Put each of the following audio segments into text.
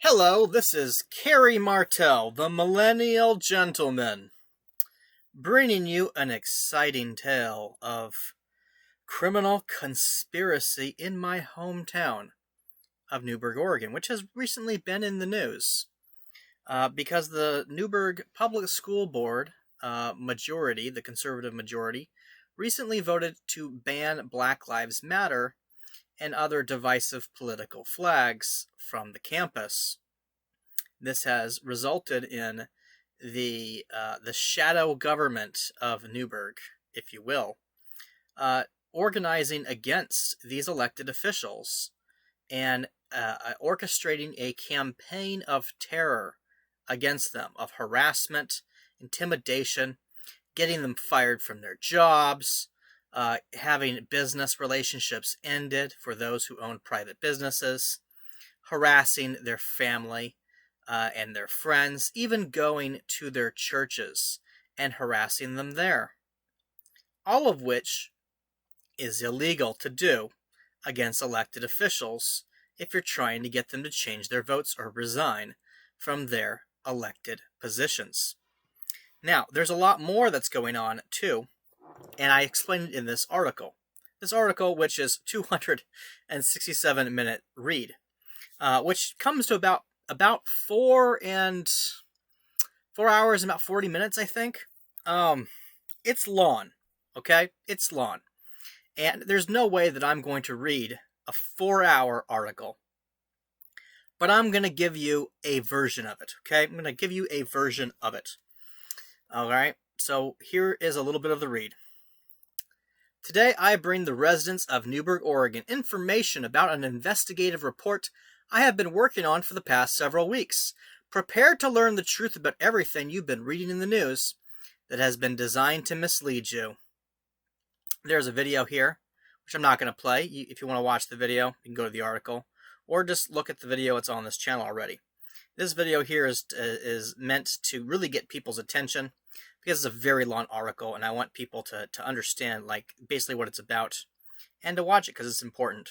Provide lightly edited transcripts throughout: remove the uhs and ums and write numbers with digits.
Hello, this is Carrie Martell, the Millennial Gentleman, bringing you an exciting tale of criminal conspiracy in my hometown of Newberg, Oregon, which has recently been in the news because the Newberg Public School Board majority, the conservative majority, recently voted to ban Black Lives Matter and other divisive political flags from the campus. This has resulted in the shadow government of Newburgh, if you will, organizing against these elected officials and orchestrating a campaign of terror against them, of harassment, intimidation, getting them fired from their jobs, having business relationships ended for those who own private businesses, harassing their family and their friends, even going to their churches and harassing them there. All of which is illegal to do against elected officials if you're trying to get them to change their votes or resign from their elected positions. Now, there's a lot more that's going on, too, and I explained it in this article. This article, which is 267-minute read, which comes to about 4 hours and about 40 minutes, I think. It's long, okay? It's long. And there's no way that I'm going to read a 4-hour article. But I'm going to give you a version of it, okay? I'm going to give you a version of it. All right, so here is a little bit of the read. Today, I bring the residents of Newberg, Oregon, information about an investigative report I have been working on for the past several weeks. Prepare to learn the truth about everything you've been reading in the news that has been designed to mislead you. There's a video here, which I'm not going to play. If you want to watch the video, you can go to the article, or just look at the video. It's on this channel already. This video here is meant to really get people's attention because it's a very long article, and I want people to understand basically what it's about and to watch it because it's important.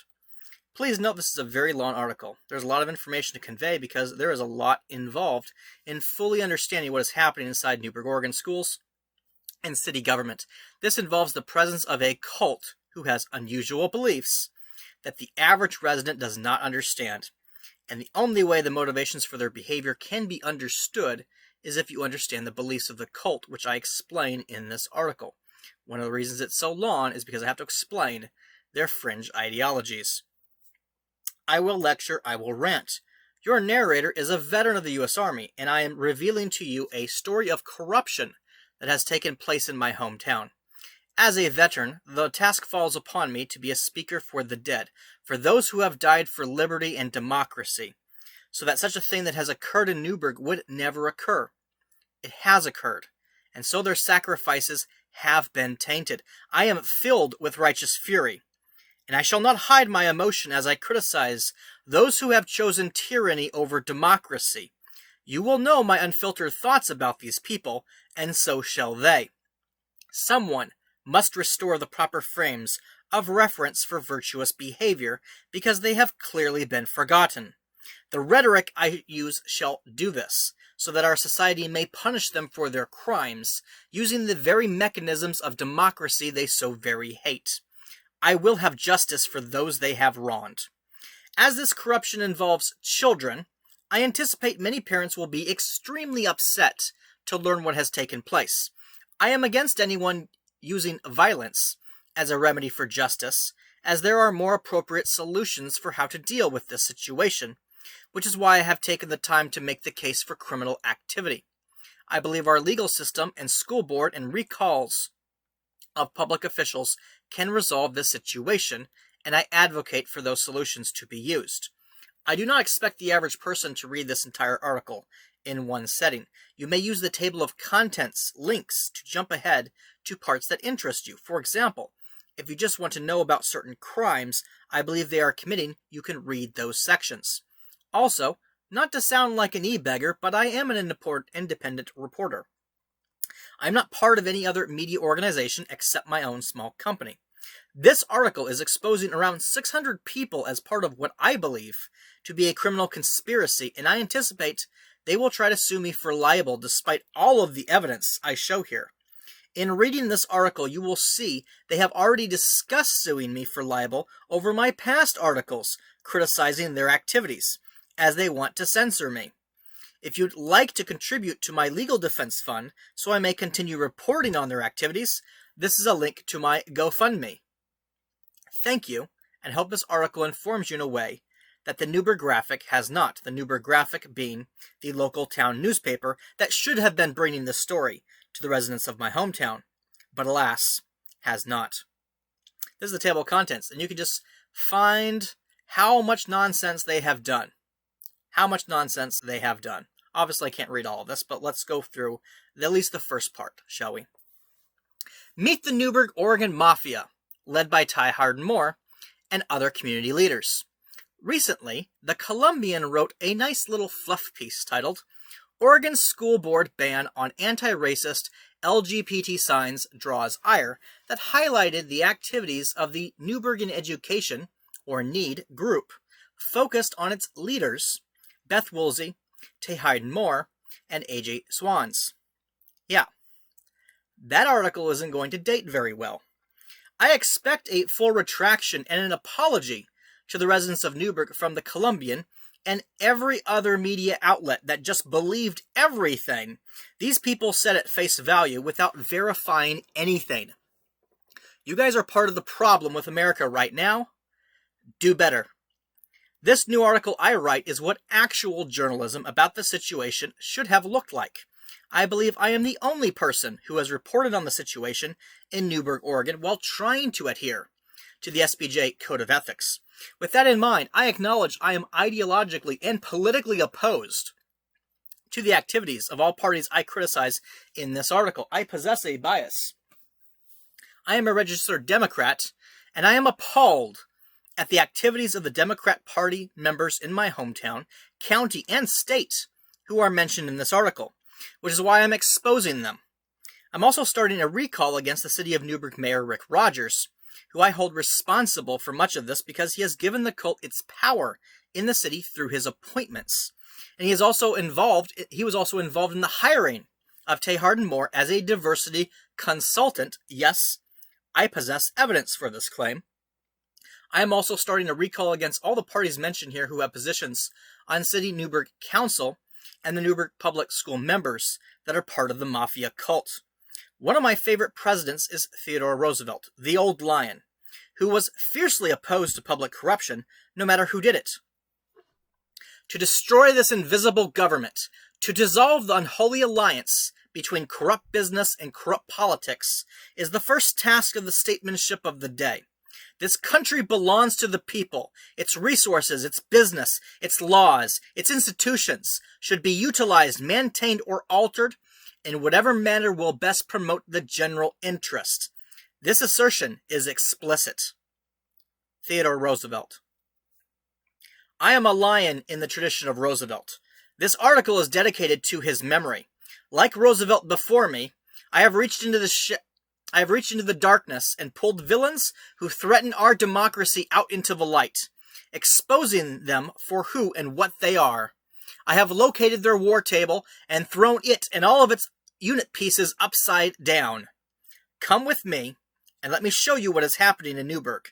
Please note this is a very long article. There's a lot of information to convey because there is a lot involved in fully understanding what is happening inside Newberg, Oregon schools and city government. This involves the presence of a cult who has unusual beliefs that the average resident does not understand. And the only way the motivations for their behavior can be understood is if you understand the beliefs of the cult, which I explain in this article. One of the reasons it's so long is because I have to explain their fringe ideologies. I will lecture, I will rant. Your narrator is a veteran of the U.S. Army, and I am revealing to you a story of corruption that has taken place in my hometown. As a veteran, the task falls upon me to be a speaker for the dead, for those who have died for liberty and democracy, so that such a thing that has occurred in Newburgh would never occur. It has occurred, and so their sacrifices have been tainted. I am filled with righteous fury, and I shall not hide my emotion as I criticize those who have chosen tyranny over democracy. You will know my unfiltered thoughts about these people, and so shall they. Someone must restore the proper frames of reference for virtuous behavior, because they have clearly been forgotten. The rhetoric I use shall do this, so that our society may punish them for their crimes, using the very mechanisms of democracy they so very hate. I will have justice for those they have wronged. As this corruption involves children, I anticipate many parents will be extremely upset to learn what has taken place. I am against anyone using violence as a remedy for justice, as there are more appropriate solutions for how to deal with this situation, which is why I have taken the time to make the case for criminal activity. I believe our legal system and school board and recalls of public officials can resolve this situation, and I advocate for those solutions to be used. I do not expect the average person to read this entire article in one setting. You may use the table of contents links to jump ahead to parts that interest you. For example, if you just want to know about certain crimes I believe they are committing, you can read those sections. Also, not to sound like an e-beggar, but I am an independent reporter. I'm not part of any other media organization except my own small company. This article is exposing around 600 people as part of what I believe to be a criminal conspiracy, and I anticipate they will try to sue me for libel despite all of the evidence I show here. In reading this article, you will see they have already discussed suing me for libel over my past articles criticizing their activities, as they want to censor me. If you'd like to contribute to my legal defense fund so I may continue reporting on their activities, this is a link to my GoFundMe. Thank you, and hope this article informs you in a way that the Newberg Graphic has not, the Newberg Graphic being the local town newspaper that should have been bringing this story to the residents of my hometown, but alas, has not. This is the table of contents, and you can just find how much nonsense they have done. How much nonsense they have done. Obviously, I can't read all of this, but let's go through at least the first part, shall we? Meet the Newberg, Oregon Mafia, led by Ty Hardin Moore and other community leaders. Recently, the Columbian wrote a nice little fluff piece titled, Oregon School Board Ban on Anti-Racist LGBT Signs Draws Ire, that highlighted the activities of the Newberg Education, or NEED, group, focused on its leaders, Beth Woolsey, Tay Hayden Moore, and A.J. Swans. Yeah, that article isn't going to date very well. I expect a full retraction and an apology to the residents of Newburgh from the Columbian and every other media outlet that just believed everything these people said at face value without verifying anything. You guys are part of the problem with America right now. Do better. This new article I write is what actual journalism about the situation should have looked like. I believe I am the only person who has reported on the situation in Newberg, Oregon, while trying to adhere to the SBJ Code of Ethics. With that in mind, I acknowledge I am ideologically and politically opposed to the activities of all parties I criticize in this article. I possess a bias. I am a registered Democrat, and I am appalled at the activities of the Democrat Party members in my hometown, county, and state who are mentioned in this article, which is why I'm exposing them. I'm also starting a recall against the city of Newburgh Mayor Rick Rogers, who I hold responsible for much of this because he has given the cult its power in the city through his appointments. And he was also involved in the hiring of Tay Hardin Moore as a diversity consultant. Yes, I possess evidence for this claim. I am also starting a recall against all the parties mentioned here who have positions on City Newburgh Council and the Newburgh Public School members that are part of the Mafia cult. One of my favorite presidents is Theodore Roosevelt, the old lion, who was fiercely opposed to public corruption, no matter who did it. To destroy this invisible government, to dissolve the unholy alliance between corrupt business and corrupt politics, is the first task of the statesmanship of the day. This country belongs to the people. Its resources, its business, its laws, its institutions should be utilized, maintained, or altered in whatever manner will best promote the general interest. This assertion is explicit. Theodore Roosevelt. I am a lion in the tradition of Roosevelt. This article is dedicated to his memory. Like Roosevelt before me, I have reached into the darkness and pulled villains who threaten our democracy out into the light, exposing them for who and what they are. I have located their war table and thrown it and all of its unit pieces upside down. Come with me, and let me show you what is happening in Newburgh.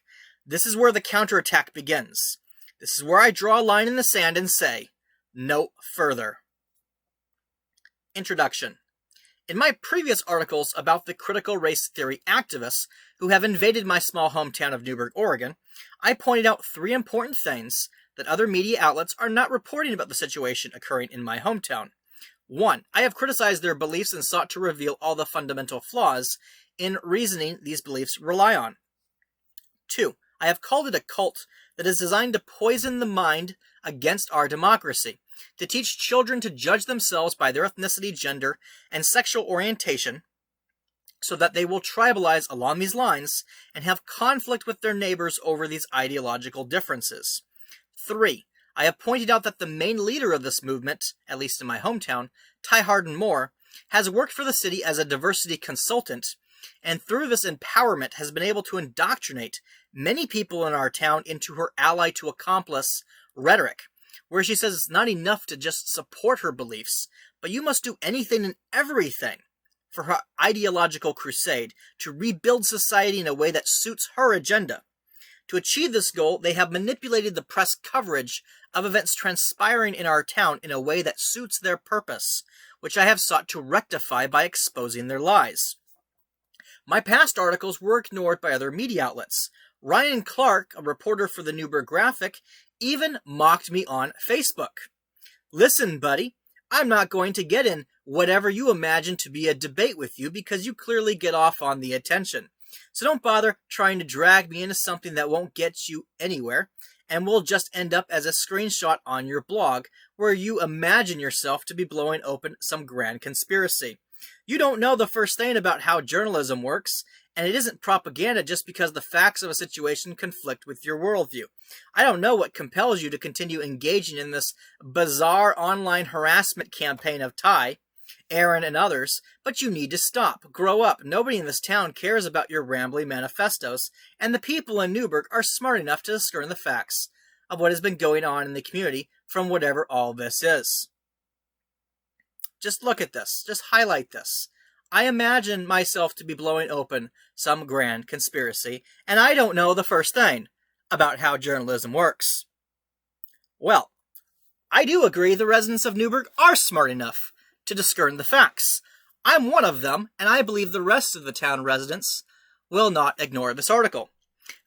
This is where the counterattack begins. This is where I draw a line in the sand and say, no further. Introduction. In my previous articles about the critical race theory activists who have invaded my small hometown of Newberg, Oregon, I pointed out three important things that other media outlets are not reporting about the situation occurring in my hometown. 1. I have criticized their beliefs and sought to reveal all the fundamental flaws in reasoning these beliefs rely on. 2. I have called it a cult that is designed to poison the mind against our democracy, to teach children to judge themselves by their ethnicity, gender, and sexual orientation, so that they will tribalize along these lines and have conflict with their neighbors over these ideological differences. 3. I have pointed out that the main leader of this movement, at least in my hometown, Ty Hardin Moore, has worked for the city as a diversity consultant and through this empowerment has been able to indoctrinate many people in our town into her ally to accomplice rhetoric, where she says it's not enough to just support her beliefs, but you must do anything and everything for her ideological crusade to rebuild society in a way that suits her agenda. To achieve this goal, they have manipulated the press coverage of events transpiring in our town in a way that suits their purpose, which I have sought to rectify by exposing their lies. My past articles were ignored by other media outlets. Ryan Clark, a reporter for the Newberg Graphic, even mocked me on Facebook. Listen, buddy, I'm not going to get in whatever you imagine to be a debate with you because you clearly get off on the attention. So don't bother trying to drag me into something that won't get you anywhere and will just end up as a screenshot on your blog where you imagine yourself to be blowing open some grand conspiracy. You don't know the first thing about how journalism works, and it isn't propaganda just because the facts of a situation conflict with your worldview. I don't know what compels you to continue engaging in this bizarre online harassment campaign of Ty, Aaron, and others, but you need to stop. Grow up. Nobody in this town cares about your rambling manifestos, and the people in Newburgh are smart enough to discern the facts of what has been going on in the community from whatever all this is. Just look at this. Just highlight this. I imagine myself to be blowing open some grand conspiracy, and I don't know the first thing about how journalism works. Well, I do agree the residents of Newburgh are smart enough to discern the facts. I'm one of them, and I believe the rest of the town residents will not ignore this article.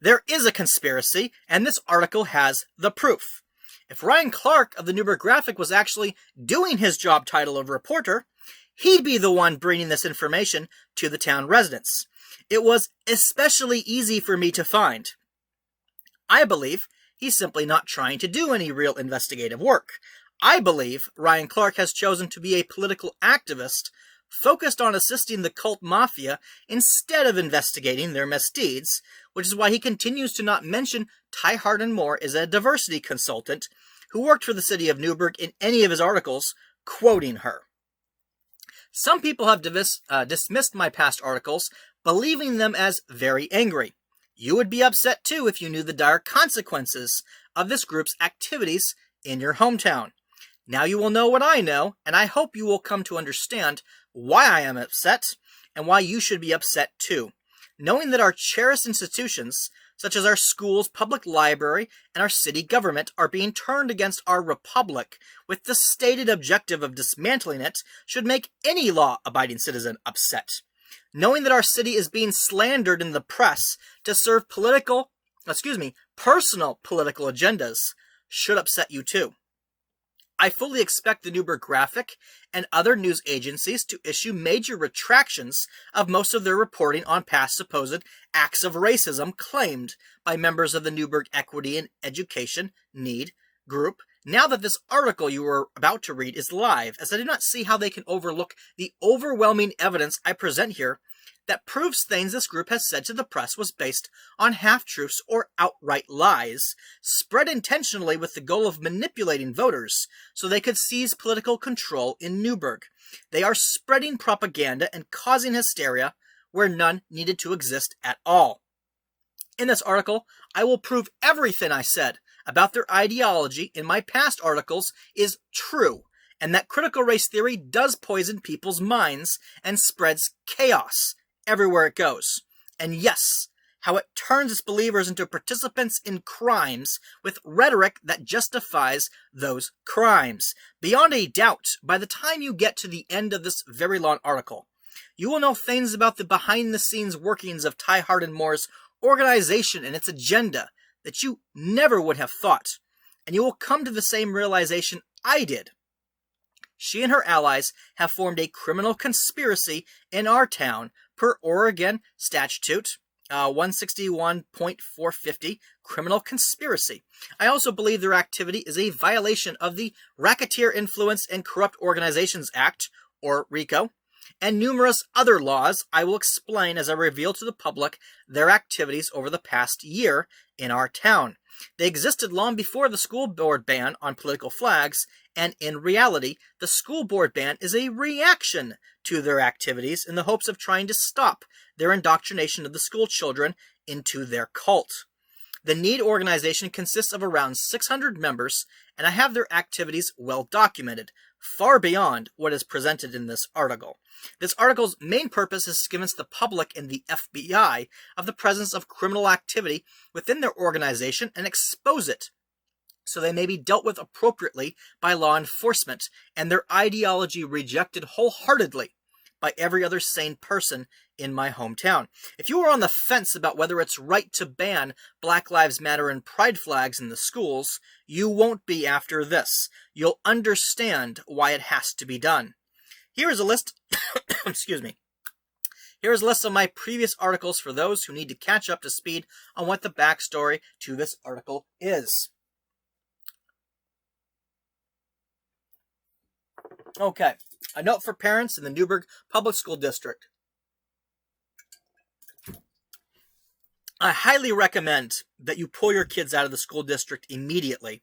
There is a conspiracy, and this article has the proof. If Ryan Clark of the Newberg Graphic was actually doing his job title of reporter, he'd be the one bringing this information to the town residents. It was especially easy for me to find. I believe he's simply not trying to do any real investigative work. I believe Ryan Clark has chosen to be a political activist focused on assisting the cult Mafia instead of investigating their misdeeds, which is why he continues to not mention Ty Hardin Moore is a diversity consultant who worked for the city of Newburgh in any of his articles, quoting her. Some people have dismissed my past articles, believing them as very angry. You would be upset too if you knew the dire consequences of this group's activities in your hometown. Now you will know what I know, and I hope you will come to understand why I am upset and why you should be upset too. Knowing that our cherished institutions, such as our schools, public library, and our city government, are being turned against our republic with the stated objective of dismantling it, should make any law-abiding citizen upset. Knowing that our city is being slandered in the press to serve personal political agendas should upset you too. I fully expect the Newberg Graphic and other news agencies to issue major retractions of most of their reporting on past supposed acts of racism claimed by members of the Newberg Equity and Education Need group now that this article you are about to read is live, as I do not see how they can overlook the overwhelming evidence I present here that proves things this group has said to the press was based on half-truths or outright lies, spread intentionally with the goal of manipulating voters so they could seize political control in Newburgh. They are spreading propaganda and causing hysteria where none needed to exist at all. In this article, I will prove everything I said about their ideology in my past articles is true, and that critical race theory does poison people's minds and spreads chaos everywhere it goes. And yes, how it turns its believers into participants in crimes with rhetoric that justifies those crimes. Beyond a doubt, by the time you get to the end of this very long article, you will know things about the behind-the-scenes workings of Ty Hardin Moore's organization and its agenda that you never would have thought, and you will come to the same realization I did. She and her allies have formed a criminal conspiracy in our town per Oregon Statute 161.450, criminal conspiracy. I also believe their activity is a violation of the Racketeer Influence and Corrupt Organizations Act, or RICO, and numerous other laws I will explain as I reveal to the public their activities over the past year in our town. They existed long before the school board ban on political flags, and in reality, the school board ban is a reaction to their activities in the hopes of trying to stop their indoctrination of the school children into their cult. The NEED organization consists of around 600 members, and I have their activities well documented, far beyond what is presented in this article. This article's main purpose is to convince the public and the FBI of the presence of criminal activity within their organization and expose it, so they may be dealt with appropriately by law enforcement, and their ideology rejected wholeheartedly by every other sane person in my hometown. If you are on the fence about whether it's right to ban Black Lives Matter and Pride flags in the schools, you won't be after this. You'll understand why it has to be done. Here is a list, excuse me. Here is a list of my previous articles for those who need to catch up to speed on what the backstory to this article is. Okay, a note for parents in the Newburgh Public School District. I highly recommend that you pull your kids out of the school district immediately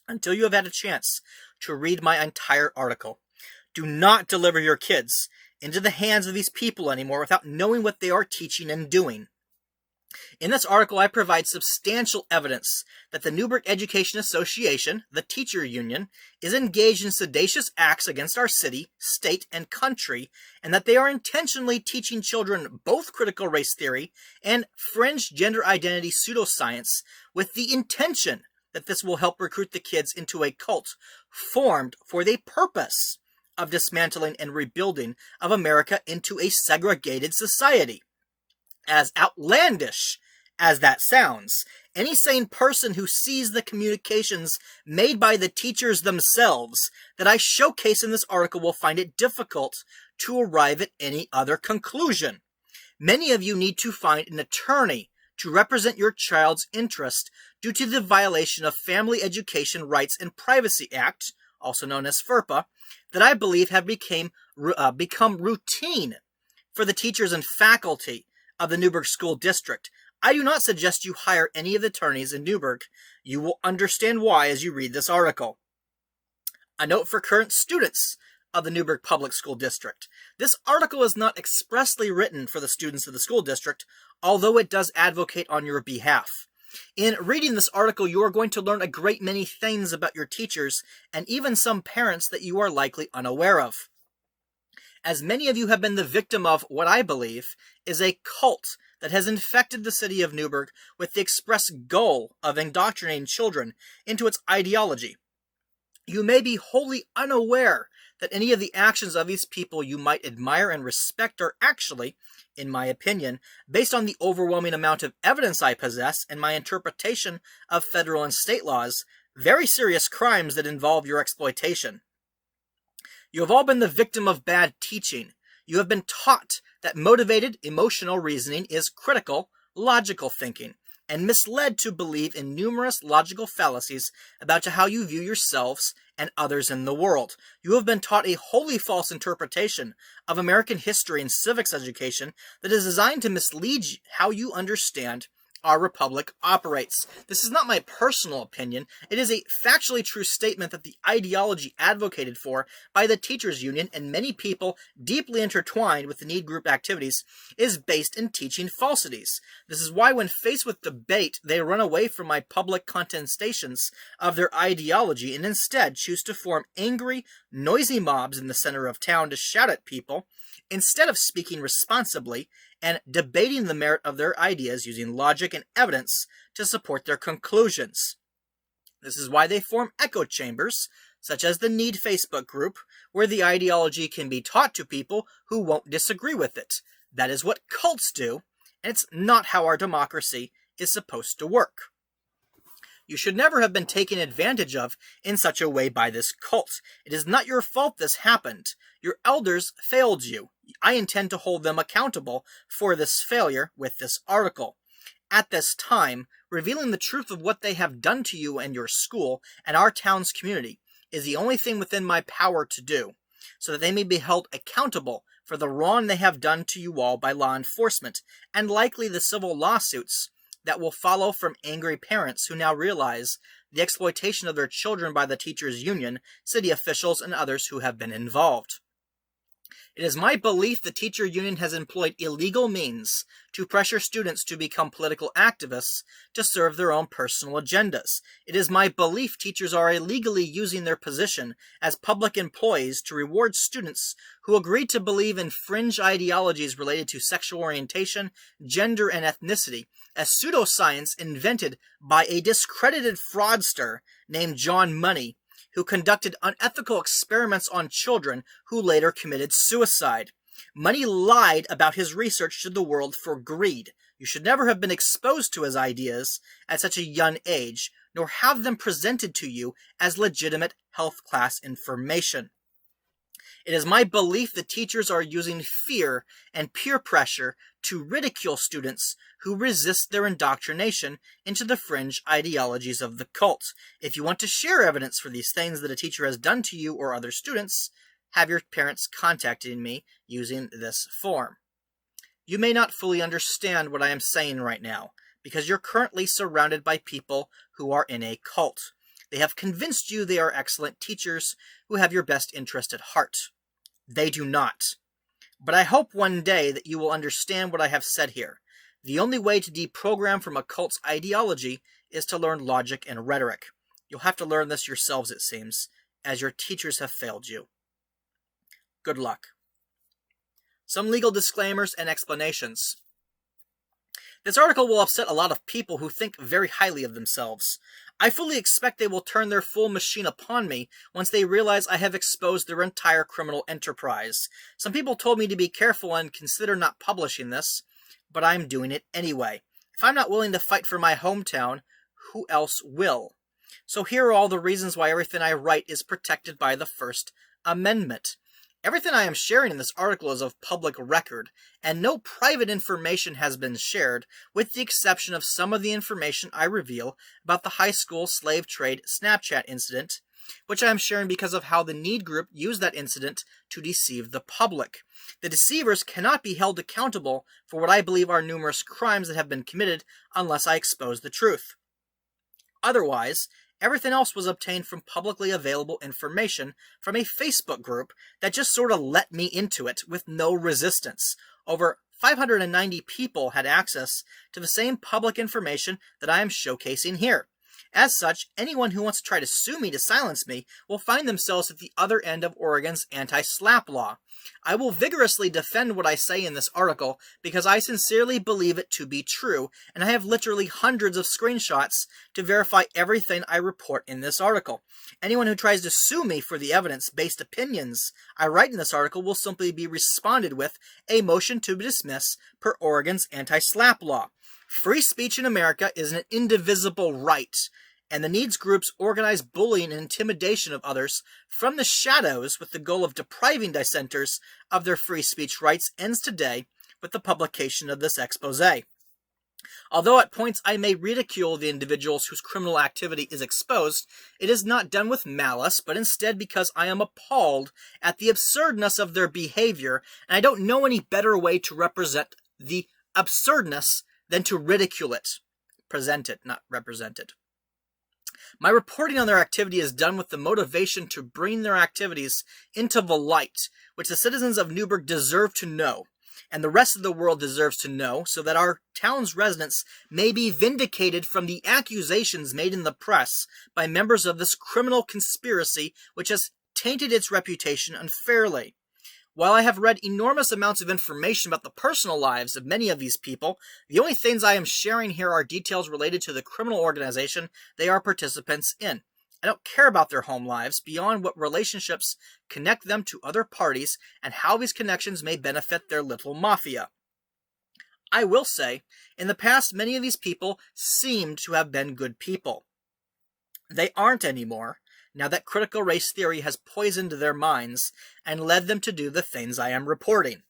until you have had a chance to read my entire article. Do not deliver your kids into the hands of these people anymore without knowing what they are teaching and doing. In this article, I provide substantial evidence that the Newberg Education Association, the teacher union, is engaged in seditious acts against our city, state, and country, and that they are intentionally teaching children both critical race theory and fringe gender identity pseudoscience with the intention that this will help recruit the kids into a cult formed for the purpose of dismantling and rebuilding of America into a segregated society. As outlandish as that sounds, any sane person who sees the communications made by the teachers themselves that I showcase in this article will find it difficult to arrive at any other conclusion. Many of you need to find an attorney to represent your child's interest due to the violation of Family Education Rights and Privacy Act, also known as FERPA, that I believe have become routine for the teachers and faculty of the Newburgh School District. I do not suggest you hire any of the attorneys in Newburgh. You will understand why as you read this article. A note for current students of the Newburgh Public School District. This article is not expressly written for the students of the school district, although it does advocate on your behalf. In reading this article, you are going to learn a great many things about your teachers and even some parents that you are likely unaware of. As many of you have been the victim of what I believe is a cult that has infected the city of Newburgh with the express goal of indoctrinating children into its ideology. You may be wholly unaware that any of the actions of these people you might admire and respect are actually, in my opinion, based on the overwhelming amount of evidence I possess and my interpretation of federal and state laws, very serious crimes that involve your exploitation. You have all been the victim of bad teaching. You have been taught that motivated, emotional reasoning is critical, logical thinking, and misled to believe in numerous logical fallacies about how you view yourselves and others in the world. You have been taught a wholly false interpretation of American history and civics education that is designed to mislead how you understand our republic operates. This is not my personal opinion. It is a factually true statement that the ideology advocated for by the teachers union and many people deeply intertwined with the NEED group activities is based in teaching falsities. This is why when faced with debate, they run away from my public contestations of their ideology and instead choose to form angry, noisy mobs in the center of town to shout at people instead of speaking responsibly and debating the merit of their ideas using logic and evidence to support their conclusions. This is why they form echo chambers, such as the NEED Facebook group, where the ideology can be taught to people who won't disagree with it. That is what cults do, and it's not how our democracy is supposed to work. You should never have been taken advantage of in such a way by this cult. It is not your fault this happened. Your elders failed you. I intend to hold them accountable for this failure with this article. At this time, revealing the truth of what they have done to you and your school and our town's community is the only thing within my power to do, so that they may be held accountable for the wrong they have done to you all by law enforcement, and likely the civil lawsuits that will follow from angry parents who now realize the exploitation of their children by the teachers' union, city officials, and others who have been involved. It is my belief the teacher union has employed illegal means to pressure students to become political activists to serve their own personal agendas. It is my belief teachers are illegally using their position as public employees to reward students who agree to believe in fringe ideologies related to sexual orientation, gender, and ethnicity, a pseudoscience invented by a discredited fraudster named John Money, who conducted unethical experiments on children who later committed suicide. Money lied about his research to the world for greed. You should never have been exposed to his ideas at such a young age, nor have them presented to you as legitimate health class information. It is my belief that teachers are using fear and peer pressure to ridicule students who resist their indoctrination into the fringe ideologies of the cult. If you want to share evidence for these things that a teacher has done to you or other students, have your parents contacting me using this form. You may not fully understand what I am saying right now, because you're currently surrounded by people who are in a cult. They have convinced you they are excellent teachers who have your best interest at heart. They do not. But I hope one day that you will understand what I have said here. The only way to deprogram from a cult's ideology is to learn logic and rhetoric. You'll have to learn this yourselves, it seems, as your teachers have failed you. Good luck. Some legal disclaimers and explanations. This article will upset a lot of people who think very highly of themselves. I fully expect they will turn their full machine upon me once they realize I have exposed their entire criminal enterprise. Some people told me to be careful and consider not publishing this, but I'm doing it anyway. If I'm not willing to fight for my hometown, who else will? So here are all the reasons why everything I write is protected by the First Amendment. Everything I am sharing in this article is of public record, and no private information has been shared, with the exception of some of the information I reveal about the high school slave trade Snapchat incident, which I am sharing because of how the Need Group used that incident to deceive the public. The deceivers cannot be held accountable for what I believe are numerous crimes that have been committed unless I expose the truth. Otherwise, everything else was obtained from publicly available information from a Facebook group that just sort of let me into it with no resistance. Over 590 people had access to the same public information that I am showcasing here. As such, anyone who wants to try to sue me to silence me will find themselves at the other end of Oregon's anti-SLAPP law. I will vigorously defend what I say in this article because I sincerely believe it to be true, and I have literally hundreds of screenshots to verify everything I report in this article. Anyone who tries to sue me for the evidence-based opinions I write in this article will simply be responded with a motion to dismiss per Oregon's anti-SLAPP law. Free speech in America is an indivisible right, and the needs groups organize bullying and intimidation of others from the shadows with the goal of depriving dissenters of their free speech rights ends today with the publication of this expose. Although at points I may ridicule the individuals whose criminal activity is exposed, it is not done with malice, but instead because I am appalled at the absurdness of their behavior, and I don't know any better way to represent the absurdness than to ridicule it. Present it, not represent it. My reporting on their activity is done with the motivation to bring their activities into the light, which the citizens of Newburgh deserve to know, and the rest of the world deserves to know, so that our town's residents may be vindicated from the accusations made in the press by members of this criminal conspiracy which has tainted its reputation unfairly. While I have read enormous amounts of information about the personal lives of many of these people, the only things I am sharing here are details related to the criminal organization they are participants in. I don't care about their home lives beyond what relationships connect them to other parties and how these connections may benefit their little mafia. I will say, in the past, many of these people seemed to have been good people. They aren't anymore, now that critical race theory has poisoned their minds and led them to do the things I am reporting.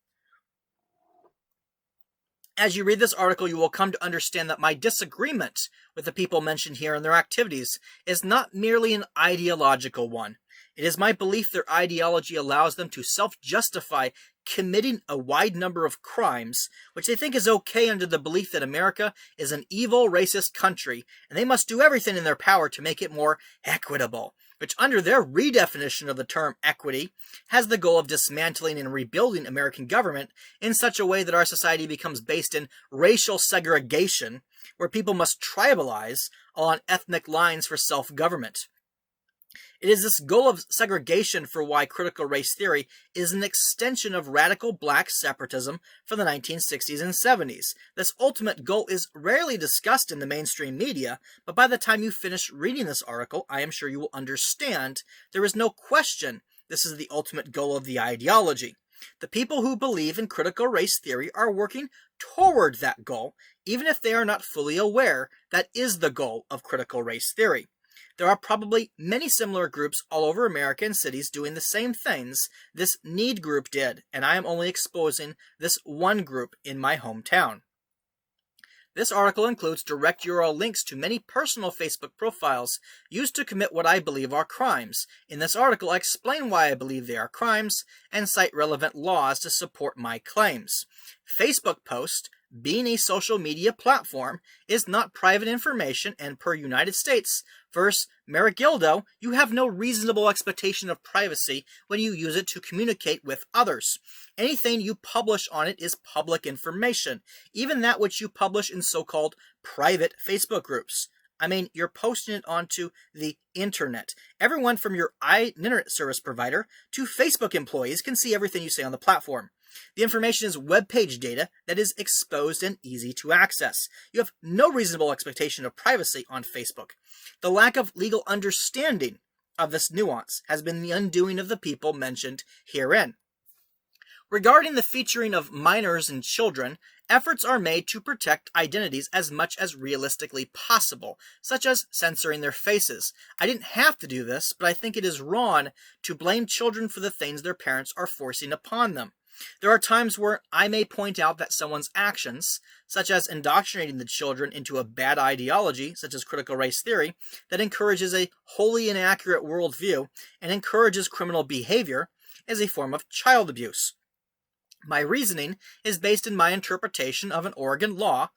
As you read this article, you will come to understand that my disagreement with the people mentioned here and their activities is not merely an ideological one. It is my belief their ideology allows them to self-justify committing a wide number of crimes, which they think is okay under the belief that America is an evil, racist country, and they must do everything in their power to make it more equitable, which under their redefinition of the term equity has the goal of dismantling and rebuilding American government in such a way that our society becomes based in racial segregation, where people must tribalize along ethnic lines for self-government. It is this goal of segregation for why critical race theory is an extension of radical black separatism from the 1960s and 70s. This ultimate goal is rarely discussed in the mainstream media, but by the time you finish reading this article, I am sure you will understand there is no question this is the ultimate goal of the ideology. The people who believe in critical race theory are working toward that goal, even if they are not fully aware that is the goal of critical race theory. There are probably many similar groups all over American cities doing the same things this NEED group did, and I am only exposing this one group in my hometown. This article includes direct URL links to many personal Facebook profiles used to commit what I believe are crimes. In this article, I explain why I believe they are crimes and cite relevant laws to support my claims. Facebook post, being a social media platform, is not private information, and per United States v. Marigildo, you have no reasonable expectation of privacy when you use it to communicate with others. Anything you publish on it is public information, even that which you publish in so-called private Facebook groups. I mean, you're posting it onto the internet. Everyone from your internet service provider to Facebook employees can see everything you say on the platform. The information is web page data that is exposed and easy to access. You have no reasonable expectation of privacy on Facebook. The lack of legal understanding of this nuance has been the undoing of the people mentioned herein. Regarding the featuring of minors and children, efforts are made to protect identities as much as realistically possible, such as censoring their faces. I didn't have to do this, but I think it is wrong to blame children for the things their parents are forcing upon them. There are times where I may point out that someone's actions, such as indoctrinating the children into a bad ideology, such as critical race theory, that encourages a wholly inaccurate worldview and encourages criminal behavior, is a form of child abuse. My reasoning is based in my interpretation of an Oregon law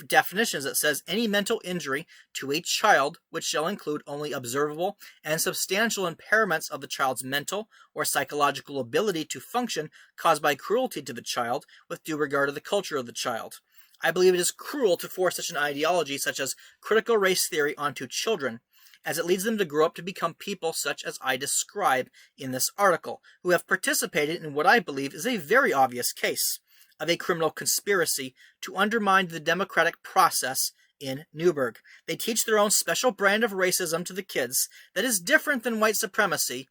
definitions that says any mental injury to a child, which shall include only observable and substantial impairments of the child's mental or psychological ability to function caused by cruelty to the child with due regard to the culture of the child. I believe it is cruel to force such an ideology such as critical race theory onto children, as it leads them to grow up to become people such as I describe in this article, who have participated in what I believe is a very obvious case of a criminal conspiracy to undermine the democratic process in Newburgh. They teach their own special brand of racism to the kids that is different than white supremacy,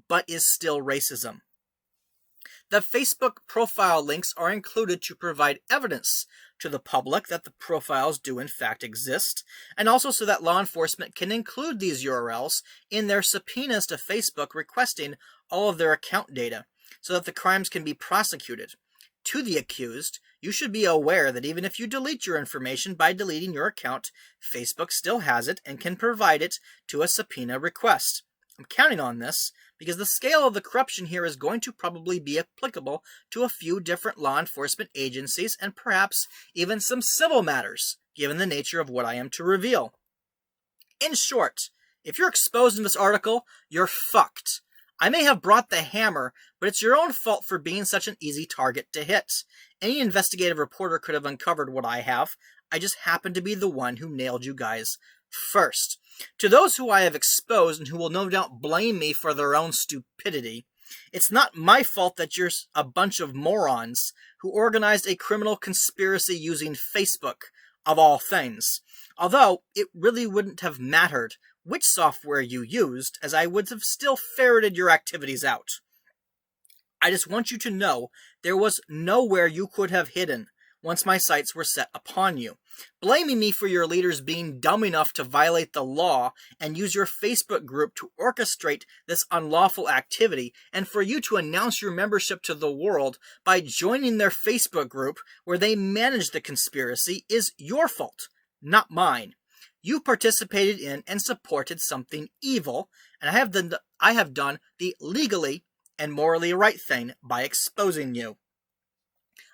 but is still racism. The Facebook profile links are included to provide evidence to the public that the profiles do in fact exist, and also so that law enforcement can include these URLs in their subpoenas to Facebook requesting all of their account data, so that the crimes can be prosecuted. To the accused, you should be aware that even if you delete your information by deleting your account, Facebook still has it and can provide it to a subpoena request. I'm counting on this because the scale of the corruption here is going to probably be applicable to a few different law enforcement agencies and perhaps even some civil matters, given the nature of what I am to reveal. In short, if you're exposed in this article, you're fucked. I may have brought the hammer, but it's your own fault for being such an easy target to hit. Any investigative reporter could have uncovered what I have. I just happen to be the one who nailed you guys first. To those who I have exposed and who will no doubt blame me for their own stupidity, it's not my fault that you're a bunch of morons who organized a criminal conspiracy using Facebook, of all things. Although, it really wouldn't have mattered which software you used, as I would have still ferreted your activities out. I just want you to know there was nowhere you could have hidden once my sights were set upon you. Blaming me for your leaders being dumb enough to violate the law and use your Facebook group to orchestrate this unlawful activity, and for you to announce your membership to the world by joining their Facebook group where they manage the conspiracy is your fault, not mine. You participated in and supported something evil, and I have done the legally and morally right thing by exposing you.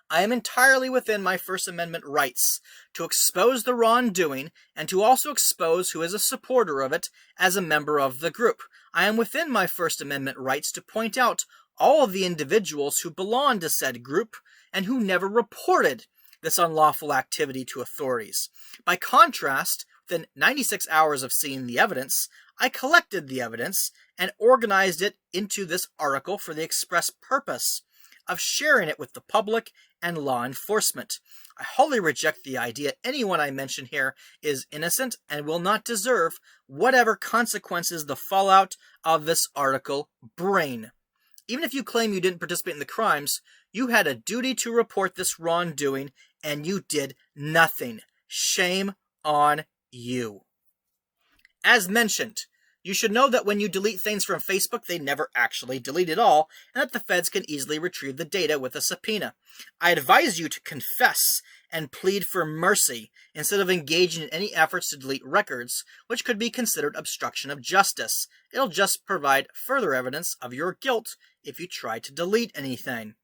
I am entirely within my First Amendment rights to expose the wrongdoing and to also expose who is a supporter of it as a member of the group. I am within my First Amendment rights to point out all of the individuals who belong to said group and who never reported this unlawful activity to authorities. By contrast, within 96 hours of seeing the evidence, I collected the evidence and organized it into this article for the express purpose of sharing it with the public and law enforcement. I wholly reject the idea anyone I mention here is innocent and will not deserve whatever consequences the fallout of this article bring. Even if you claim you didn't participate in the crimes, you had a duty to report this wrongdoing, and you did nothing. Shame on you. As mentioned, you should know that when you delete things from Facebook, they never actually delete it all, and that the feds can easily retrieve the data with a subpoena. I advise you to confess and plead for mercy instead of engaging in any efforts to delete records, which could be considered obstruction of justice. It'll just provide further evidence of your guilt if you try to delete anything.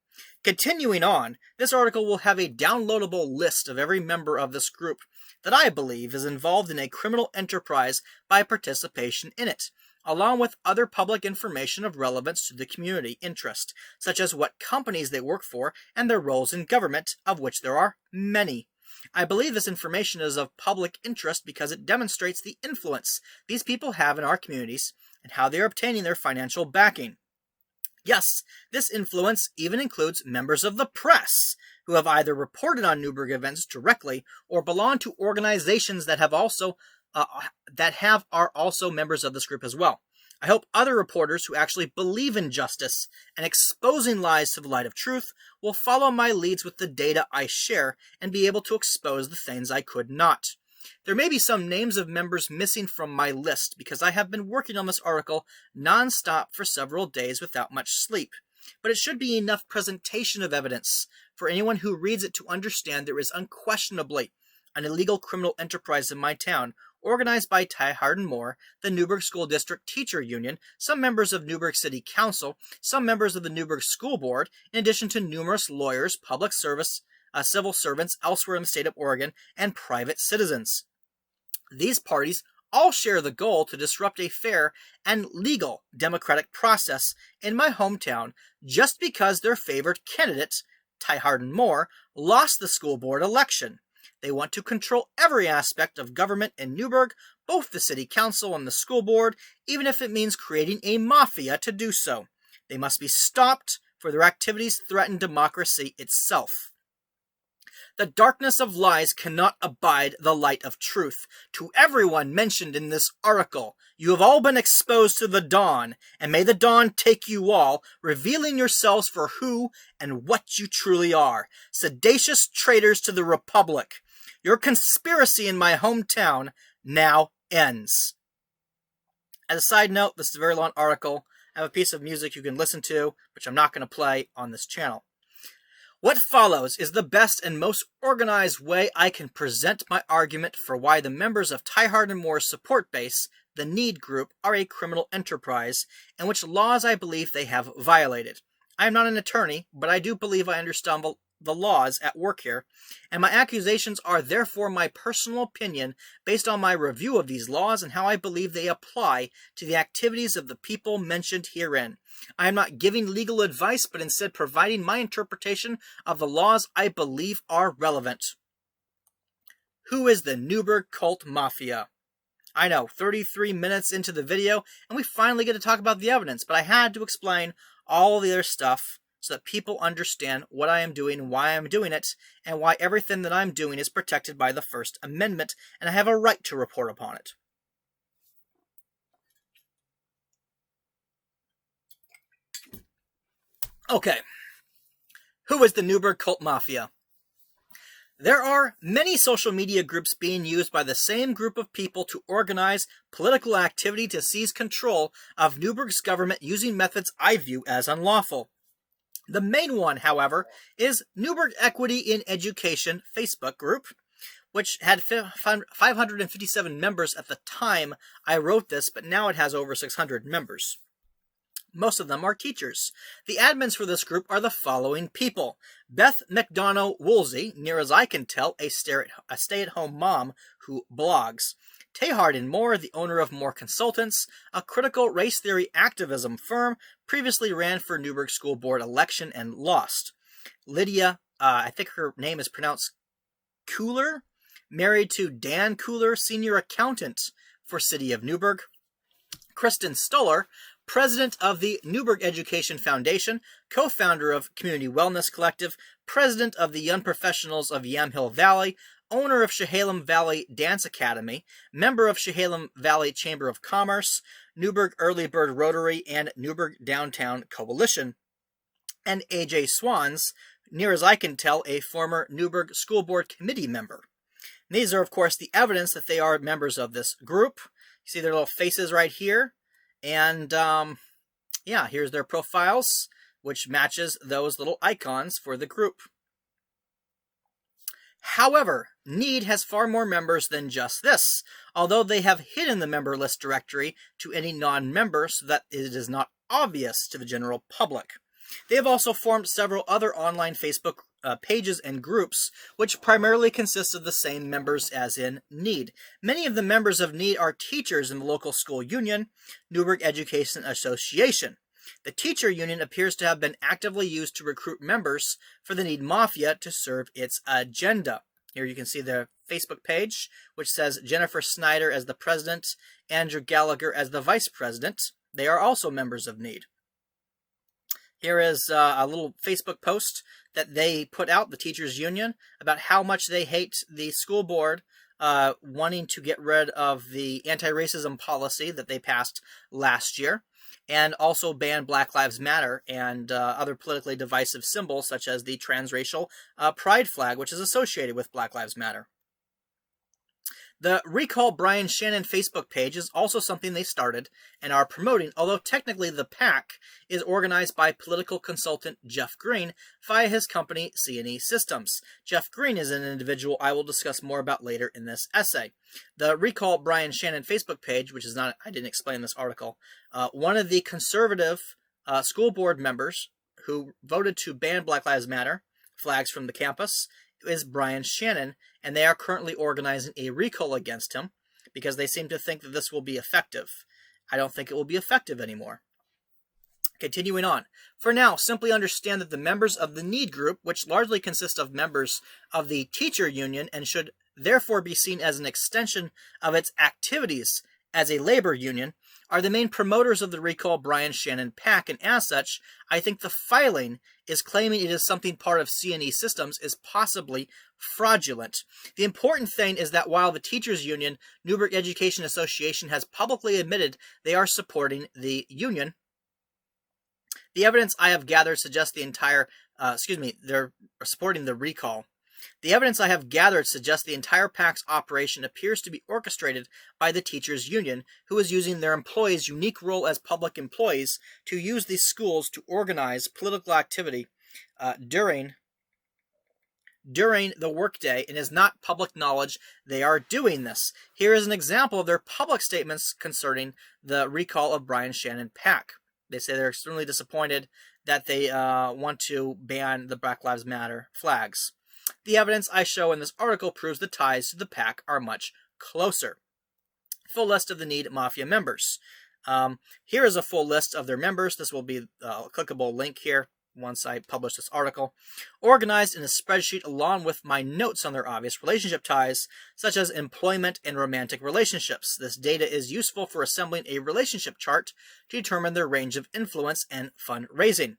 Continuing on, this article will have a downloadable list of every member of this group that I believe is involved in a criminal enterprise by participation in it, along with other public information of relevance to the community interest, such as what companies they work for and their roles in government, of which there are many. I believe this information is of public interest because it demonstrates the influence these people have in our communities and how they are obtaining their financial backing. Yes, this influence even includes members of the press who have either reported on Newburgh events directly or belong to organizations that are also members of this group as well. I hope other reporters who actually believe in justice and exposing lies to the light of truth will follow my leads with the data I share and be able to expose the things I could not. There may be some names of members missing from my list because I have been working on this article non-stop for several days without much sleep, but it should be enough presentation of evidence for anyone who reads it to understand there is unquestionably an illegal criminal enterprise in my town, organized by Ty Hardin Moore, the Newburgh School District Teacher Union, some members of Newburgh City Council, some members of the Newburgh School Board, in addition to numerous lawyers, public service, civil servants elsewhere in the state of Oregon, and private citizens. These parties all share the goal to disrupt a fair and legal democratic process in my hometown just because their favored candidate, Ty Hardin Moore, lost the school board election. They want to control every aspect of government in Newburgh, both the city council and the school board, even if it means creating a mafia to do so. They must be stopped, for their activities threaten democracy itself. The darkness of lies cannot abide the light of truth. To everyone mentioned in this article, you have all been exposed to the dawn, and may the dawn take you all, revealing yourselves for who and what you truly are, seditious traitors to the Republic. Your conspiracy in my hometown now ends. As a side note, this is a very long article. I have a piece of music you can listen to, which I'm not going to play on this channel. What follows is the best and most organized way I can present my argument for why the members of Ty Hardin Moore's support base, the Need Group, are a criminal enterprise, and which laws I believe they have violated. I am not an attorney, but I do believe I understand the laws at work here, and my accusations are therefore my personal opinion based on my review of these laws and how I believe they apply to the activities of the people mentioned herein. I am not giving legal advice, but instead providing my interpretation of the laws I believe are relevant. Who is the Newberg cult mafia? I know, 33 minutes into the video, and we finally get to talk about the evidence, but I had to explain all the other stuff so that people understand what I am doing, why I'm doing it, and why everything that I'm doing is protected by the First Amendment, and I have a right to report upon it. Okay, who is the Newberg cult mafia? There are many social media groups being used by the same group of people to organize political activity to seize control of Newburgh's government using methods I view as unlawful. The main one, however, is Newburgh Equity in Education Facebook group, which had 557 members at the time I wrote this, but now it has over 600 members. Most of them are teachers. The admins for this group are the following people: Beth McDonough Woolsey, near as I can tell, a stay-at-home mom who blogs. Tehard and Moore, the owner of Moore Consultants, a critical race theory activism firm, previously ran for Newburgh School Board election and lost. Lydia, I think her name is pronounced Cooler, married to Dan Cooler, senior accountant for City of Newburgh. Kristen Stoller, president of the Newberg Education Foundation, co-founder of Community Wellness Collective, president of the Young Professionals of Yamhill Valley, owner of Chehalem Valley Dance Academy, member of Chehalem Valley Chamber of Commerce, Newburgh Early Bird Rotary, and Newburgh Downtown Coalition. And A.J. Swans, near as I can tell, a former Newburgh School Board Committee member. And these are, of course, the evidence that they are members of this group. You see their little faces right here. And, yeah, here's their profiles, which matches those little icons for the group. However, NEED has far more members than just this, although they have hidden the member list directory to any non-member so that it is not obvious to the general public. They have also formed several other online Facebook pages and groups, which primarily consist of the same members as in NEED. Many of the members of NEED are teachers in the local school union, Newburgh Education Association. The teacher union appears to have been actively used to recruit members for the NEED Mafia to serve its agenda. Here you can see the Facebook page, which says Jennifer Snyder as the president, Andrew Gallagher as the vice president. They are also members of NEED. Here is a little Facebook post that they put out, the teachers union, about how much they hate the school board wanting to get rid of the anti-racism policy that they passed last year, and also ban Black Lives Matter and other politically divisive symbols such as the transracial pride flag, which is associated with Black Lives Matter. The Recall Brian Shannon Facebook page is also something they started and are promoting, although technically the PAC is organized by political consultant Jeff Green via his company C&E Systems. Jeff Green is an individual I will discuss more about later in this essay. The Recall Brian Shannon Facebook page, which is not, I didn't explain in this article, one of the conservative school board members who voted to ban Black Lives Matter flags from the campus is Brian Shannon, and they are currently organizing a recall against him because they seem to think that this will be effective. I don't think it will be effective anymore. Continuing on. For now, simply understand that the members of the NEED group, which largely consist of members of the teacher union and should therefore be seen as an extension of its activities as a labor union, are the main promoters of the Recall Brian Shannon PAC, and as such, I think the filing is claiming it is something part of C&E Systems is possibly fraudulent. The important thing is that while the teachers union, Newburgh Education Association, has publicly admitted they are supporting the union, the evidence I have gathered suggests they're supporting the recall. The evidence I have gathered suggests the entire PAC's operation appears to be orchestrated by the teachers union, who is using their employees' unique role as public employees to use these schools to organize political activity during the workday, and is not public knowledge they are doing this. Here is an example of their public statements concerning the recall of Brian Shannon PAC. They say they're extremely disappointed that they want to ban the Black Lives Matter flags. The evidence I show in this article proves the ties to the PAC are much closer. Full list of the NEED Mafia members. Here is a full list of their members. This will be a clickable link here once I publish this article. Organized in a spreadsheet along with my notes on their obvious relationship ties, such as employment and romantic relationships. This data is useful for assembling a relationship chart to determine their range of influence and fundraising.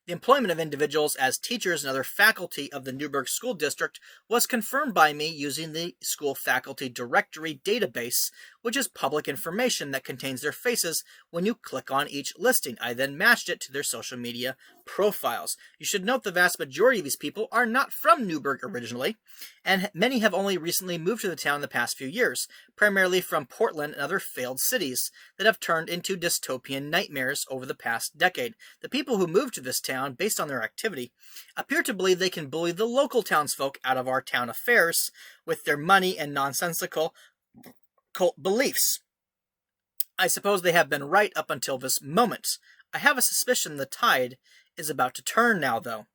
The employment of individuals as teachers and other faculty of the Newburgh School District was confirmed by me using the School Faculty Directory database, which is public information that contains their faces when you click on each listing. I then matched it to their social media profiles. You should note the vast majority of these people are not from Newburgh originally, and many have only recently moved to the town in the past few years, primarily from Portland and other failed cities that have turned into dystopian nightmares over the past decade. The people who moved to this town, based on their activity, appear to believe they can bully the local townsfolk out of our town affairs with their money and nonsensical cult beliefs. I suppose they have been right up until this moment. I have a suspicion the tide is about to turn now, though.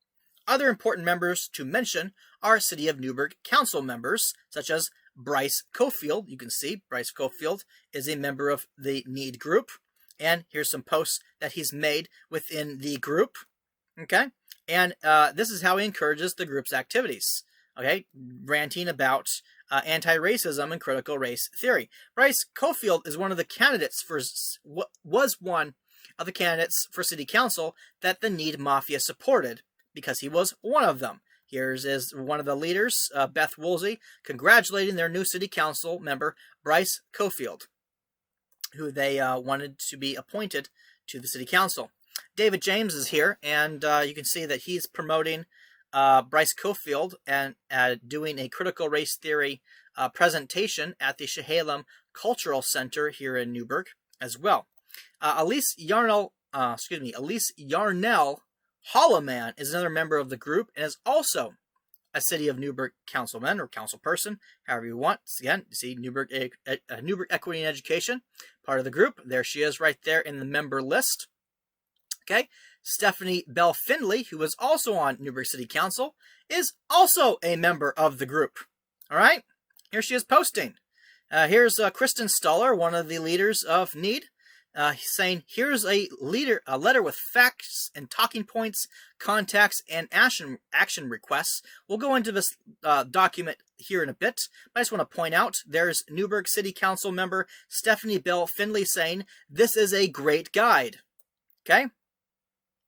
Other important members to mention are City of Newburgh Council members, such as Bryce Cofield. You can see Bryce Cofield is a member of the Need group. And here's some posts that he's made within the group. Okay? And this is how he encourages the group's activities. Okay? Ranting about anti-racism and critical race theory. Bryce Cofield is one of the candidates was one of the candidates for City Council that the Need Mafia supported, because he was one of them. Here's is one of the leaders, Beth Woolsey, congratulating their new City Council member, Bryce Cofield, who they wanted to be appointed to the City Council. David James is here, and you can see that he's promoting Bryce Cofield and doing a critical race theory presentation at the Chehalem Cultural Center here in Newburgh as well. Elise Yarnell Holloman is another member of the group and is also a City of Newburgh councilman or councilperson, however you want. Again, you see Newburgh Equity and Education, part of the group. There she is right there in the member list. Okay, Stephanie Bell Findley, who is also on Newburgh City Council, is also a member of the group. All right, here she is posting. Here's Kristen Stoller, one of the leaders of Need, saying, here's a letter with facts and talking points, contacts, and action requests. We'll go into this document here in a bit, but I just want to point out there's Newburgh City Council member Stephanie Bell Findley saying, this is a great guide. Okay?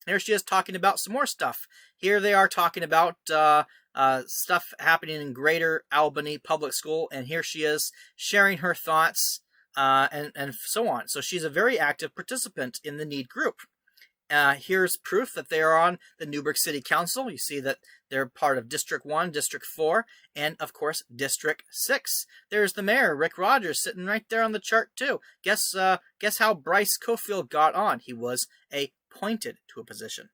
Here she is talking about some more stuff. Here they are talking about stuff happening in Greater Albany Public School, and here she is sharing her thoughts and so on. So she's a very active participant in the Need group. Here's proof that they are on the Newburgh City Council. You see that they're part of District 1, District 4, and, of course, District 6. There's the mayor, Rick Rogers, sitting right there on the chart, too. Guess how Bryce Cofield got on. He was appointed to a position.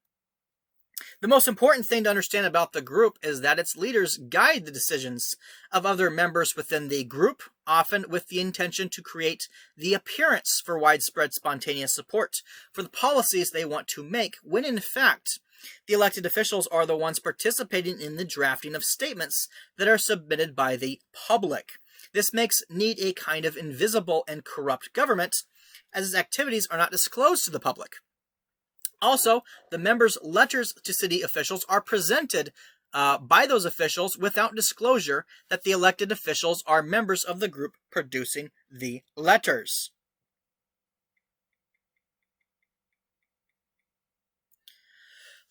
The most important thing to understand about the group is that its leaders guide the decisions of other members within the group, often with the intention to create the appearance for widespread spontaneous support for the policies they want to make, when in fact, the elected officials are the ones participating in the drafting of statements that are submitted by the public. This makes Need a kind of invisible and corrupt government, as its activities are not disclosed to the public. Also, the members' letters to city officials are presented by those officials without disclosure that the elected officials are members of the group producing the letters.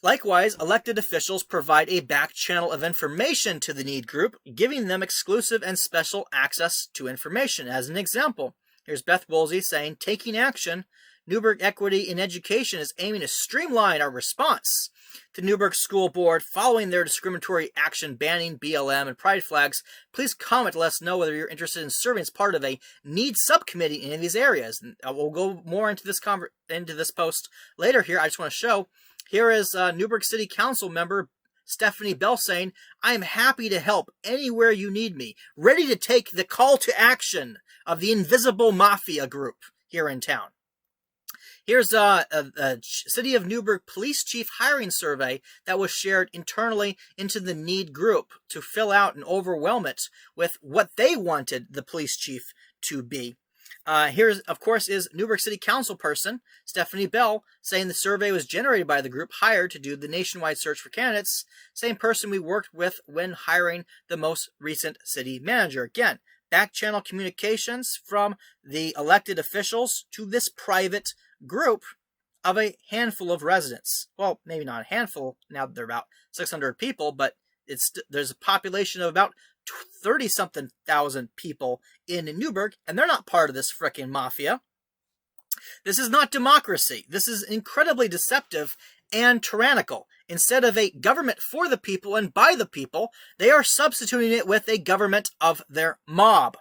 Likewise, elected officials provide a back channel of information to the Need group, giving them exclusive and special access to information. As an example, here's Beth Woolsey saying, taking action, Newburgh Equity in Education is aiming to streamline our response to Newburgh School Board following their discriminatory action banning BLM and pride flags. Please comment, let us know whether you're interested in serving as part of a Need subcommittee in any of these areas. And we'll go more into this post later here. I just want to show, here is Newburgh City Council member Stephanie Belsane. I am happy to help anywhere you need me, ready to take the call to action of the invisible Mafia group here in town. Here's a City of Newburgh Police Chief hiring survey that was shared internally into the Need group to fill out and overwhelm it with what they wanted the police chief to be. Here's, of course, is Newburgh City Council person Stephanie Bell saying the survey was generated by the group hired to do the nationwide search for candidates, same person we worked with when hiring the most recent city manager. Again, back channel communications from the elected officials to this private group of a handful of residents. Well, maybe not a handful, now that they're about 600 people, but there's a population of about 30-something thousand people in Newburgh, and they're not part of this frickin' mafia. This is not democracy. This is incredibly deceptive and tyrannical. Instead of a government for the people and by the people, they are substituting it with a government of their mob.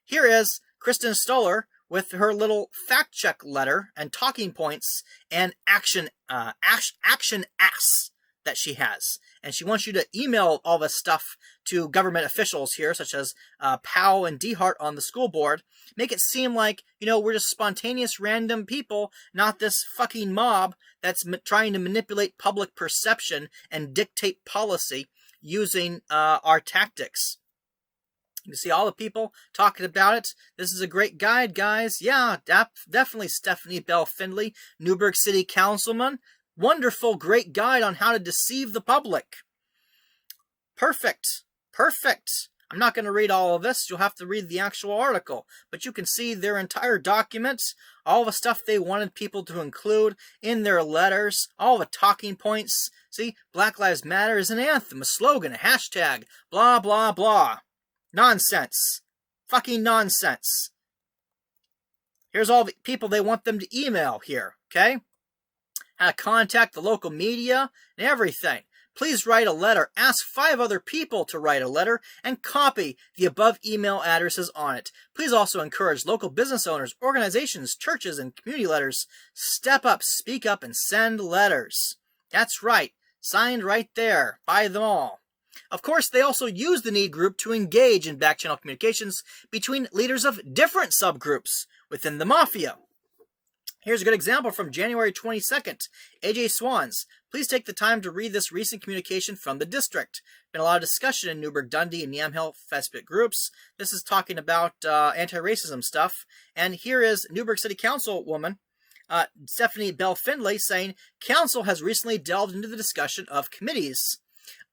Here is Kristen Stoller with her little fact-check letter and talking points and action acts that she has. And she wants you to email all this stuff to government officials here, such as Powell and DeHart on the school board. Make it seem like, we're just spontaneous random people, not this fucking mob that's trying to manipulate public perception and dictate policy using our tactics. You can see all the people talking about it. This is a great guide, guys. Yeah, definitely Stephanie Bell Findley, Newburgh City Councilman. Wonderful, great guide on how to deceive the public. Perfect. I'm not going to read all of this. You'll have to read the actual article. But you can see their entire documents, all the stuff they wanted people to include in their letters, all the talking points. See, Black Lives Matter is an anthem, a slogan, a hashtag, blah, blah, blah. Nonsense. Fucking nonsense. Here's all the people they want them to email here, okay? How to contact the local media and everything. Please write a letter. Ask 5 other people to write a letter and copy the above email addresses on it. Please also encourage local business owners, organizations, churches, and community letters. Step up, speak up, and send letters. That's right. Signed right there by them all. Of course, they also use the need group to engage in back-channel communications between leaders of different subgroups within the Mafia. Here's a good example from January 22nd. AJ Swans, please take the time to read this recent communication from the district. Been a lot of discussion in Newburgh, Dundee, and Yamhill Fespit groups. This is talking about anti-racism stuff. And here is Newburgh City Councilwoman Stephanie Bell Findley saying, Council has recently delved into the discussion of committees.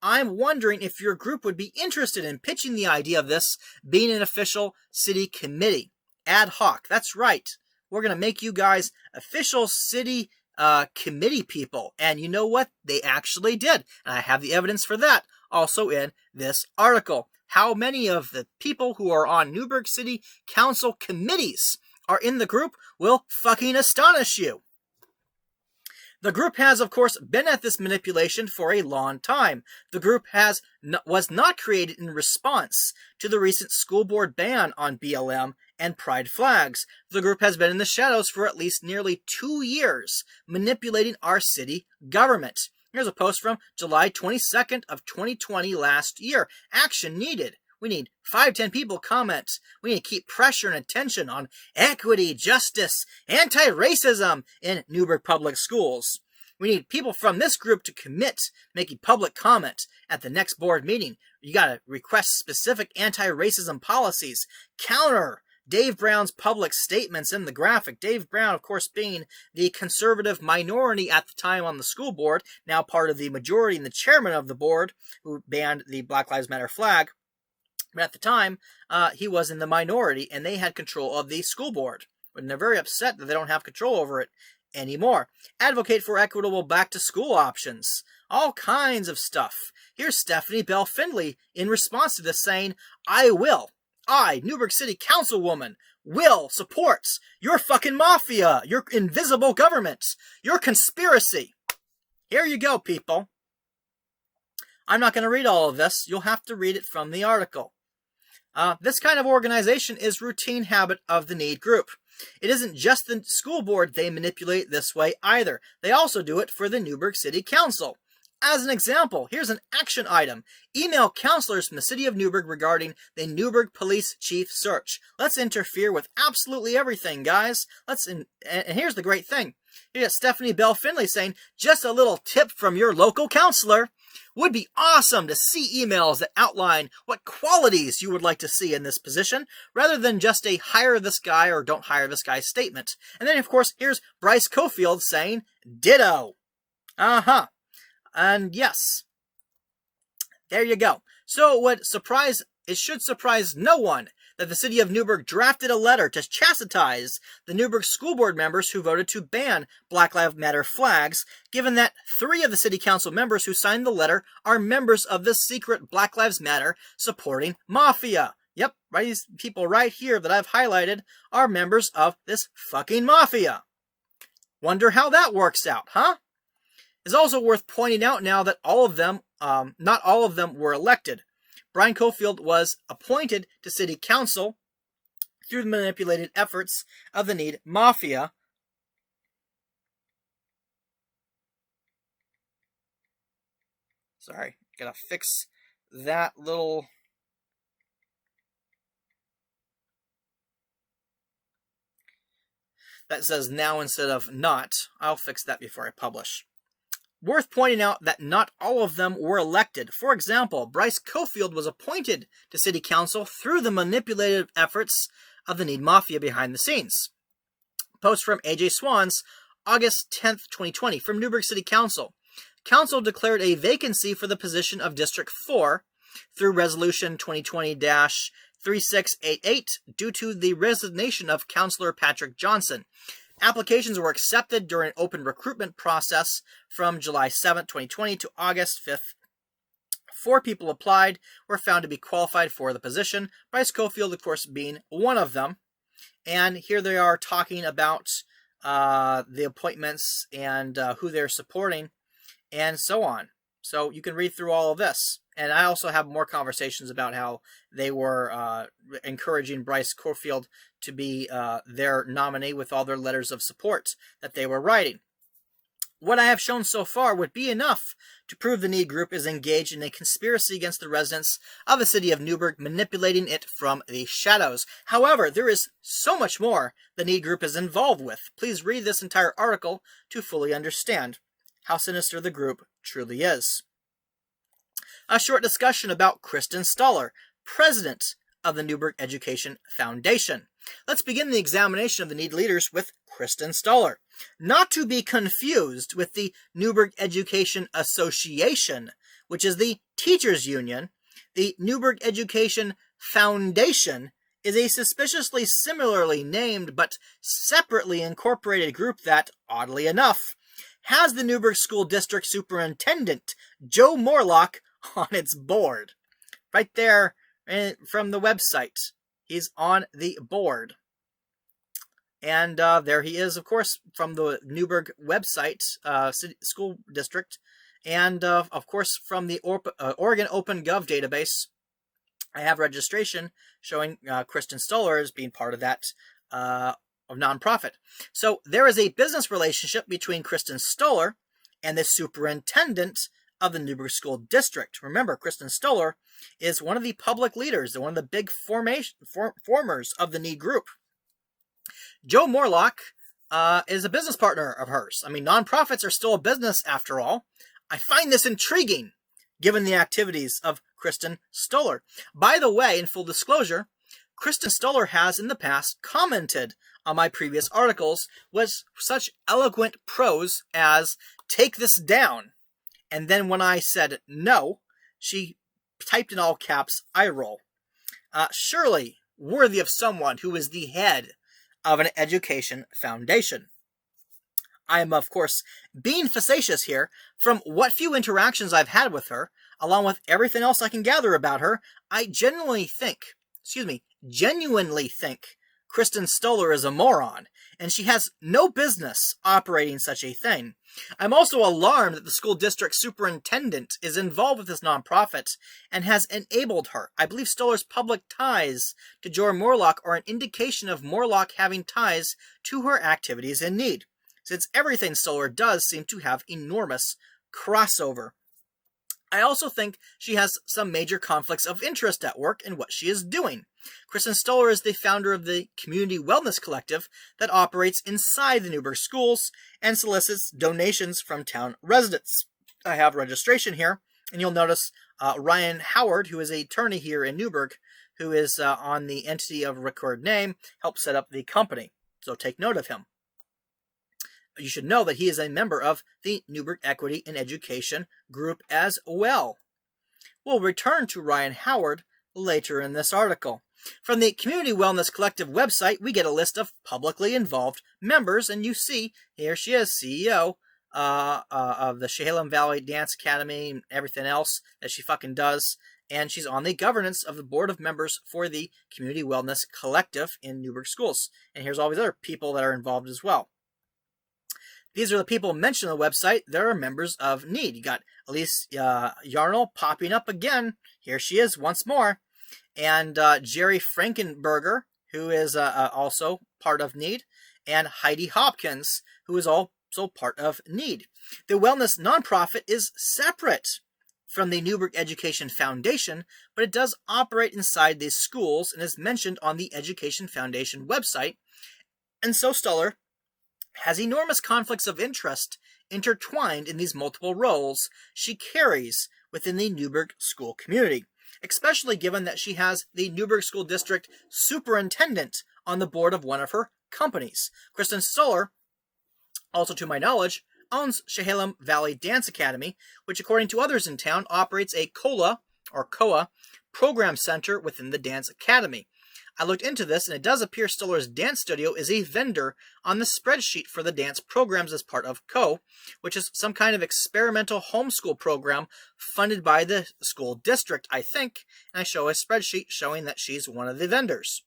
I'm wondering if your group would be interested in pitching the idea of this being an official city committee. Ad hoc. That's right. We're going to make you guys official city committee people. And you know what? They actually did. And I have the evidence for that also in this article. How many of the people who are on Newburgh City Council committees are in the group will fucking astonish you. The group has, of course, been at this manipulation for a long time. The group was not created in response to the recent school board ban on BLM and pride flags. The group has been in the shadows for at least nearly 2 years, manipulating our city government. Here's a post from July 22nd of 2020 last year. Action needed. We need 5-10 people comment. We need to keep pressure and attention on equity, justice, anti-racism in Newburgh public schools. We need people from this group to commit making public comment at the next board meeting. You got to request specific anti-racism policies. Counter Dave Brown's public statements in the graphic. Dave Brown, of course, being the conservative minority at the time on the school board, now part of the majority and the chairman of the board who banned the Black Lives Matter flag. But at the time, he was in the minority, and they had control of the school board. And they're very upset that they don't have control over it anymore. Advocate for equitable back-to-school options. All kinds of stuff. Here's Stephanie Bell Findley in response to this saying, I, Newburgh City Councilwoman, will support your fucking mafia, your invisible government, your conspiracy. Here you go, people. I'm not going to read all of this. You'll have to read it from the article. This kind of organization is routine habit of the need group. It isn't just the school board they manipulate this way either. They also do it for the Newburgh City Council. As an example, here's an action item. Email counselors from the city of Newburgh regarding the Newburgh police chief search. Let's interfere with absolutely everything, guys. And here's the great thing. You got Stephanie Bell Findley saying, just a little tip from your local counselor. Would be awesome to see emails that outline what qualities you would like to see in this position, rather than just a hire this guy or don't hire this guy statement. And then, of course, here's Bryce Cofield saying, ditto. And yes, there you go. So it should surprise no one that the city of Newburgh drafted a letter to chastise the Newburgh school board members who voted to ban Black Lives Matter flags, given that 3 of the city council members who signed the letter are members of this secret Black Lives Matter supporting Mafia. Yep, these people right here that I've highlighted are members of this fucking Mafia. Wonder how that works out, huh? It's also worth pointing out now that not all of them were elected. Brian Cofield was appointed to city council through the manipulated efforts of the Need Mafia. Sorry, gotta fix that little... That says now instead of not. I'll fix that before I publish. Worth pointing out that not all of them were elected. For example, Bryce Cofield was appointed to City Council through the manipulative efforts of the Need Mafia behind the scenes. Post from AJ Swans, August 10th, 2020, from Newberg City Council. Council declared a vacancy for the position of District 4 through Resolution 2020-3688 due to the resignation of Councillor Patrick Johnson. Applications were accepted during an open recruitment process from July 7, 2020 to August 5th. 4 people applied, were found to be qualified for the position, Bryce Cofield, of course, being one of them. And here they are talking about the appointments and who they're supporting and so on. So you can read through all of this. And I also have more conversations about how they were encouraging Bryce Cofield to be their nominee with all their letters of support that they were writing. What I have shown so far would be enough to prove the Need Group is engaged in a conspiracy against the residents of the city of Newburgh, manipulating it from the shadows. However, there is so much more the Need Group is involved with. Please read this entire article to fully understand how sinister the group truly is. A short discussion about Kristen Stoller, president of the Newburgh Education Foundation. Let's begin the examination of the Need leaders with Kristen Stoller. Not to be confused with the Newburgh Education Association, which is the teachers' union. The Newburgh Education Foundation is a suspiciously similarly named but separately incorporated group that, oddly enough, has the Newburgh School District Superintendent, Joe Morlock, on its board. Right there from the website. He's on the board. And there he is, of course, from the Newburgh website, school district. And, of course, from the Oregon Open Gov database, I have registration showing Kristen Stoller as being part of that nonprofit. So there is a business relationship between Kristen Stoller and the superintendent of the Newburgh School District. Remember, Kristen Stoller is one of the public leaders, one of the big formers of the Need Group. Joe Morlock is a business partner of hers. I mean, nonprofits are still a business after all. I find this intriguing, given the activities of Kristen Stoller. By the way, in full disclosure, Kristen Stoller has in the past commented on my previous articles with such eloquent prose as, "Take this down." And then when I said no, she typed in all caps, "eye roll." Surely worthy of someone who is the head of an education foundation. I am, of course, being facetious here. From what few interactions I've had with her, along with everything else I can gather about her, I genuinely think Kristen Stoller is a moron, and she has no business operating such a thing. I'm also alarmed that the school district superintendent is involved with this nonprofit and has enabled her. I believe Stoller's public ties to Joe Morlock are an indication of Morlock having ties to her activities in Need, since everything Stoller does seem to have enormous crossover. I also think she has some major conflicts of interest at work in what she is doing. Kristen Stoller is the founder of the Community Wellness Collective that operates inside the Newburgh schools and solicits donations from town residents. I have registration here, and you'll notice Ryan Howard, who is an attorney here in Newburgh, who is on the entity of record name, helped set up the company. So take note of him. You should know that he is a member of the Newburgh Equity and Education group as well. We'll return to Ryan Howard later in this article. From the Community Wellness Collective website, we get a list of publicly involved members, and you see, here she is, CEO of the Chehalem Valley Dance Academy and everything else that she fucking does, and she's on the governance of the board of members for the Community Wellness Collective in Newburgh Schools. And here's all these other people that are involved as well. These are the people mentioned on the website that are members of Need. You got Elise Yarnell popping up again. Here she is once more. And Jerry Frankenberger, who is also part of Need. And Heidi Hopkins, who is also part of Need. The wellness nonprofit is separate from the Newberg Education Foundation, but it does operate inside these schools and is mentioned on the Education Foundation website. And so Stoller has enormous conflicts of interest intertwined in these multiple roles she carries within the Newburgh school community, especially given that she has the Newburgh School District Superintendent on the board of one of her companies. Kristen Stoller, also to my knowledge, owns Chehalem Valley Dance Academy, which according to others in town operates a COA program center within the dance academy. I looked into this, and it does appear Stoller's dance studio is a vendor on the spreadsheet for the dance programs as part of CO, which is some kind of experimental homeschool program funded by the school district, I think, and I show a spreadsheet showing that she's one of the vendors.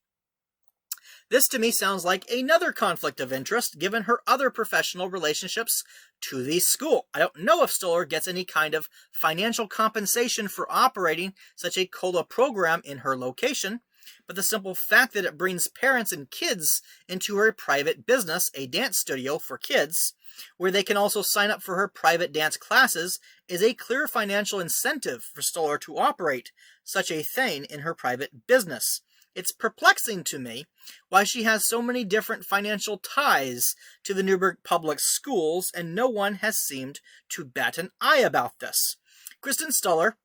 This to me sounds like another conflict of interest given her other professional relationships to the school. I don't know if Stoller gets any kind of financial compensation for operating such a COLA program in her location, but the simple fact that it brings parents and kids into her private business, a dance studio for kids, where they can also sign up for her private dance classes, is a clear financial incentive for Stoller to operate such a thing in her private business. It's perplexing to me why she has so many different financial ties to the Newburgh public schools, and no one has seemed to bat an eye about this. Kristen Stoller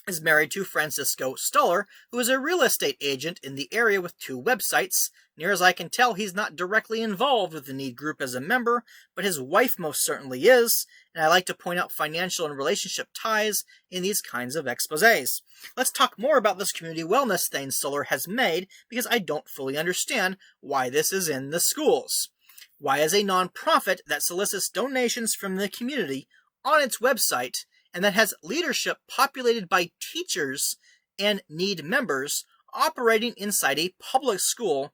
is married to Francisco Stoller, who is a real estate agent in the area with 2 websites. Near as I can tell, he's not directly involved with the Need Group as a member, but his wife most certainly is, and I like to point out financial and relationship ties in these kinds of exposés. Let's talk more about this community wellness thing Stoller has made, because I don't fully understand why this is in the schools. Why is a nonprofit that solicits donations from the community on its website and that has leadership populated by teachers and Need members operating inside a public school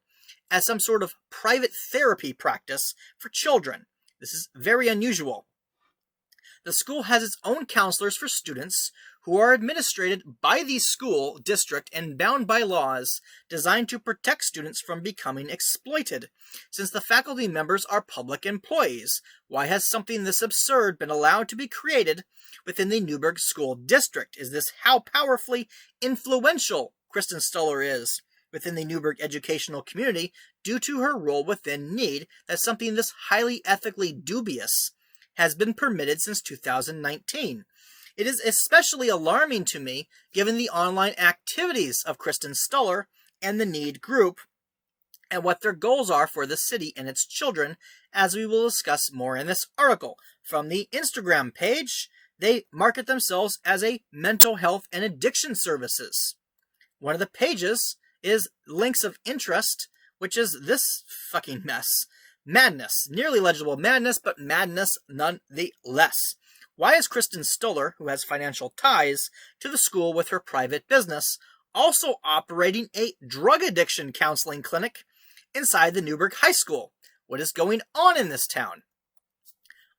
as some sort of private therapy practice for children? This is very unusual. The school has its own counselors for students who are administrated by the school district and bound by laws designed to protect students from becoming exploited. Since the faculty members are public employees, why has something this absurd been allowed to be created within the Newburgh School District? Is this how powerfully influential Kristen Stoller is within the Newburgh educational community due to her role within Need that something this highly ethically dubious has been permitted since 2019? It is especially alarming to me given the online activities of Kristen Stoller and the Need group and what their goals are for the city and its children, as we will discuss more in this article. From the Instagram page, they market themselves as a mental health and addiction services. One of the pages is links of interest, which is this fucking mess. Madness. Nearly legible madness, but madness nonetheless. Why is Kristen Stoller, who has financial ties to the school with her private business, also operating a drug addiction counseling clinic inside the Newbergh High School? What is going on in this town?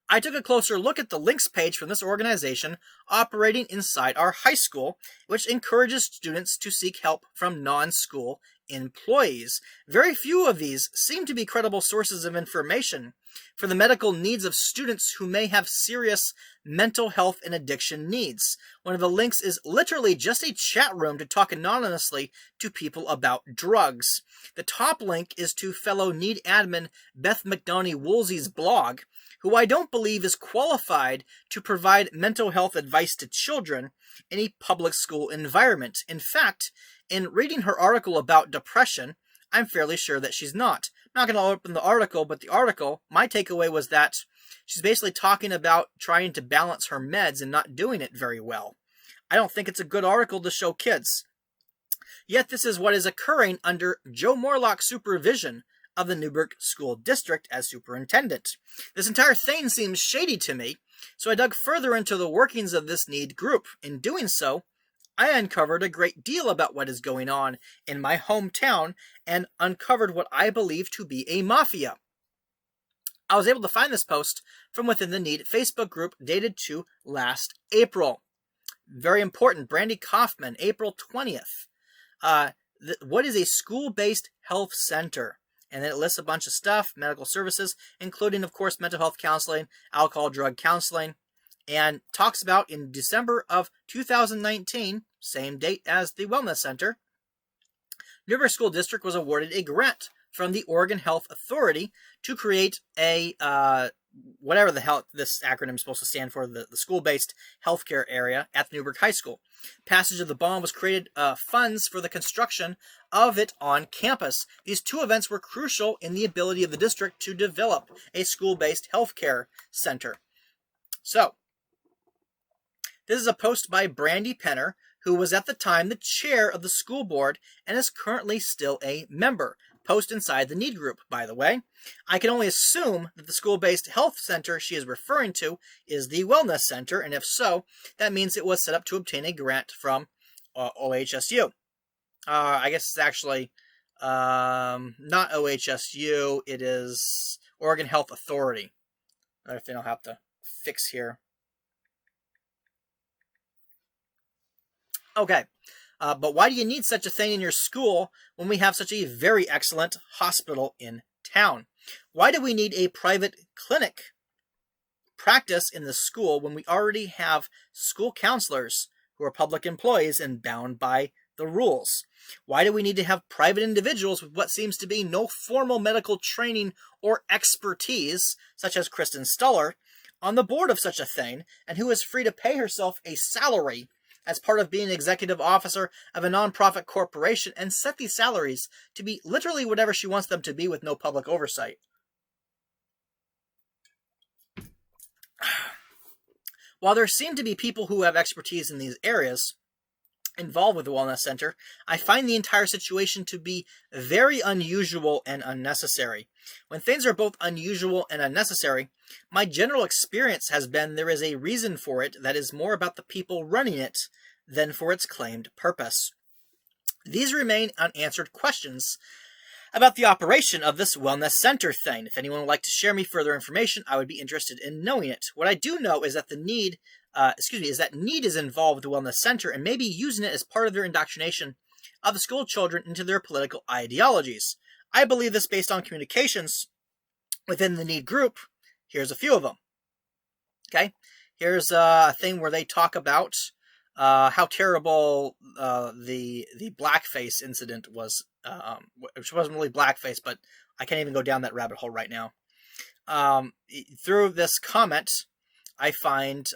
I took a closer look at the links page from this organization operating inside our high school, which encourages students to seek help from non-school employees. Very few of these seem to be credible sources of information for the medical needs of students who may have serious mental health and addiction needs. One of the links is literally just a chat room to talk anonymously to people about drugs. The top link is to fellow Need admin Beth McDonough-Woolsey's blog, who I don't believe is qualified to provide mental health advice to children in a public school environment. In fact, in reading her article about depression, I'm fairly sure that she's not. I'm not going to open the article, but the article, my takeaway was that she's basically talking about trying to balance her meds and not doing it very well. I don't think it's a good article to show kids. Yet this is what is occurring under Joe Morlock's supervision of the Newburgh School District as superintendent. This entire thing seems shady to me, so I dug further into the workings of this Need group. In doing so, I uncovered a great deal about what is going on in my hometown and uncovered what I believe to be a mafia. I was able to find this post from within the Need Facebook group dated to last April. Very important. Brandy Kaufman, April 20th. What is a school-based health center? And then it lists a bunch of stuff, medical services, including, of course, mental health counseling, alcohol, drug counseling. and talks about in December of 2019, same date as the Wellness Center, Newberg School District was awarded a grant from the Oregon Health Authority to create a, whatever the hell this acronym is supposed to stand for, the school-based healthcare area at the Newburgh High School. Passage of the bond was created funds for the construction of it on campus. These two events were crucial in the ability of the district to develop a school-based healthcare center. So, this is a post by Brandy Penner, who was at the time the chair of the school board and is currently still a member. Post inside the NEED group, by the way. I can only assume that the school-based health center she is referring to is the Wellness Center, and if so, that means it was set up to obtain a grant from OHSU. I guess it's actually not OHSU, it is Oregon Health Authority. Another thing I'll have to fix here. Okay, but why do you need such a thing in your school when we have such a very excellent hospital in town? Why do we need a private clinic practice in the school when we already have school counselors who are public employees and bound by the rules? Why do we need to have private individuals with what seems to be no formal medical training or expertise, such as Kristen Stoller, on the board of such a thing, and who is free to pay herself a salary as part of being an executive officer of a nonprofit corporation and set these salaries to be literally whatever she wants them to be with no public oversight? While there seem to be people who have expertise in these areas involved with the Wellness Center, I find the entire situation to be very unusual and unnecessary. When things are both unusual and unnecessary, my general experience has been there is a reason for it that is more about the people running it than for its claimed purpose. These remain unanswered questions about the operation of this Wellness Center thing. If anyone would like to share me further information, I would be interested in knowing it. What I do know is that NEED is involved with the Wellness Center and maybe using it as part of their indoctrination of the school children into their political ideologies. I believe this based on communications within the NEED group. Here's a few of them. Okay, here's a thing where they talk about how terrible the blackface incident was, which wasn't really blackface, but I can't even go down that rabbit hole right now. Through this comment, I find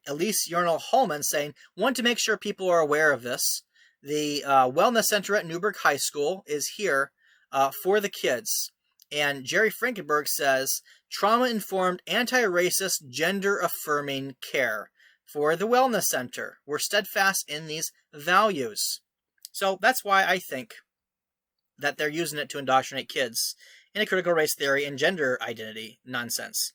Elise Yarnall-Holman saying, want to make sure people are aware of this. The Wellness Center at Newberg High School is here for the kids. And Jerry Frankenberg says, trauma-informed, anti-racist, gender-affirming care for the Wellness Center. We're steadfast in these values. So that's why I think that they're using it to indoctrinate kids in a critical race theory and gender identity nonsense.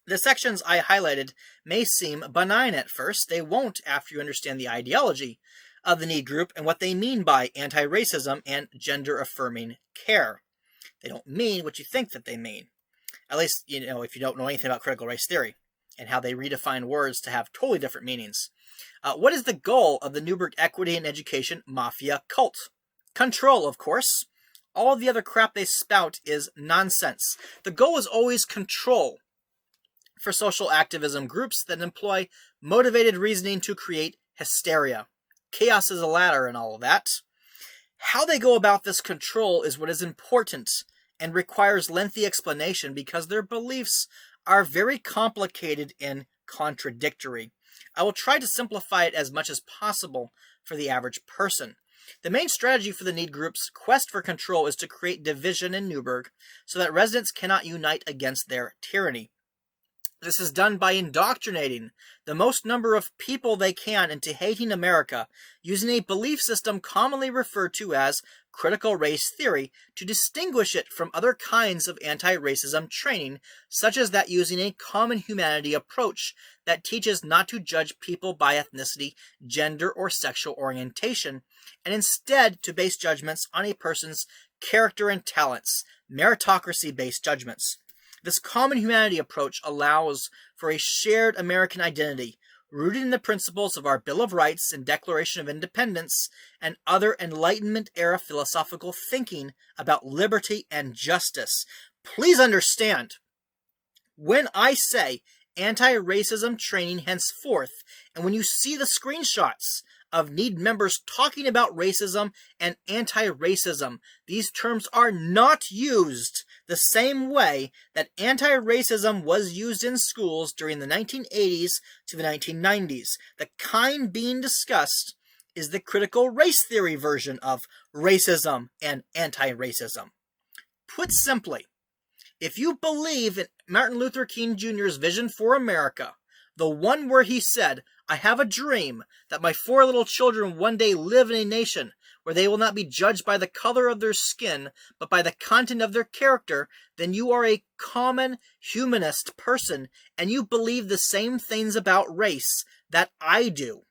The sections I highlighted may seem benign at first. They won't after you understand the ideology of the NEED group and what they mean by anti-racism and gender-affirming care. They don't mean what you think that they mean. At least, if you don't know anything about critical race theory and how they redefine words to have totally different meanings. What is the goal of the Newberg Equity and Education Mafia cult? Control, of course. All of the other crap they spout is nonsense. The goal is always control for social activism groups that employ motivated reasoning to create hysteria. Chaos is a ladder and all of that. How they go about this control is what is important and requires lengthy explanation because their beliefs are very complicated and contradictory. I will try to simplify it as much as possible for the average person. The main strategy for the NEED group's quest for control is to create division in Newburgh so that residents cannot unite against their tyranny. This is done by indoctrinating the most number of people they can into hating America using a belief system commonly referred to as critical race theory to distinguish it from other kinds of anti-racism training, such as that using a common humanity approach that teaches not to judge people by ethnicity, gender, or sexual orientation, and instead to base judgments on a person's character and talents, meritocracy-based judgments. This common humanity approach allows for a shared American identity, rooted in the principles of our Bill of Rights and Declaration of Independence and other Enlightenment-era philosophical thinking about liberty and justice. Please understand, when I say anti-racism training henceforth. And when you see the screenshots of NEED members talking about racism and anti-racism, these terms are not used the same way that anti-racism was used in schools during the 1980s to the 1990s. The kind being discussed is the critical race theory version of racism and anti-racism. Put simply, if you believe in Martin Luther King Jr.'s vision for America, the one where he said, "I have a dream that my 4 little children one day live in a nation where they will not be judged by the color of their skin, but by the content of their character," then you are a common humanist person, and you believe the same things about race that I do.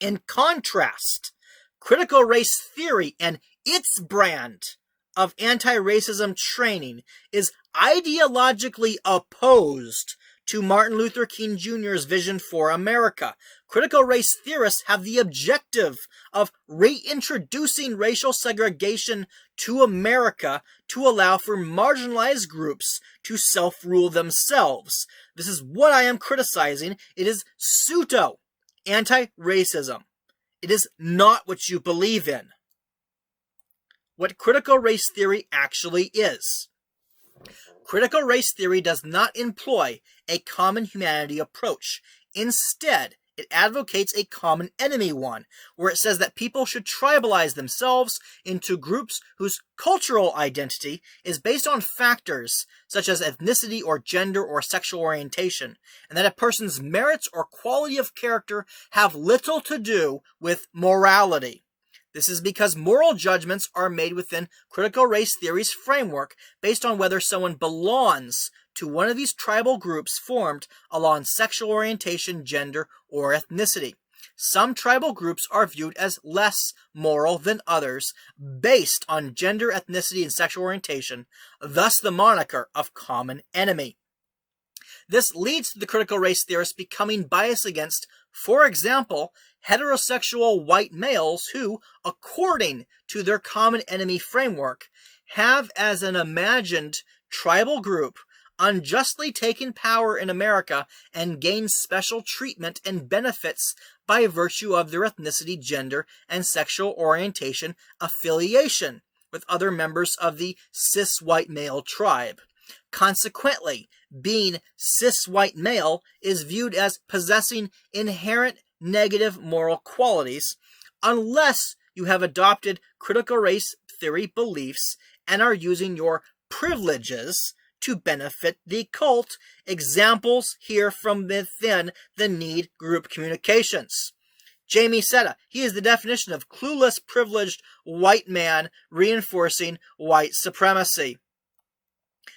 In contrast, critical race theory and its brand of anti-racism training is ideologically opposed to Martin Luther King Jr.'s vision for America. Critical race theorists have the objective of reintroducing racial segregation to America to allow for marginalized groups to self-rule themselves. This is what I am criticizing. It is pseudo-anti-racism. It is not what you believe in. What critical race theory actually is. Critical race theory does not employ a common humanity approach. Instead, it advocates a common enemy one, where it says that people should tribalize themselves into groups whose cultural identity is based on factors such as ethnicity or gender or sexual orientation, and that a person's merits or quality of character have little to do with morality. This is because moral judgments are made within critical race theory's framework based on whether someone belongs to one of these tribal groups formed along sexual orientation, gender, or ethnicity. Some tribal groups are viewed as less moral than others based on gender, ethnicity, and sexual orientation, thus the moniker of common enemy. This leads to the critical race theorists becoming biased against, for example, heterosexual white males who, according to their common enemy framework, have as an imagined tribal group unjustly taken power in America and gained special treatment and benefits by virtue of their ethnicity, gender, and sexual orientation affiliation with other members of the cis white male tribe. Consequently, being cis white male is viewed as possessing inherent negative moral qualities unless you have adopted critical race theory beliefs and are using your privileges to benefit the cult. Examples here from within the NEED group communications. Jamie Setta, he is the definition of clueless, privileged white man reinforcing white supremacy.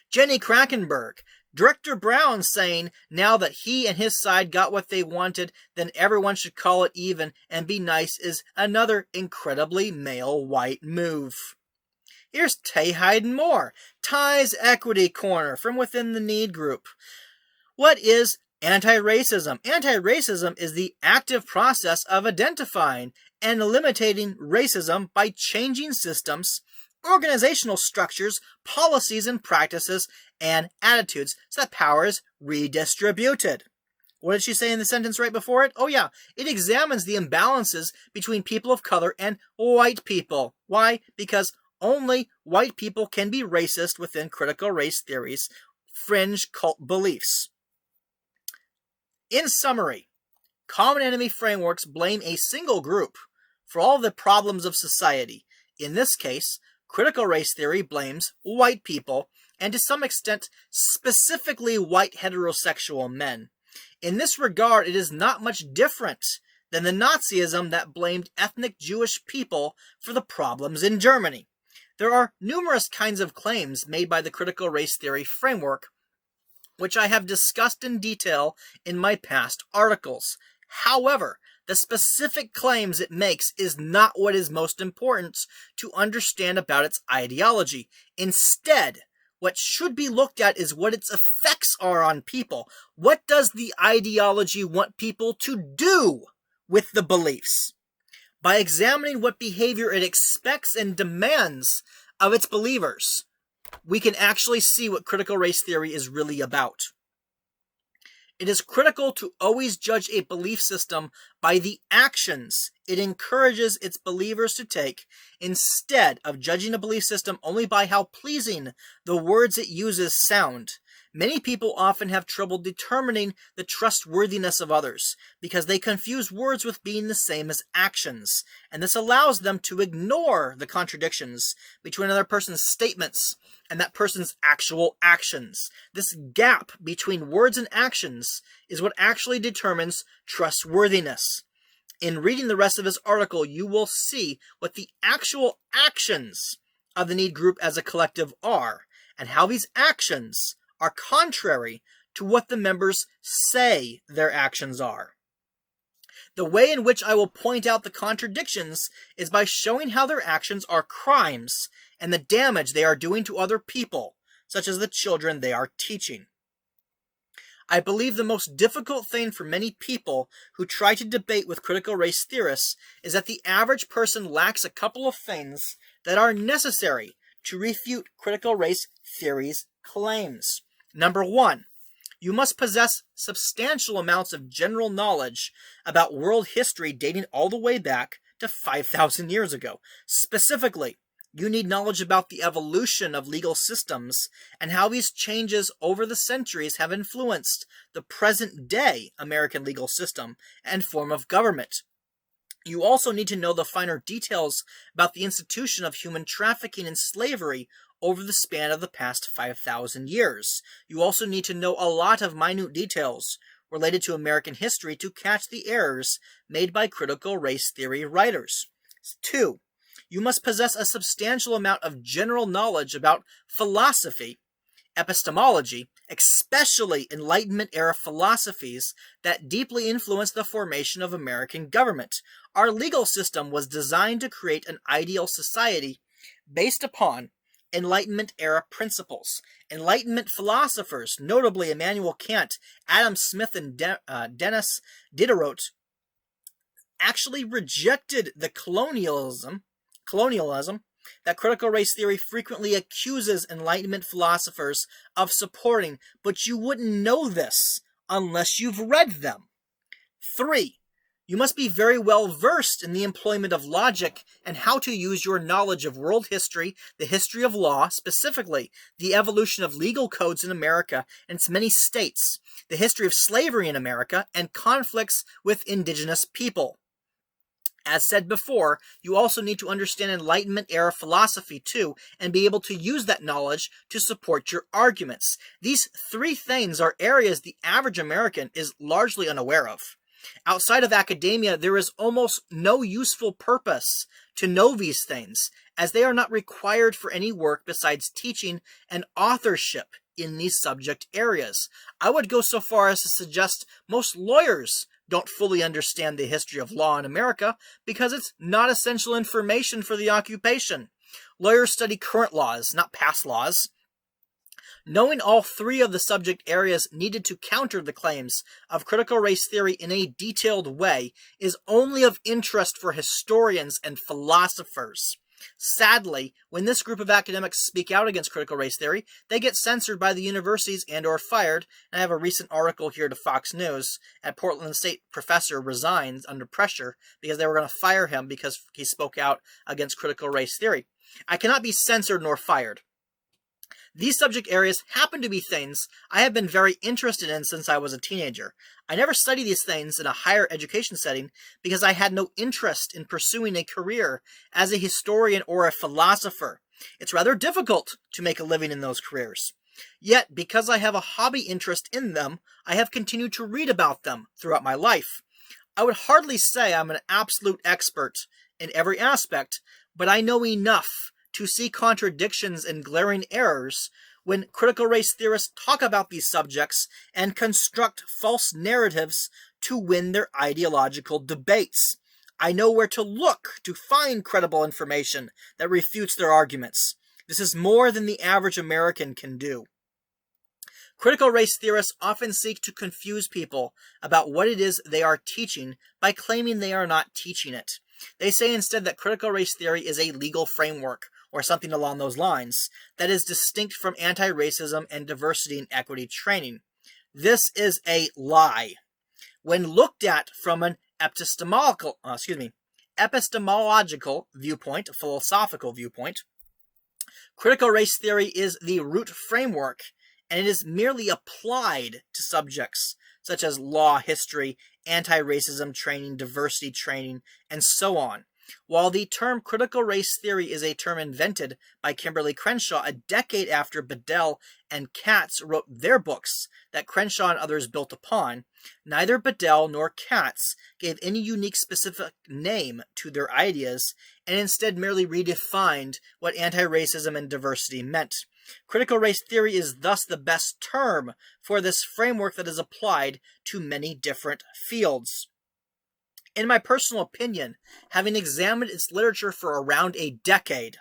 Jenny Krakenberg, Director Brown saying now that he and his side got what they wanted, then everyone should call it even and be nice is another incredibly male white move. Here's Tay Hyden Moore, Ty's Equity Corner from within the NEED group. What is anti-racism? Anti-racism is the active process of identifying and eliminating racism by changing systems, organizational structures, policies, and practices, and attitudes so that power is redistributed. What did she say in the sentence right before it? Oh yeah, it examines the imbalances between people of color and white people. Why? Because only white people can be racist within critical race theory's fringe cult beliefs. In summary, common enemy frameworks blame a single group for all the problems of society. In this case, critical race theory blames white people, and to some extent, specifically white heterosexual men. In this regard, it is not much different than the Nazism that blamed ethnic Jewish people for the problems in Germany. There are numerous kinds of claims made by the critical race theory framework, which I have discussed in detail in my past articles. However, the specific claims it makes is not what is most important to understand about its ideology. Instead, what should be looked at is what its effects are on people. What does the ideology want people to do with the beliefs? By examining what behavior it expects and demands of its believers, we can actually see what critical race theory is really about. It is critical to always judge a belief system by the actions it encourages its believers to take, instead of judging a belief system only by how pleasing the words it uses sound. Many people often have trouble determining the trustworthiness of others because they confuse words with being the same as actions, and this allows them to ignore the contradictions between another person's statements and that person's actual actions. This gap between words and actions is what actually determines trustworthiness. In reading the rest of his article, you will see what the actual actions of the need group as a collective are, and how these actions are contrary to what the members say their actions are. The way in which I will point out the contradictions is by showing how their actions are crimes and the damage they are doing to other people, such as the children they are teaching. I believe the most difficult thing for many people who try to debate with critical race theorists is that the average person lacks a couple of things that are necessary to refute critical race theory's claims. Number one, you must possess substantial amounts of general knowledge about world history dating all the way back to 5,000 years ago. Specifically, you need knowledge about the evolution of legal systems and how these changes over the centuries have influenced the present-day American legal system and form of government. You also need to know the finer details about the institution of human trafficking and slavery over the span of the past 5,000 years. You also need to know a lot of minute details related to American history to catch the errors made by critical race theory writers. 2. You must possess a substantial amount of general knowledge about philosophy, epistemology, especially Enlightenment-era philosophies that deeply influenced the formation of American government. Our legal system was designed to create an ideal society based upon Enlightenment-era principles. Enlightenment philosophers, notably Immanuel Kant, Adam Smith, and Denis Diderot, actually rejected the colonialism that critical race theory frequently accuses Enlightenment philosophers of supporting, but you wouldn't know this unless you've read them. 3. You must be very well versed in the employment of logic and how to use your knowledge of world history, the history of law, specifically the evolution of legal codes in America and its many states, the history of slavery in America, and conflicts with indigenous people. As said before, you also need to understand Enlightenment-era philosophy too, and be able to use that knowledge to support your arguments. These 3 things are areas the average American is largely unaware of. Outside of academia, there is almost no useful purpose to know these things, as they are not required for any work besides teaching and authorship in these subject areas. I would go so far as to suggest most lawyers don't fully understand the history of law in America because it's not essential information for the occupation. Lawyers study current laws, not past laws. Knowing all 3 of the subject areas needed to counter the claims of critical race theory in a detailed way is only of interest for historians and philosophers. Sadly, when this group of academics speak out against critical race theory, they get censored by the universities and or fired. And I have a recent article here to Fox News. A Portland State professor resigns under pressure because they were going to fire him because he spoke out against critical race theory. I cannot be censored nor fired. These subject areas happen to be things I have been very interested in since I was a teenager. I never studied these things in a higher education setting because I had no interest in pursuing a career as a historian or a philosopher. It's rather difficult to make a living in those careers. Yet, because I have a hobby interest in them, I have continued to read about them throughout my life. I would hardly say I'm an absolute expert in every aspect, but I know enough to see contradictions and glaring errors when critical race theorists talk about these subjects and construct false narratives to win their ideological debates. I know where to look to find credible information that refutes their arguments. This is more than the average American can do. Critical race theorists often seek to confuse people about what it is they are teaching by claiming they are not teaching it. They say instead that critical race theory is a legal framework, or something along those lines, that is distinct from anti-racism and diversity and equity training. This is a lie. When looked at from an epistemological viewpoint, a philosophical viewpoint, critical race theory is the root framework, and it is merely applied to subjects such as law, history, anti-racism training, diversity training, and so on. While the term critical race theory is a term invented by Kimberly Crenshaw a decade after Bedell and Katz wrote their books that Crenshaw and others built upon, neither Bedell nor Katz gave any unique specific name to their ideas, and instead merely redefined what anti-racism and diversity meant. Critical race theory is thus the best term for this framework that is applied to many different fields. In my personal opinion, having examined its literature for around a decade,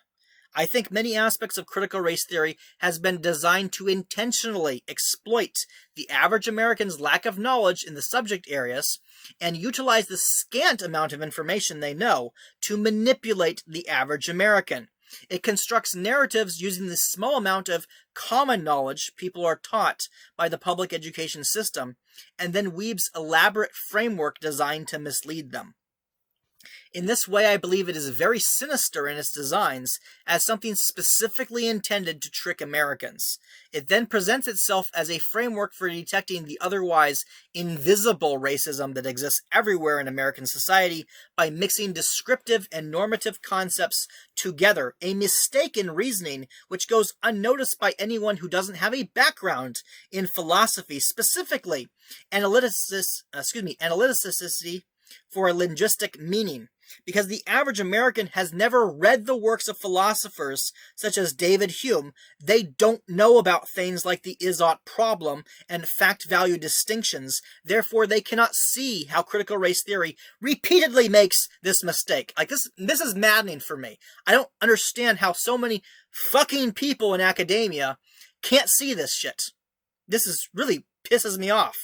I think many aspects of critical race theory has been designed to intentionally exploit the average American's lack of knowledge in the subject areas and utilize the scant amount of information they know to manipulate the average American. It constructs narratives using the small amount of common knowledge people are taught by the public education system, and then weaves elaborate framework designed to mislead them. In this way, I believe it is very sinister in its designs as something specifically intended to trick Americans. It then presents itself as a framework for detecting the otherwise invisible racism that exists everywhere in American society by mixing descriptive and normative concepts together, a mistaken reasoning which goes unnoticed by anyone who doesn't have a background in philosophy, specifically analyticity for a linguistic meaning, because the average American has never read the works of philosophers such as David Hume. They don't know about things like the is-ought problem and fact-value distinctions. Therefore, they cannot see how critical race theory repeatedly makes this mistake. Like this is maddening for me. I don't understand how so many fucking people in academia can't see this shit. This is really pisses me off.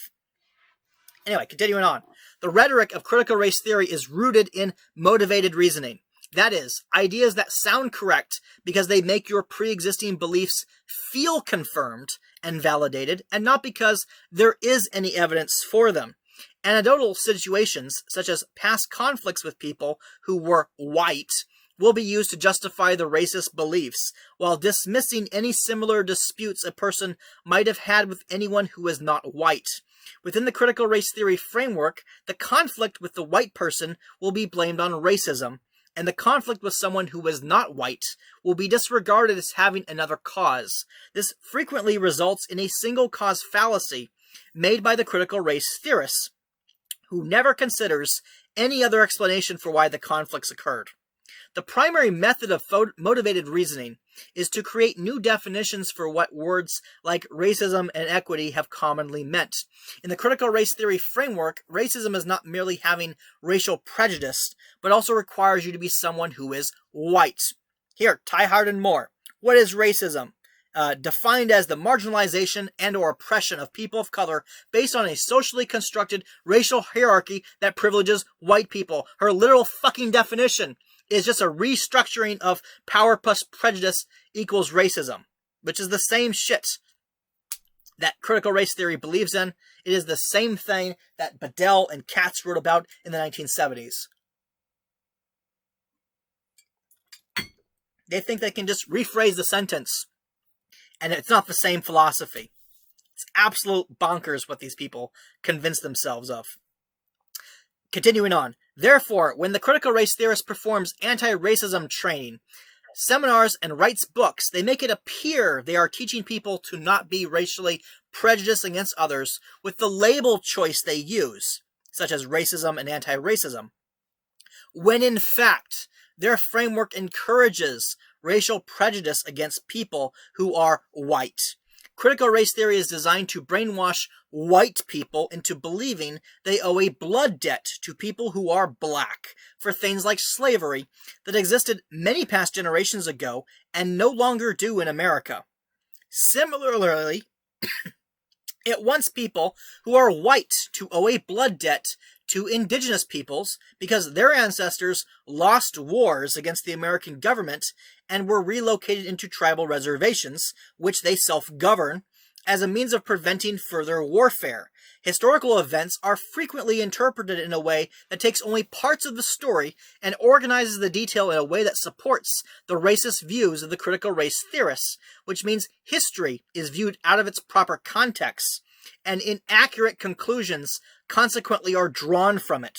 Anyway, continuing on. The rhetoric of critical race theory is rooted in motivated reasoning. That is, ideas that sound correct because they make your pre-existing beliefs feel confirmed and validated, and not because there is any evidence for them. Anecdotal situations, such as past conflicts with people who were white, will be used to justify the racist beliefs, while dismissing any similar disputes a person might have had with anyone who is not white. Within the critical race theory framework, the conflict with the white person will be blamed on racism, and the conflict with someone who is not white will be disregarded as having another cause. This frequently results in a single cause fallacy made by the critical race theorists, who never considers any other explanation for why the conflicts occurred. The primary method of motivated reasoning is to create new definitions for what words like racism and equity have commonly meant. In the critical race theory framework, racism is not merely having racial prejudice, but also requires you to be someone who is white. Here, Ty Hardin Moore. What is racism? Defined as the marginalization and or oppression of people of color based on a socially constructed racial hierarchy that privileges white people. Her literal fucking definition is just a restructuring of power plus prejudice equals racism, which is the same shit that critical race theory believes in. It is the same thing that Bedell and Katz wrote about in the 1970s. They think they can just rephrase the sentence, and it's not the same philosophy. It's absolute bonkers what these people convince themselves of. Continuing on. Therefore, when the critical race theorist performs anti-racism training, seminars, and writes books, they make it appear they are teaching people to not be racially prejudiced against others with the label choice they use, such as racism and anti-racism, when in fact, their framework encourages racial prejudice against people who are white. Critical race theory is designed to brainwash white people into believing they owe a blood debt to people who are black for things like slavery that existed many past generations ago and no longer do in America. Similarly, it wants people who are white to owe a blood debt to indigenous peoples because their ancestors lost wars against the American government and were relocated into tribal reservations, which they self-govern, as a means of preventing further warfare. Historical events are frequently interpreted in a way that takes only parts of the story and organizes the detail in a way that supports the racist views of the critical race theorists, which means history is viewed out of its proper context, and inaccurate conclusions consequently are drawn from it.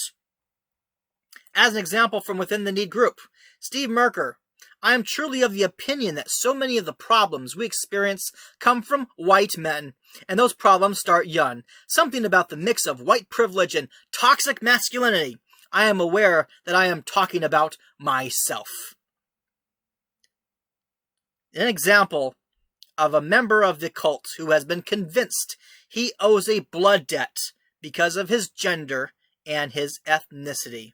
As an example from within the Need group, Steve Merker: I am truly of the opinion that so many of the problems we experience come from white men, and those problems start young. Something about the mix of white privilege and toxic masculinity. I am aware that I am talking about myself. An example of a member of the cult who has been convinced he owes a blood debt because of his gender and his ethnicity.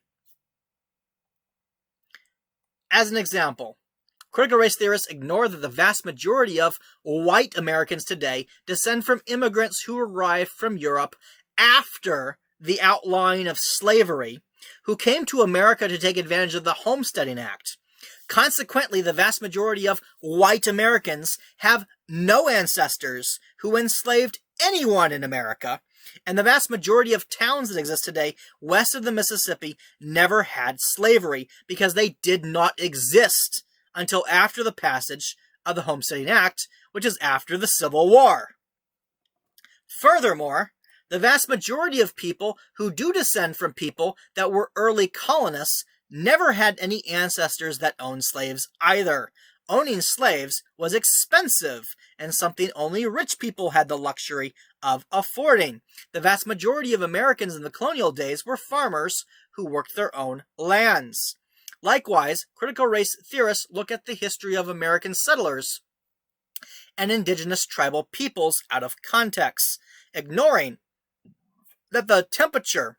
As an example, critical race theorists ignore that the vast majority of white Americans today descend from immigrants who arrived from Europe after the outlawing of slavery, who came to America to take advantage of the Homesteading Act. Consequently, the vast majority of white Americans have no ancestors who enslaved anyone in America, and the vast majority of towns that exist today west of the Mississippi never had slavery because they did not exist until after the passage of the Homesteading Act, which is after the Civil War. Furthermore, the vast majority of people who do descend from people that were early colonists never had any ancestors that owned slaves either. Owning slaves was expensive and something only rich people had the luxury of affording. The vast majority of Americans in the colonial days were farmers who worked their own lands. Likewise, critical race theorists look at the history of American settlers and indigenous tribal peoples out of context, ignoring that the temperature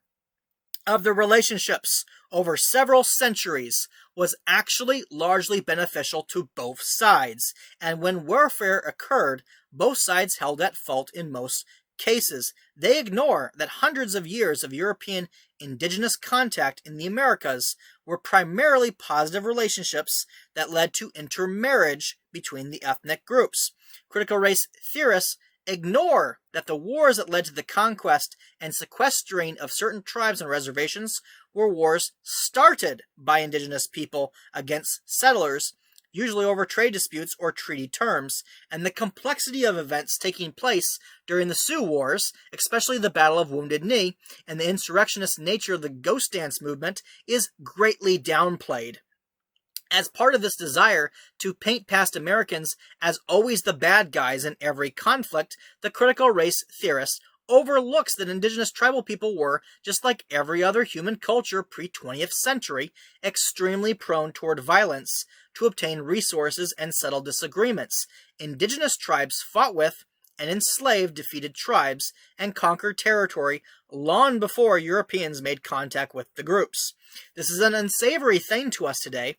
of the relationships over several centuries was actually largely beneficial to both sides, and when warfare occurred, both sides held at fault in most cases. They ignore that hundreds of years of European indigenous contact in the Americas were primarily positive relationships that led to intermarriage between the ethnic groups. Critical race theorists ignore that the wars that led to the conquest and sequestering of certain tribes and reservations were wars started by indigenous people against settlers, usually over trade disputes or treaty terms, and the complexity of events taking place during the Sioux Wars, especially the Battle of Wounded Knee, and the insurrectionist nature of the Ghost Dance movement is greatly downplayed. As part of this desire to paint past Americans as always the bad guys in every conflict, the critical race theorist overlooks that indigenous tribal people were, just like every other human culture pre-20th century, extremely prone toward violence to obtain resources and settle disagreements. Indigenous tribes fought with and enslaved defeated tribes and conquered territory long before Europeans made contact with the groups. This is an unsavory thing to us today,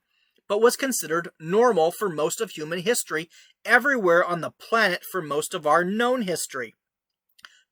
but was considered normal for most of human history everywhere on the planet for most of our known history.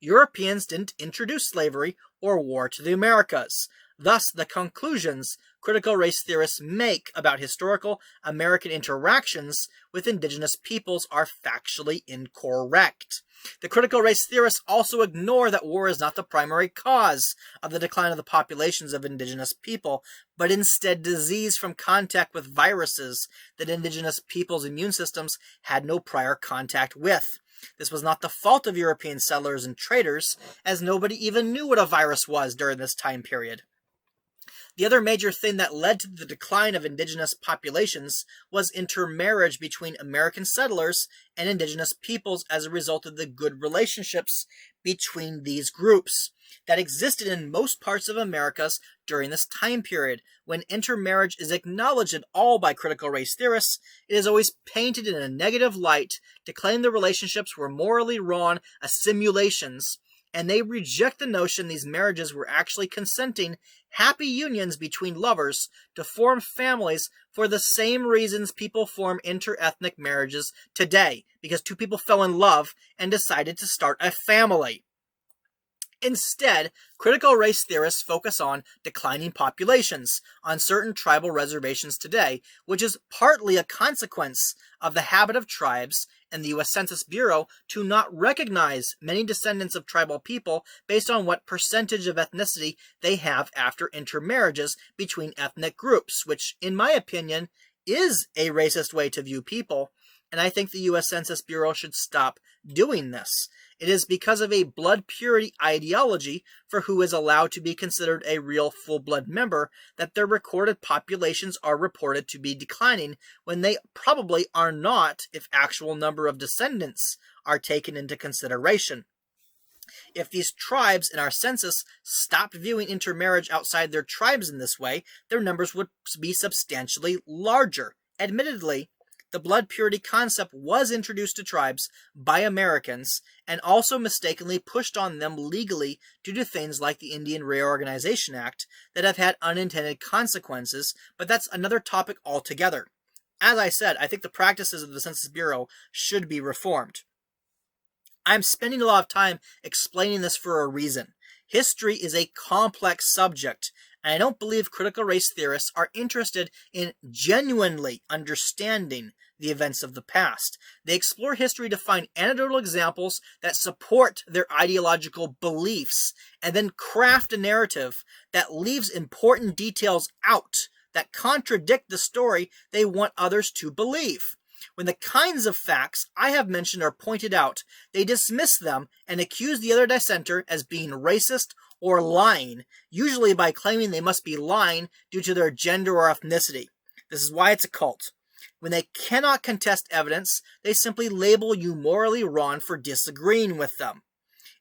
Europeans didn't introduce slavery or war to the Americas. Thus, the conclusions critical race theorists make about historical American interactions with indigenous peoples are factually incorrect. The critical race theorists also ignore that war is not the primary cause of the decline of the populations of indigenous people, but instead disease from contact with viruses that indigenous peoples' immune systems had no prior contact with. This was not the fault of European settlers and traders, as nobody even knew what a virus was during this time period. The other major thing that led to the decline of indigenous populations was intermarriage between American settlers and indigenous peoples as a result of the good relationships between these groups that existed in most parts of Americas during this time period. When intermarriage is acknowledged at all by critical race theorists, it is always painted in a negative light to claim the relationships were morally wrong, simulations, and they reject the notion these marriages were actually consenting, happy unions between lovers to form families for the same reasons people form inter-ethnic marriages today, because two people fell in love and decided to start a family. Instead, critical race theorists focus on declining populations on certain tribal reservations today, which is partly a consequence of the habit of tribes and the U.S. Census Bureau to not recognize many descendants of tribal people based on what percentage of ethnicity they have after intermarriages between ethnic groups, which, in my opinion, is a racist way to view people, and I think the U.S. Census Bureau should stop doing this. It is because of a blood purity ideology for who is allowed to be considered a real full-blood member that their recorded populations are reported to be declining when they probably are not if actual number of descendants are taken into consideration. If these tribes in our census stopped viewing intermarriage outside their tribes in this way, their numbers would be substantially larger. Admittedly, the blood purity concept was introduced to tribes by Americans and also mistakenly pushed on them legally due to things like the Indian Reorganization Act that have had unintended consequences, but that's another topic altogether. As I said, I think the practices of the Census Bureau should be reformed. I'm spending a lot of time explaining this for a reason. History is a complex subject, and I don't believe critical race theorists are interested in genuinely understanding the events of the past. They explore history to find anecdotal examples that support their ideological beliefs, and then craft a narrative that leaves important details out that contradict the story they want others to believe. When the kinds of facts I have mentioned are pointed out, they dismiss them and accuse the other dissenter as being racist or lying, usually by claiming they must be lying due to their gender or ethnicity. This is why it's a cult. When they cannot contest evidence, they simply label you morally wrong for disagreeing with them.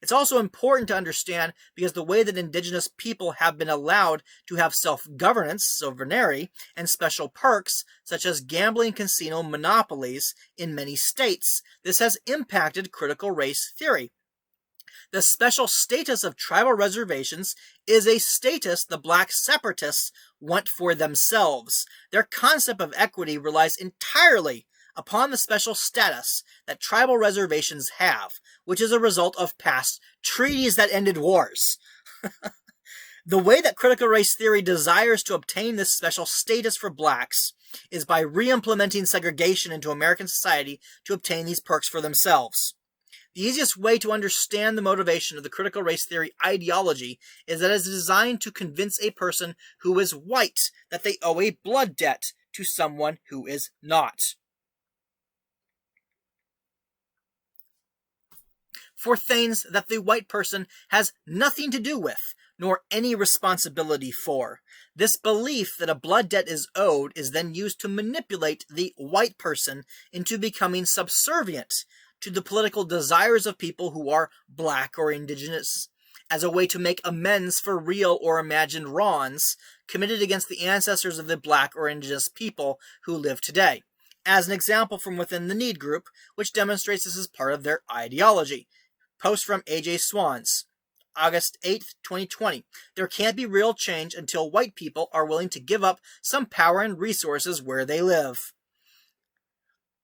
It's also important to understand because the way that Indigenous people have been allowed to have self-governance, sovereignty, and special perks, such as gambling casino monopolies in many states, this has impacted critical race theory. The special status of tribal reservations is a status the black separatists want for themselves. Their concept of equity relies entirely upon the special status that tribal reservations have, which is a result of past treaties that ended wars. The way that critical race theory desires to obtain this special status for blacks is by re-implementing segregation into American society to obtain these perks for themselves. The easiest way to understand the motivation of the critical race theory ideology is that it is designed to convince a person who is white that they owe a blood debt to someone who is not, for things that the white person has nothing to do with, nor any responsibility for. This belief that a blood debt is owed is then used to manipulate the white person into becoming subservient to the political desires of people who are black or indigenous, as a way to make amends for real or imagined wrongs committed against the ancestors of the black or indigenous people who live today. As an example from within the Need group, which demonstrates this as part of their ideology. Post from AJ Swans, August 8th, 2020. There can't be real change until white people are willing to give up some power and resources where they live.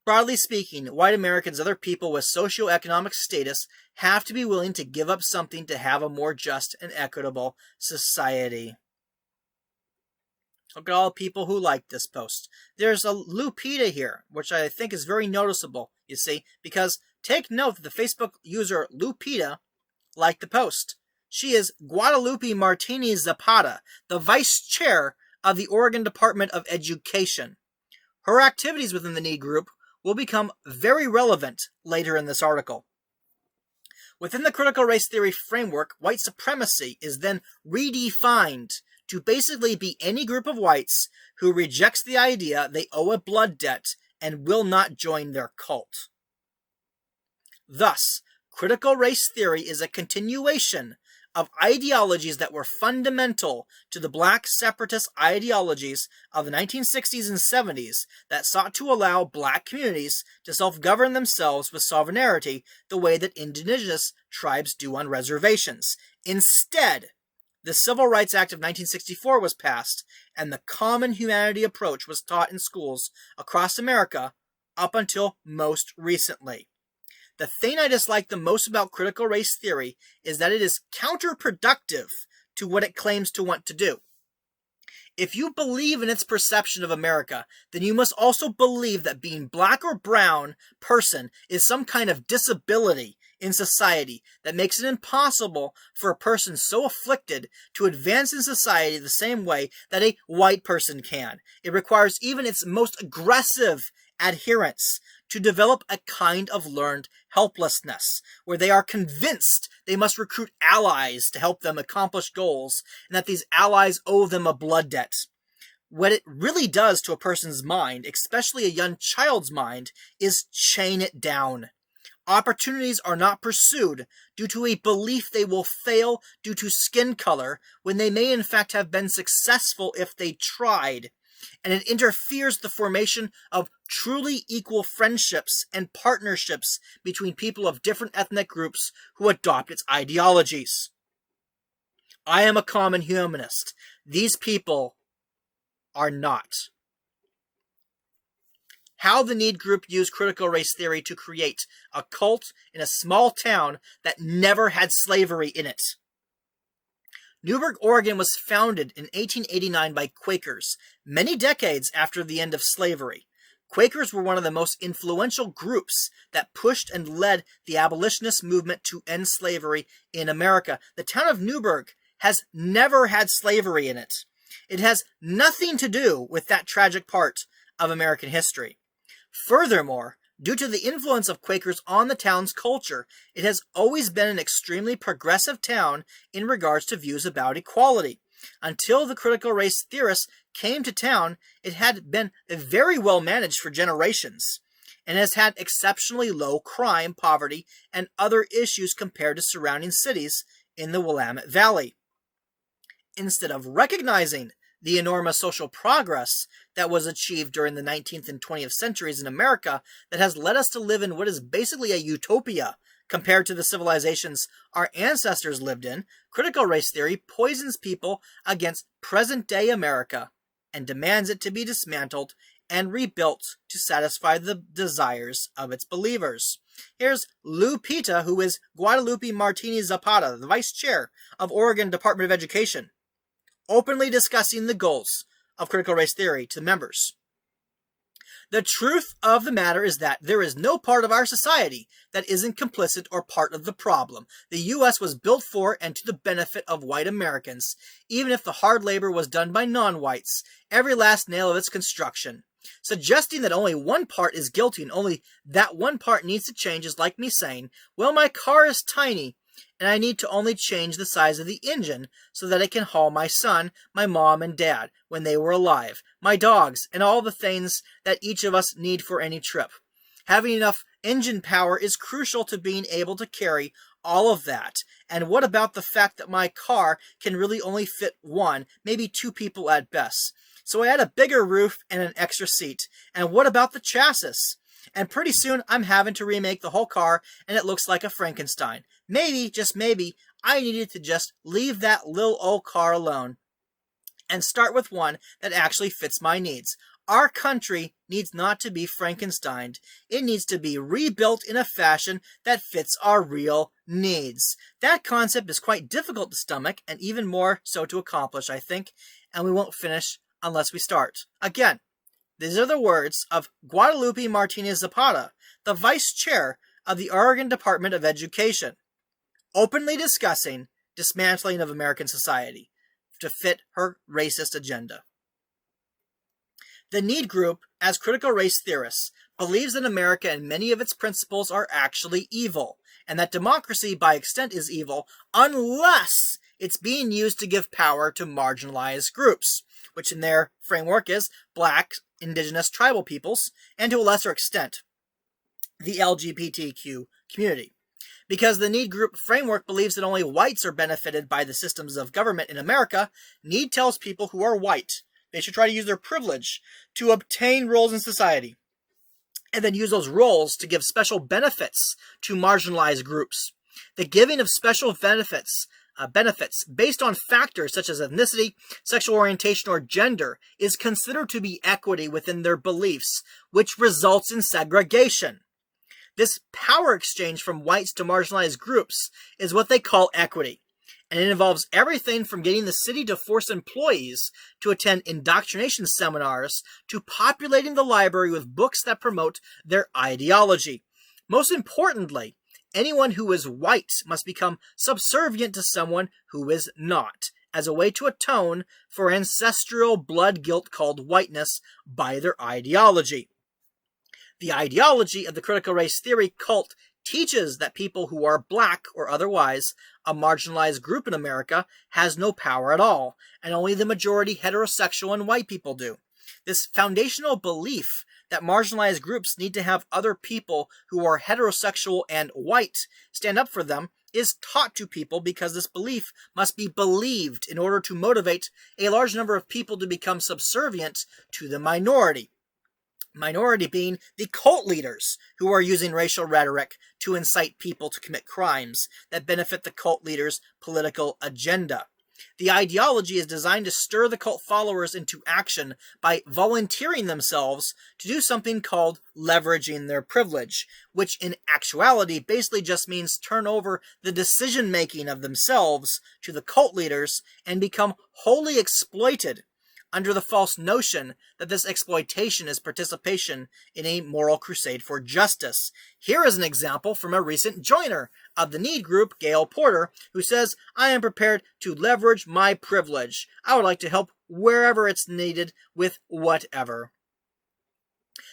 Broadly speaking, white Americans and other people with socioeconomic status have to be willing to give up something to have a more just and equitable society. Look at all the people who like this post. There's a Lupita here, which I think is very noticeable, you see, because take note that the Facebook user Lupita liked the post. She is Guadalupe Martinez Zapata, the vice chair of the Oregon Department of Education. Her activities within the Need group will become very relevant later in this article. Within the critical race theory framework, white supremacy is then redefined to basically be any group of whites who rejects the idea they owe a blood debt and will not join their cult. Thus, critical race theory is a continuation of ideologies that were fundamental to the black separatist ideologies of the 1960s and 70s that sought to allow black communities to self-govern themselves with sovereignty the way that indigenous tribes do on reservations. Instead, the Civil Rights Act of 1964 was passed, and the common humanity approach was taught in schools across America up until most recently. The thing I dislike the most about critical race theory is that it is counterproductive to what it claims to want to do. If you believe in its perception of America, then you must also believe that being black or brown person is some kind of disability in society that makes it impossible for a person so afflicted to advance in society the same way that a white person can. It requires even its most aggressive adherents to develop a kind of learned helplessness, where they are convinced they must recruit allies to help them accomplish goals, and that these allies owe them a blood debt. What it really does to a person's mind, especially a young child's mind, is chain it down. Opportunities are not pursued due to a belief they will fail due to skin color, when they may in fact have been successful if they tried. And it interferes the formation of truly equal friendships and partnerships between people of different ethnic groups who adopt its ideologies. I am a common humanist. These people are not. How the Need Group used critical race theory to create a cult in a small town that never had slavery in it. Newberg, Oregon was founded in 1889 by Quakers, many decades after the end of slavery. Quakers were one of the most influential groups that pushed and led the abolitionist movement to end slavery in America. The town of Newburgh has never had slavery in it. It has nothing to do with that tragic part of American history. Furthermore, due to the influence of Quakers on the town's culture, it has always been an extremely progressive town in regards to views about equality. Until the critical race theorists came to town, it had been very well managed for generations, and has had exceptionally low crime, poverty, and other issues compared to surrounding cities in the Willamette Valley. Instead of recognizing the enormous social progress that was achieved during the 19th and 20th centuries in America that has led us to live in what is basically a utopia compared to the civilizations our ancestors lived in, critical race theory poisons people against present-day America and demands it to be dismantled and rebuilt to satisfy the desires of its believers. Here's Lou Pita, who is Guadalupe Martinez Zapata, the vice chair of Oregon Department of Education, openly discussing the goals of critical race theory to members. The truth of the matter is that there is no part of our society that isn't complicit or part of the problem. The U.S. was built for and to the benefit of white Americans, even if the hard labor was done by non-whites, every last nail of its construction. Suggesting that only one part is guilty and only that one part needs to change is like me saying, well, my car is tiny, and I need to only change the size of the engine so that it can haul my son, my mom, and dad when they were alive, my dogs, and all the things that each of us need for any trip. Having enough engine power is crucial to being able to carry all of that. And what about the fact that my car can really only fit one, maybe two people at best? So I add a bigger roof and an extra seat. And what about the chassis? And pretty soon I'm having to remake the whole car and it looks like a Frankenstein. Maybe, just maybe, I needed to just leave that little old car alone and start with one that actually fits my needs. Our country needs not to be Frankensteined. It needs to be rebuilt in a fashion that fits our real needs. That concept is quite difficult to stomach and even more so to accomplish, I think, and we won't finish unless we start. Again, these are the words of Guadalupe Martinez Zapata, the vice chair of the Oregon Department of Education, openly discussing dismantling of American society to fit her racist agenda. The Need Group, as critical race theorists, believes that America and many of its principles are actually evil, and that democracy by extent is evil unless it's being used to give power to marginalized groups, which in their framework is Black, Indigenous, tribal peoples, and to a lesser extent, the LGBTQ community. Because the Need Group framework believes that only whites are benefited by the systems of government in America, Need tells people who are white they should try to use their privilege to obtain roles in society, and then use those roles to give special benefits to marginalized groups. The giving of special benefits based on factors such as ethnicity, sexual orientation, or gender is considered to be equity within their beliefs, which results in segregation. This power exchange from whites to marginalized groups is what they call equity, and it involves everything from getting the city to force employees to attend indoctrination seminars to populating the library with books that promote their ideology. Most importantly, anyone who is white must become subservient to someone who is not, as a way to atone for ancestral blood guilt called whiteness by their ideology. The ideology of the critical race theory cult teaches that people who are black or otherwise a marginalized group in America has no power at all, and only the majority heterosexual and white people do. This foundational belief that marginalized groups need to have other people who are heterosexual and white stand up for them is taught to people because this belief must be believed in order to motivate a large number of people to become subservient to the minority. Minority being the cult leaders who are using racial rhetoric to incite people to commit crimes that benefit the cult leaders' political agenda. The ideology is designed to stir the cult followers into action by volunteering themselves to do something called leveraging their privilege, which in actuality basically just means turn over the decision-making of themselves to the cult leaders and become wholly exploited under the false notion that this exploitation is participation in a moral crusade for justice. Here is an example from a recent joiner of the Need group, Gail Porter, who says, "I am prepared to leverage my privilege. I would like to help wherever it's needed with whatever."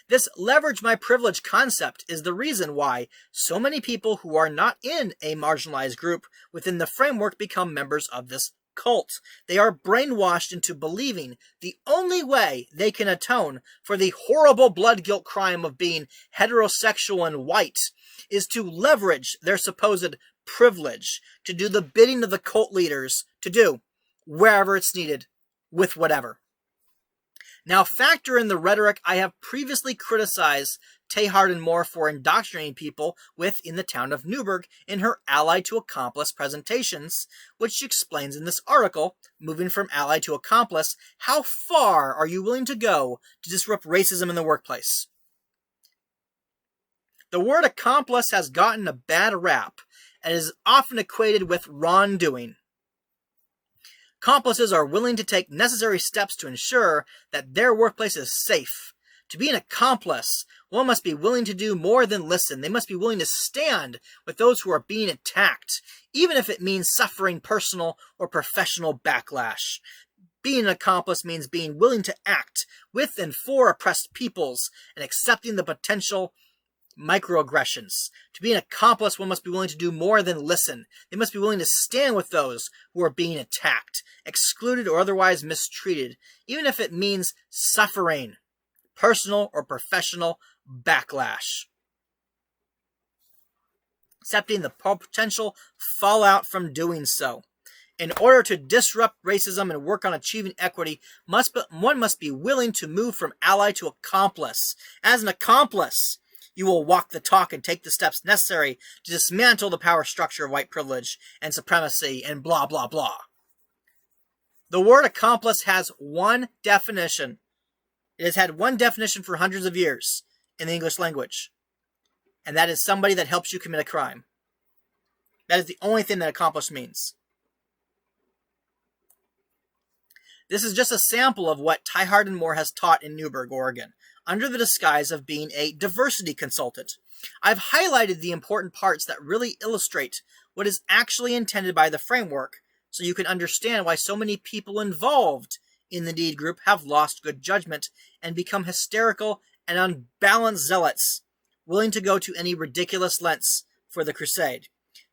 This leverage my privilege concept is the reason why so many people who are not in a marginalized group within the framework become members of this cult. They are brainwashed into believing the only way they can atone for the horrible blood guilt crime of being heterosexual and white is to leverage their supposed privilege to do the bidding of the cult leaders to do wherever it's needed with whatever. Now factor in the rhetoric I have previously criticized Teilhard & Moore for indoctrinating people with in the town of Newburgh in her Ally to Accomplice presentations, which she explains in this article, moving from ally to accomplice, how far are you willing to go to disrupt racism in the workplace? The word accomplice has gotten a bad rap and is often equated with wrongdoing. Accomplices are willing to take necessary steps to ensure that their workplace is safe. To be an accomplice, one must be willing to do more than listen. They must be willing to stand with those who are being attacked, even if it means suffering personal or professional backlash. Being an accomplice means being willing to act with and for oppressed peoples and accepting the potential microaggressions. To be an accomplice, one must be willing to do more than listen. They must be willing to stand with those who are being attacked, excluded, or otherwise mistreated, even if it means suffering personal or professional backlash. Accepting the potential fallout from doing so. In order to disrupt racism and work on achieving equity, one must be willing to move from ally to accomplice. As an accomplice, you will walk the talk and take the steps necessary to dismantle the power structure of white privilege and supremacy and blah, blah, blah. The word accomplice has one definition. It has had one definition for hundreds of years in the English language, and that is somebody that helps you commit a crime. That is the only thing that accomplice means. This is just a sample of what Teilhard & Moore has taught in Newberg, Oregon, under the disguise of being a diversity consultant. I've highlighted the important parts that really illustrate what is actually intended by the framework, so you can understand why so many people involved in the Need group have lost good judgment and become hysterical and unbalanced zealots, willing to go to any ridiculous lengths for the crusade.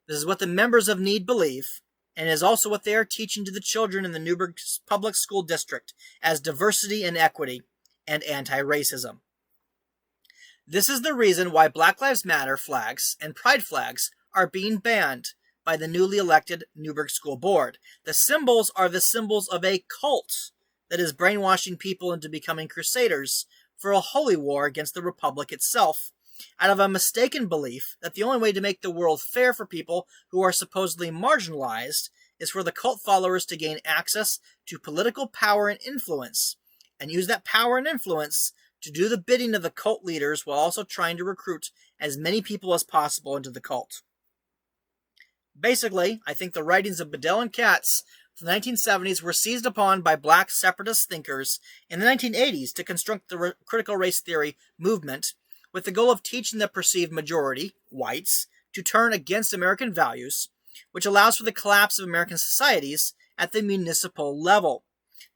This is what the members of Need believe, and is also what they are teaching to the children in the Newburgh Public School District as diversity and equity and anti-racism. This is the reason why Black Lives Matter flags and pride flags are being banned by the newly elected Newburgh School Board. The symbols are the symbols of a cult that is brainwashing people into becoming crusaders for a holy war against the Republic itself, out of a mistaken belief that the only way to make the world fair for people who are supposedly marginalized is for the cult followers to gain access to political power and influence, and use that power and influence to do the bidding of the cult leaders while also trying to recruit as many people as possible into the cult. Basically, I think the writings of Bedell and Katz from the 1970s were seized upon by black separatist thinkers in the 1980s to construct the critical race theory movement with the goal of teaching the perceived majority, whites, to turn against American values, which allows for the collapse of American societies at the municipal level.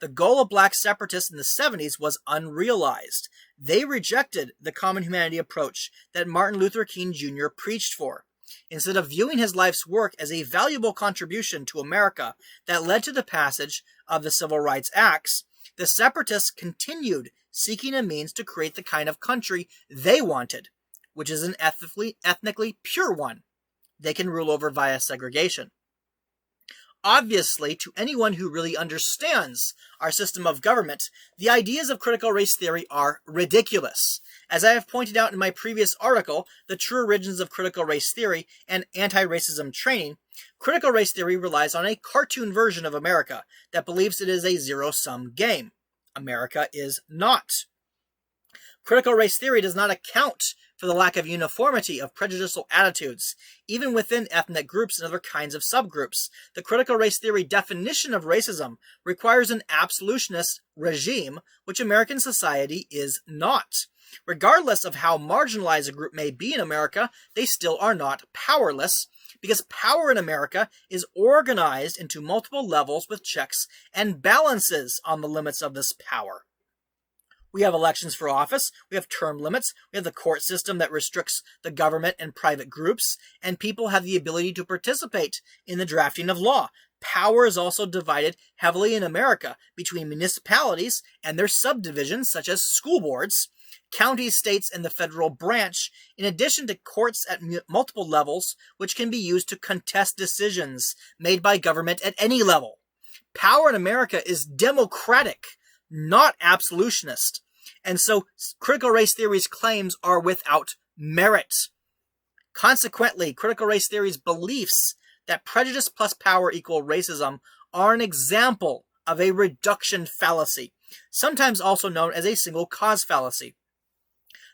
The goal of black separatists in the 70s was unrealized. They rejected the common humanity approach that Martin Luther King Jr. preached for. Instead of viewing his life's work as a valuable contribution to America that led to the passage of the Civil Rights Acts, the separatists continued seeking a means to create the kind of country they wanted, which is an ethnically pure one they can rule over via segregation. Obviously, to anyone who really understands our system of government, the ideas of critical race theory are ridiculous. As I have pointed out in my previous article, The True Origins of Critical Race Theory and Anti-Racism Training, critical race theory relies on a cartoon version of America that believes it is a zero-sum game. America is not. Critical race theory does not account for the lack of uniformity of prejudicial attitudes, even within ethnic groups and other kinds of subgroups. The critical race theory definition of racism requires an absolutionist regime, which American society is not. Regardless of how marginalized a group may be in America, they still are not powerless, because power in America is organized into multiple levels with checks and balances on the limits of this power. We have elections for office, we have term limits, we have the court system that restricts the government and private groups, and people have the ability to participate in the drafting of law. Power is also divided heavily in America between municipalities and their subdivisions, such as school boards, counties, states, and the federal branch, in addition to courts at multiple levels, which can be used to contest decisions made by government at any level. Power in America is democratic, not absolutionist, and so critical race theory's claims are without merit. Consequently, critical race theory's beliefs that prejudice plus power equal racism are an example of a reduction fallacy, sometimes also known as a single cause fallacy.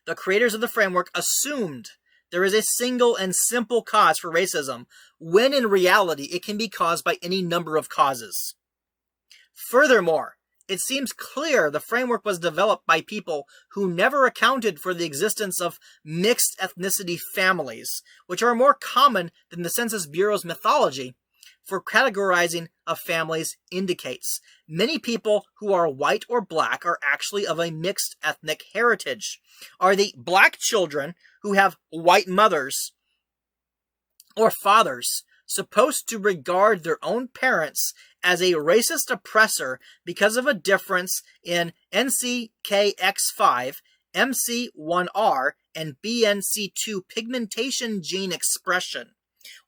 The creators of the framework assumed there is a single and simple cause for racism, when in reality it can be caused by any number of causes. Furthermore, it seems clear the framework was developed by people who never accounted for the existence of mixed ethnicity families, which are more common than the Census Bureau's mythology for categorizing of families indicates. Many people who are white or black are actually of a mixed ethnic heritage. Are the black children who have white mothers or fathers supposed to regard their own parents as a racist oppressor because of a difference in NCKX5, MC1R, and BNC2 pigmentation gene expression?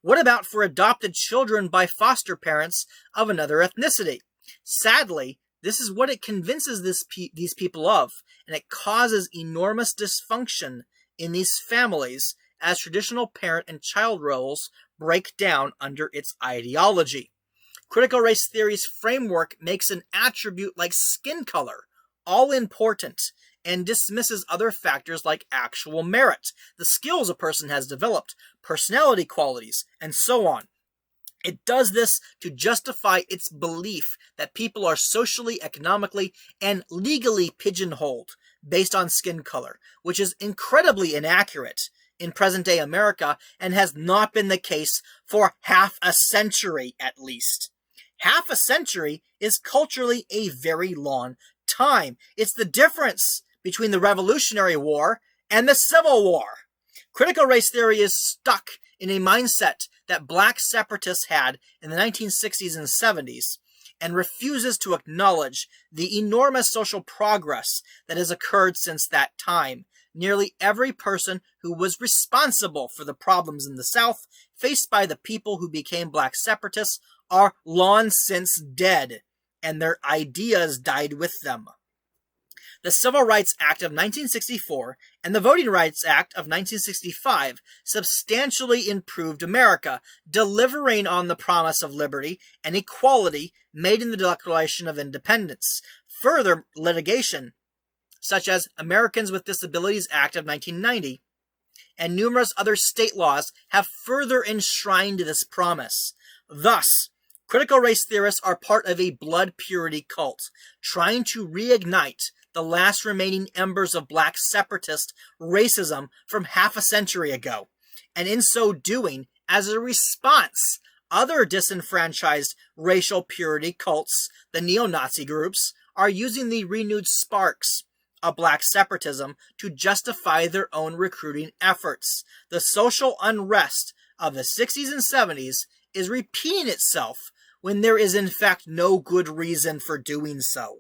What about for adopted children by foster parents of another ethnicity? Sadly, this is what it convinces these people of, and it causes enormous dysfunction in these families as traditional parent and child roles break down under its ideology. Critical race theory's framework makes an attribute like skin color all important and dismisses other factors like actual merit, the skills a person has developed, personality qualities, and so on. It does this to justify its belief that people are socially, economically, and legally pigeonholed based on skin color, which is incredibly inaccurate in present-day America and has not been the case for half a century at least. Half a century is culturally a very long time. It's the difference between the Revolutionary War and the Civil War. Critical race theory is stuck in a mindset that black separatists had in the 1960s and 70s and refuses to acknowledge the enormous social progress that has occurred since that time. Nearly every person who was responsible for the problems in the South faced by the people who became black separatists are long since dead, and their ideas died with them. The Civil Rights Act of 1964 and the Voting Rights Act of 1965 substantially improved America, delivering on the promise of liberty and equality made in the Declaration of Independence. Further litigation such as Americans with Disabilities Act of 1990, and numerous other state laws have further enshrined this promise. Thus, critical race theorists are part of a blood purity cult, trying to reignite the last remaining embers of black separatist racism from half a century ago. And in so doing, as a response, other disenfranchised racial purity cults, the neo-Nazi groups, are using the renewed sparks of black separatism to justify their own recruiting efforts. The social unrest of the 60s and 70s is repeating itself when there is in fact no good reason for doing so.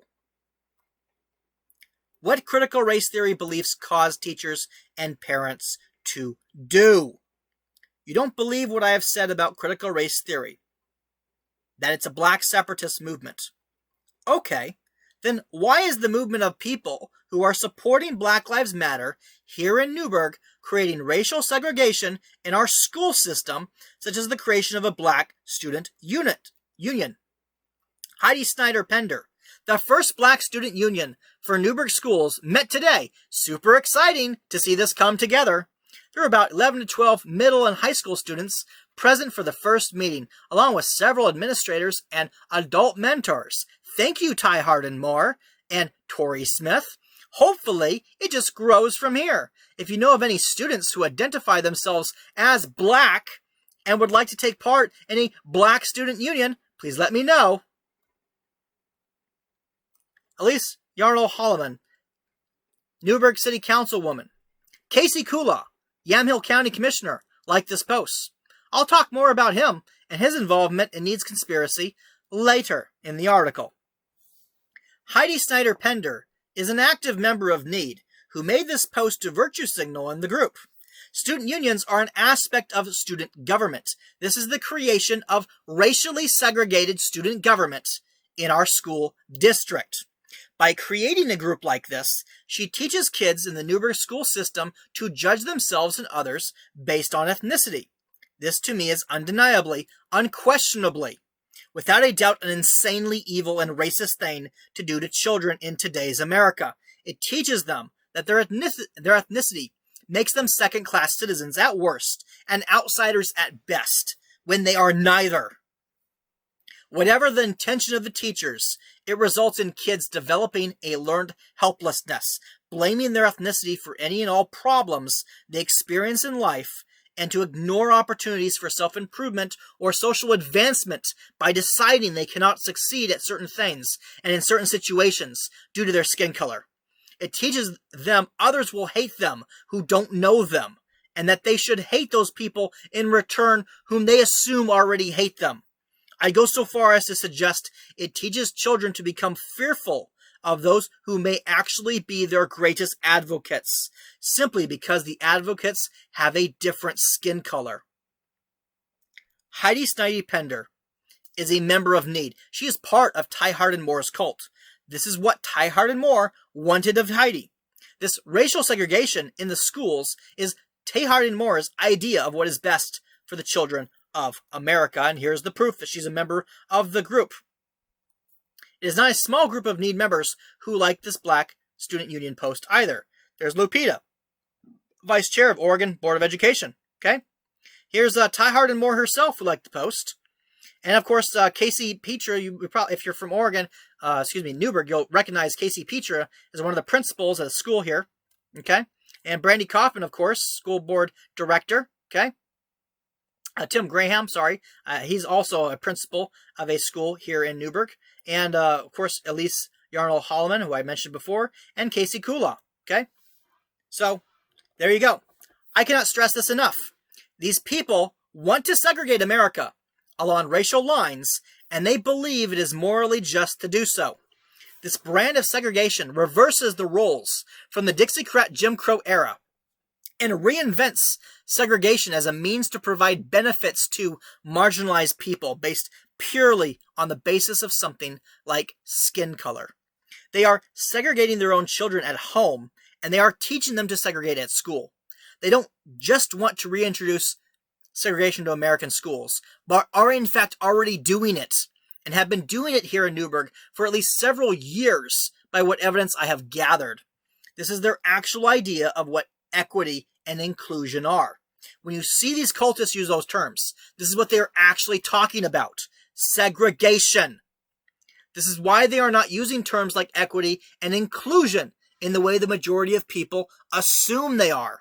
What critical race theory beliefs cause teachers and parents to do? You don't believe what I have said about critical race theory, that it's a black separatist movement. Okay, then why is the movement of people who are supporting Black Lives Matter here in Newburgh creating racial segregation in our school system, such as the creation of a black student union? Heidi Snyder-Pender, the first black student union for Newburgh schools, met today. Super exciting to see this come together. There were about 11 to 12 middle and high school students present for the first meeting, along with several administrators and adult mentors. Thank you, Ty Hardin Moore and Tori Smith. Hopefully, it just grows from here. If you know of any students who identify themselves as black and would like to take part in a black student union, please let me know. Elise Yarnell-Holloman, Newburgh City Councilwoman. Casey Kula, Yamhill County Commissioner, liked this post. I'll talk more about him and his involvement in Need's conspiracy later in the article. Heidi Snyder-Pender is an active member of Need who made this post to virtue signal in the group. Student unions are an aspect of student government. This is the creation of racially segregated student government in our school district. By creating a group like this, she teaches kids in the Newburgh school system to judge themselves and others based on ethnicity. This to me is undeniably, unquestionably, without a doubt, an insanely evil and racist thing to do to children in today's America. It teaches them that their ethnicity makes them second-class citizens at worst and outsiders at best, when they are neither. Whatever the intention of the teachers, it results in kids developing a learned helplessness, blaming their ethnicity for any and all problems they experience in life, and to ignore opportunities for self-improvement or social advancement by deciding they cannot succeed at certain things and in certain situations due to their skin color. It teaches them others will hate them who don't know them, and that they should hate those people in return whom they assume already hate them. I go so far as to suggest it teaches children to become fearful of those who may actually be their greatest advocates, simply because the advocates have a different skin color. Heidi Snyder-Pender is a member of Need. She is part of Ty Hardin Moore's cult. This is what Ty Hardin Moore wanted of Heidi. This racial segregation in the schools is Ty Hardin Moore's idea of what is best for the children of America, and here's the proof that she's a member of the group. It is not a small group of Need members who like this black student union post either. There's Lupita, vice chair of Oregon Board of Education. Okay, here's Ty Hardin Moore herself who liked the post, and of course Casey Petra. You probably, if you're from Oregon, Newburgh, you'll recognize Casey Petra as one of the principals at a school here. Okay, and Brandy Kaufman, of course, school board director. Okay. Tim Graham, he's also a principal of a school here in Newburgh. And, of course, Elise Yarnell-Holloman, who I mentioned before, and Casey Kula, okay? So, there you go. I cannot stress this enough. These people want to segregate America along racial lines, and they believe it is morally just to do so. This brand of segregation reverses the roles from the Dixiecrat Jim Crow era and reinvents segregation as a means to provide benefits to marginalized people based purely on the basis of something like skin color. They are segregating their own children at home, and they are teaching them to segregate at school. They don't just want to reintroduce segregation to American schools, but are in fact already doing it, and have been doing it here in Newburgh for at least several years by what evidence I have gathered. This is their actual idea of what equity and inclusion are. When you see these cultists use those terms, this is what they are actually talking about. Segregation. This is why they are not using terms like equity and inclusion in the way the majority of people assume they are.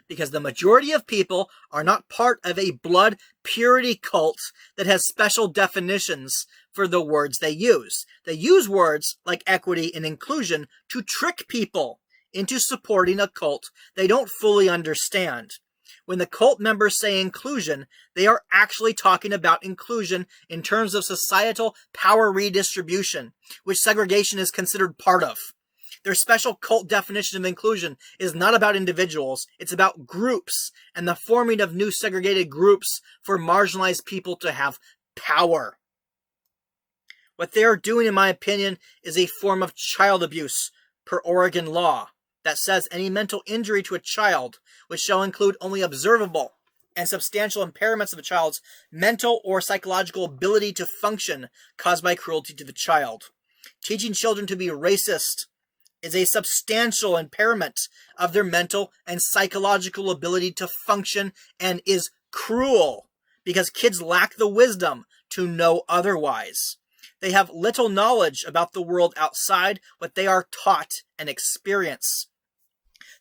Because the majority of people are not part of a blood purity cult that has special definitions for the words they use. They use words like equity and inclusion to trick people into supporting a cult they don't fully understand. When the cult members say inclusion, they are actually talking about inclusion in terms of societal power redistribution, which segregation is considered part of. Their special cult definition of inclusion is not about individuals, it's about groups and the forming of new segregated groups for marginalized people to have power. What they are doing, in my opinion, is a form of child abuse per Oregon law that says any mental injury to a child, which shall include only observable and substantial impairments of a child's mental or psychological ability to function caused by cruelty to the child. Teaching children to be racist is a substantial impairment of their mental and psychological ability to function and is cruel because kids lack the wisdom to know otherwise. They have little knowledge about the world outside what they are taught and experience.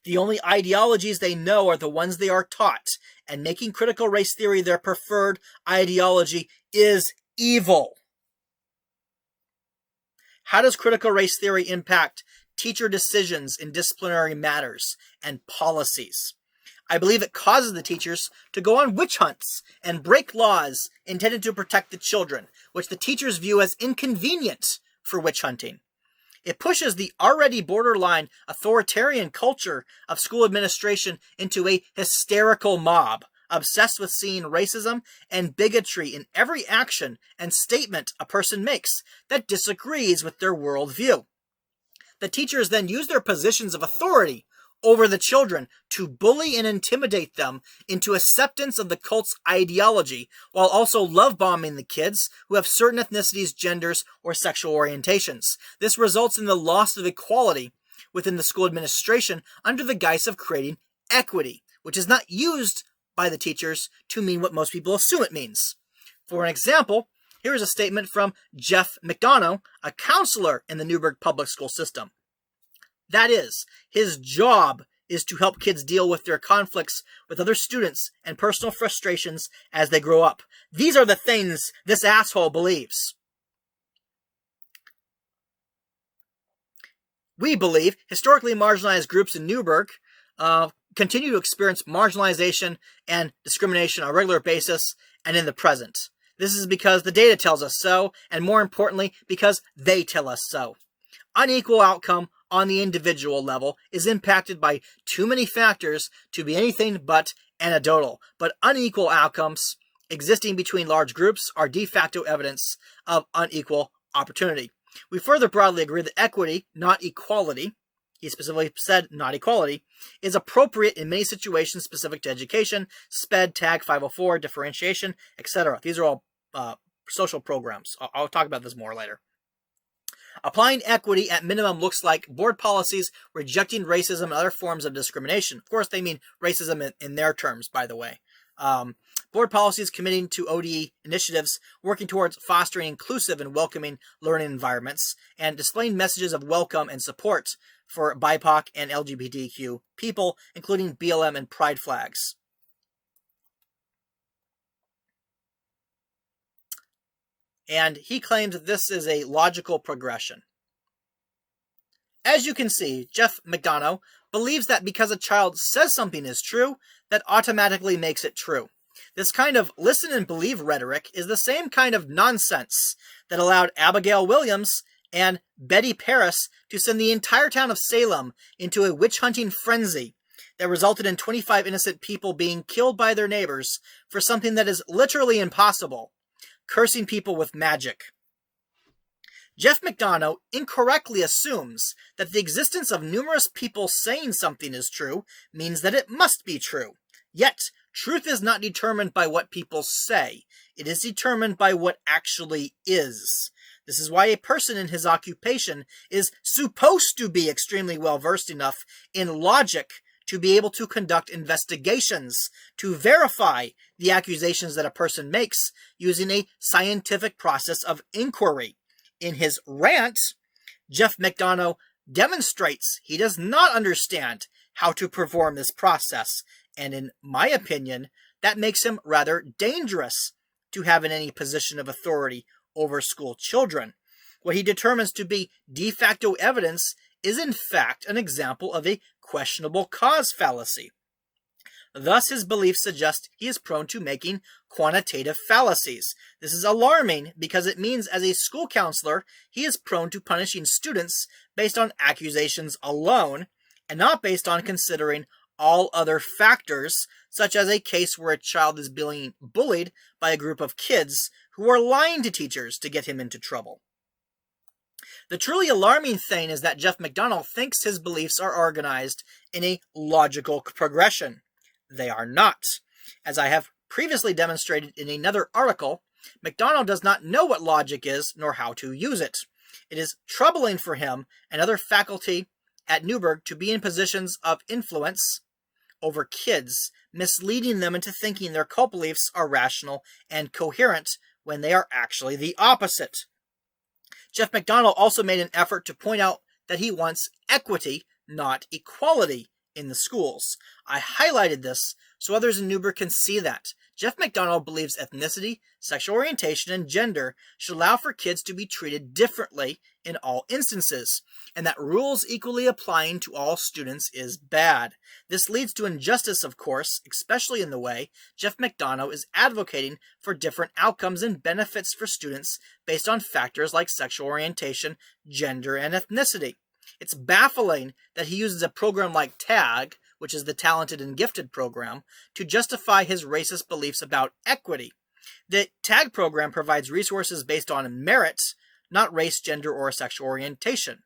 The only ideologies they know are the ones they are taught, and making critical race theory their preferred ideology is evil. How does critical race theory impact teacher decisions in disciplinary matters and policies? I believe it causes the teachers to go on witch hunts and break laws intended to protect the children, which the teachers view as inconvenient for witch hunting. It pushes the already borderline authoritarian culture of school administration into a hysterical mob, obsessed with seeing racism and bigotry in every action and statement a person makes that disagrees with their worldview. The teachers then use their positions of authority over the children to bully and intimidate them into acceptance of the cult's ideology, while also love-bombing the kids who have certain ethnicities, genders, or sexual orientations. This results in the loss of equality within the school administration under the guise of creating equity, which is not used by the teachers to mean what most people assume it means. For an example, here is a statement from Jeff McDonough, a counselor in the Newburgh public school system. That is, his job is to help kids deal with their conflicts with other students and personal frustrations as they grow up. These are the things this asshole believes. We believe historically marginalized groups in Newburgh continue to experience marginalization and discrimination on a regular basis and in the present. This is because the data tells us so, and more importantly, because they tell us so. Unequal outcome on the individual level is impacted by too many factors to be anything but anecdotal, but unequal outcomes existing between large groups are de facto evidence of unequal opportunity. We further broadly agree that equity, not equality, he specifically said not equality, is appropriate in many situations specific to education, SPED, TAG 504, differentiation, etc. These are all social programs. I'll talk about this more later. Applying equity at minimum looks like board policies rejecting racism and other forms of discrimination. Of course, they mean racism in their terms, by the way. Board policies committing to ODE initiatives working towards fostering inclusive and welcoming learning environments and displaying messages of welcome and support for BIPOC and LGBTQ people, including BLM and pride flags. And he claims that this is a logical progression. As you can see, Jeff McDonough believes that because a child says something is true, that automatically makes it true. This kind of listen and believe rhetoric is the same kind of nonsense that allowed Abigail Williams and Betty Paris to send the entire town of Salem into a witch-hunting frenzy that resulted in 25 innocent people being killed by their neighbors for something that is literally impossible. Cursing people with magic. Jeff McDonough incorrectly assumes that the existence of numerous people saying something is true means that it must be true. Yet, truth is not determined by what people say. It is determined by what actually is. This is why a person in his occupation is supposed to be extremely well versed enough in logic to be able to conduct investigations, to verify the accusations that a person makes using a scientific process of inquiry. In his rant, Jeff McDonough demonstrates he does not understand how to perform this process, and in my opinion, that makes him rather dangerous to have in any position of authority over school children. What he determines to be de facto evidence is in fact an example of a questionable cause fallacy. Thus, his beliefs suggest he is prone to making quantitative fallacies. This is alarming because it means as a school counselor, he is prone to punishing students based on accusations alone and not based on considering all other factors, such as a case where a child is being bullied by a group of kids who are lying to teachers to get him into trouble. The truly alarming thing is that Jeff McDonough thinks his beliefs are organized in a logical progression. They are not. As I have previously demonstrated in another article, McDonough does not know what logic is nor how to use it. It is troubling for him and other faculty at Newburgh to be in positions of influence over kids, misleading them into thinking their cult beliefs are rational and coherent when they are actually the opposite. Jeff McDonough also made an effort to point out that he wants equity, not equality, in the schools. I highlighted this so others in Newberg can see that. Jeff McDonough believes ethnicity, sexual orientation, and gender should allow for kids to be treated differently in all instances, and that rules equally applying to all students is bad. This leads to injustice, of course, especially in the way Jeff McDonough is advocating for different outcomes and benefits for students based on factors like sexual orientation, gender, and ethnicity. It's baffling that he uses a program like TAG, which is the Talented and Gifted program, to justify his racist beliefs about equity. The TAG program provides resources based on merit, not race, gender, or sexual orientation.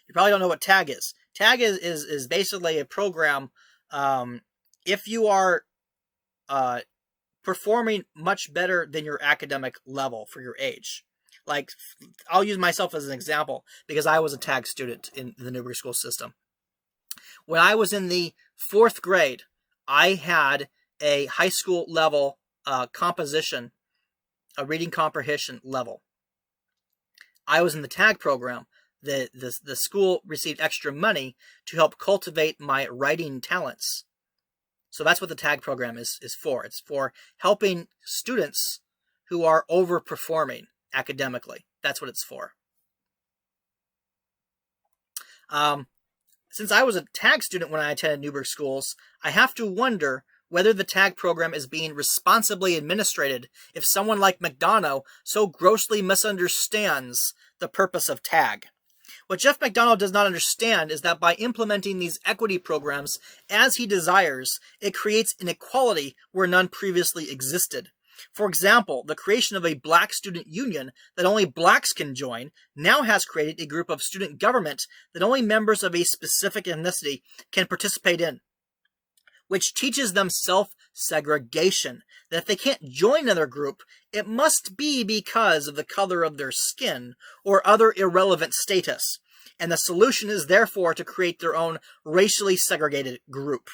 You probably don't know what TAG is. TAG is basically a program, if you are performing much better than your academic level for your age. Like, I'll use myself as an example because I was a TAG student in the Newberg school system. When I was in the 4th grade, I had a high school level composition, a reading comprehension level. I was in the TAG program. The school received extra money to help cultivate my writing talents. So that's what the TAG program is for. It's for helping students who are overperforming academically. That's what it's for. Since I was a TAG student when I attended Newburgh schools, I have to wonder whether the TAG program is being responsibly administrated if someone like McDonough so grossly misunderstands the purpose of TAG. What Jeff McDonough does not understand is that by implementing these equity programs as he desires, it creates inequality where none previously existed. For example, the creation of a black student union that only blacks can join now has created a group of student government that only members of a specific ethnicity can participate in, which teaches them self-segregation, that if they can't join another group, it must be because of the color of their skin or other irrelevant status, and the solution is therefore to create their own racially segregated group.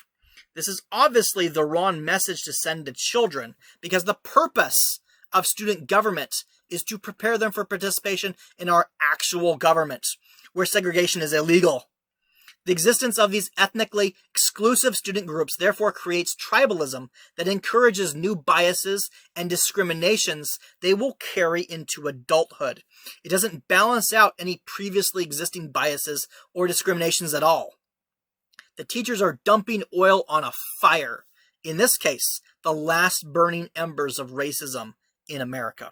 This is obviously the wrong message to send to children, because the purpose of student government is to prepare them for participation in our actual government, where segregation is illegal. The existence of these ethnically exclusive student groups therefore creates tribalism that encourages new biases and discriminations they will carry into adulthood. It doesn't balance out any previously existing biases or discriminations at all. The teachers are dumping oil on a fire. In this case, the last burning embers of racism in America.